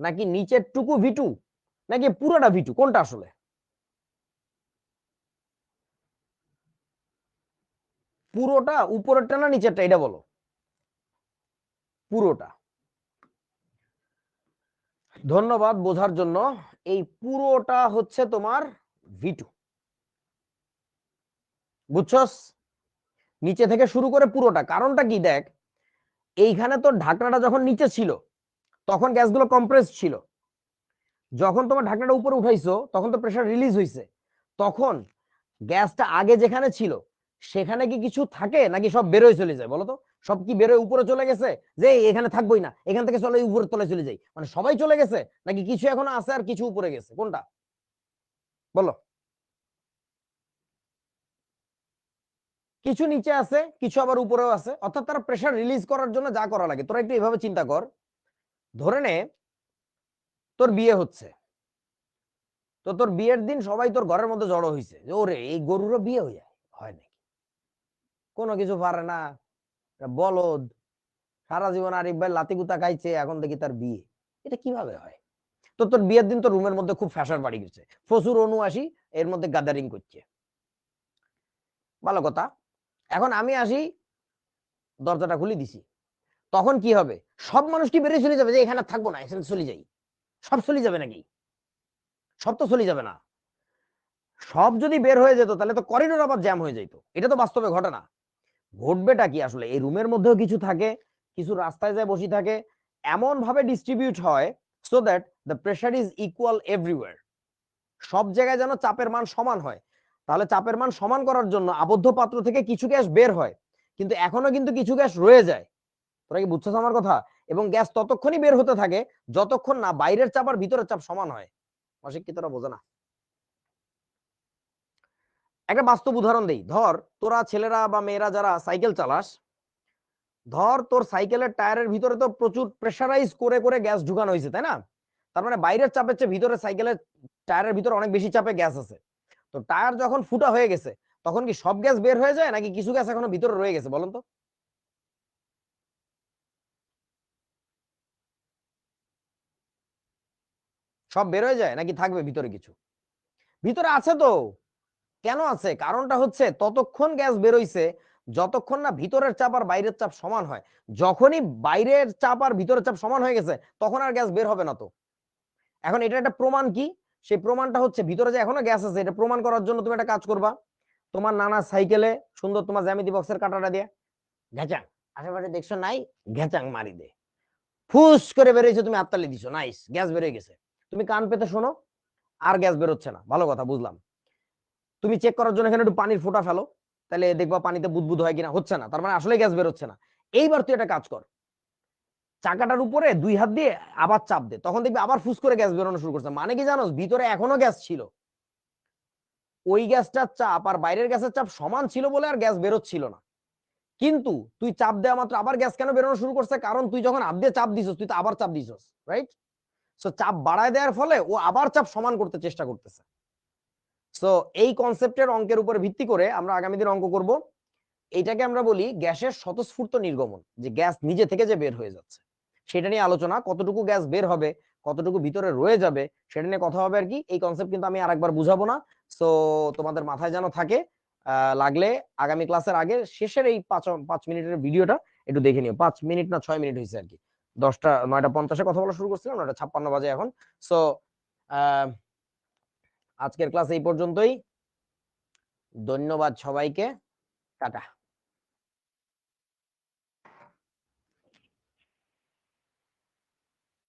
Speaker 1: নাকি নিচের টুকু V2, নাকি পুরোটা V2, কোনটা আসলে? পুরোটা, উপরেরটা না নিচেরটা, এটা বলো। পুরোটা। ধন্যবাদ বোঝার জন্য। এই পুরোটা হচ্ছে তোমার V2, বুঝছস? নিচে থেকে শুরু করে পুরোটা। কারণটা কি দেখ, এইখানে তো ঢাকনাটা যখন নিচে ছিল তখন গ্যাসগুলো কম্প্রেস ছিল, যখন তোমার ঢাকনাটা উপরে উঠাইছো তখন তো প্রেসার রিলিজ হয়েছে, তখন গ্যাসটা আগে যেখানে ছিল সেখানে কি কিছু থাকে নাকি সব বেরোয় চলে যায়? বলো তো, সব কি বেরোয় উপরে চলে গেছে যে এখানে থাকবোই না, এখান থেকে চলে উপরে তলে চলে যাই, মানে সবাই চলে গেছে, নাকি কিছু এখনো আছে আর কিছু উপরে গেছে, কোনটা বলো? কিছু নিচে আছে, কিছু আবার উপরেও আছে, অর্থাৎ তারা প্রেসার রিলিজ করার জন্য যা করা লাগে। তোরা একটু এভাবে চিন্তা কর, ধরে নে তোর বিয়ে হচ্ছে, তো তোর বিয়ের দিন সবাই তোর ঘরের মধ্যে জড়ো হয়েছে যে ওরে এই গরুরও বিয়ে হয়ে যায়, হয় নাকি? কোনো কিছু পারে না, বলদ, সারা জীবন আরিফ ভাই লাতি গুতা খাইছে, এখন দেখি তার বিয়ে। এটা কিভাবে হয়? তো তোর বিয়ের দিন তোর রুমের মধ্যে খুব ফ্যাশন বাড়ি গেছে, প্রচুর অনুয়াসী এর মধ্যে গ্যাদারিং করছে, ভালো কথা। এখন আমি আসি, দরজাটা খুলে দিছি, তখন কি হবে? সব মানুষ কি বেরিয়ে চলে যাবে যে এখানে থাকবো না, এখানে চলে যাই? সব চলে যাবে নাকি? সব তো চলে যাবে না। সব যদি বের হয়ে যেত তাহলে তো করিডোর আবার জ্যাম হয়ে যেত। এটা তো বাস্তবে ঘটে না। ঘটবেটা কি আসলে? এই রুমের মধ্যেও কিছু থাকে, কিছু রাস্তায় যায় বসে থাকে, এমন ভাবে ডিস্ট্রিবিউট হয় so that the pressure is equal everywhere. সব জায়গায় যেন চাপের মান সমান হয়। তাহলে চাপের মান সমান করার জন্য আবদ্ধ পাত্র থেকে কিছু গ্যাস বের হয়, কিন্তু এখনো কিন্তু কিছু গ্যাস রয়ে যায়। তোরা কি বুঝছো আমার কথা? এবং গ্যাস ততক্ষণই বের হতে থাকে যতক্ষণ না বাইরের চাপ আর ভিতরের চাপ সমান হয়। অশিক কি তোরা বোঝে না? একটা বাস্তব উদাহরণ দেই। ধর তোরা ছেলেরা বা মেয়েরা যারা সাইকেল চালাস, ধর তোর সাইকেলের টায়ারের ভিতরে তো প্রচুর প্রেসারাইজ করে করে গ্যাস ঢুকানো হয়েছে, তাই না? তার মানে বাইরের চাপের চেয়ে ভিতরে সাইকেলের টায়ারের ভিতরে অনেক বেশি চাপে গ্যাস আছে। তো টায়ার যখন ফুটা হয়ে গেছে তখন কি সব গ্যাস বের হয়ে যায় নাকি কিছু গ্যাস এখনো ভিতরে রয়ে গেছে বলেন তো? সব বের হয়ে যায় নাকি থাকবে ভিতরে কিছু? ভিতরে আছে তো। কেন আছে? কারণটা হচ্ছে ততক্ষণ গ্যাস বেরোইছে যতক্ষণ না ভিতরের চাপ আর বাইরের চাপ সমান হয়। যখনই বাইরের চাপ আর ভিতরের চাপ সমান হয়ে গেছে তখন আর গ্যাস বের হবে না। তো এখন এটা একটা প্রমাণ কি? সেই প্রমাণটা হচ্ছে ভিতরে যে এখনো গ্যাস আছে, এটা প্রমাণ করার জন্য তুমি একটা কাজ করবা। তোমার নানা সাইকেলে সুন্দর তোমার জ্যামিতি বক্সের কাঁটাটা দিয়ে ঘেচাং, আশেপাশে দেখছো নাই, ঘেচাং মারি দে, ফুস করে বেরিয়েছে, তুমি হাততালি দিছো, নাইস, গ্যাস বেরিয়ে গেছে। তুমি কান পেতে শোনো, আর গ্যাস বেরোচ্ছে না, ভালো কথা, বুঝলাম। তুমি চেক করার জন্য এখানে একটু পানির ফোঁটা ফেলো, তাহলে দেখবা পানিতে বুদবুদ হয় কিনা, হচ্ছে না, তার মানে আসলে গ্যাস বেরোচ্ছে না। এইবার তুই একটা কাজ কর, চাকাটার উপরে দুই হাত দিয়ে আবার চাপ দে, তখন দেখবি আবার ফুস করে গ্যাস বেরোনো শুরু করছে। মানে কি জানোস? ভিতরে এখনো গ্যাস ছিল, ওই গ্যাসটার চাপ আর বাইরের গ্যাসের চাপ সমান ছিল বলে আর গ্যাস বেরোচ্ছিল না। কিন্তু তুই চাপ দেওয়া মাত্র আবার গ্যাস কেন বেরোনো শুরু করছে? কারণ তুই যখন হাত দিয়ে চাপ দিছস তুই তো আবার চাপ দিছস, রাইট? সো চাপ বাড়ায় দেওয়ার ফলে ও আবার চাপ সমান করতে চেষ্টা করতেছে। সো এই কনসেপ্টের অঙ্কের উপরে ভিত্তি করে আমরা আগামী দিন অঙ্ক করব। এইটাকে আমরা বলি গ্যাসের স্বতঃস্ফূর্ত নির্গমন, যে গ্যাস নিজে থেকে যে বের হয়ে যাচ্ছে সেটা নিয়ে আলোচনা। কতটুকু গ্যাস বের হবে, কতটুকু ভিতরে রয়ে যাবে, সেটা নিয়ে কথা হবে আর কি। এই কনসেপ্ট কিন্তু আমি আরেকবার বুঝাবো না, সো তোমাদের মাথায় যেন থাকে। লাগলে আগামী ক্লাসের আগে শেষের এই 5 মিনিটের ভিডিওটা একটু দেখে নিও। 5 মিনিট না 6 মিনিট হয়েছে আর কি, 9:50 কথা বলা শুরু করছিলাম, 9:56 বাজে এখন। সো আজকের ক্লাস এই পর্যন্তই। ধন্যবাদ সবাইকে, টাটা।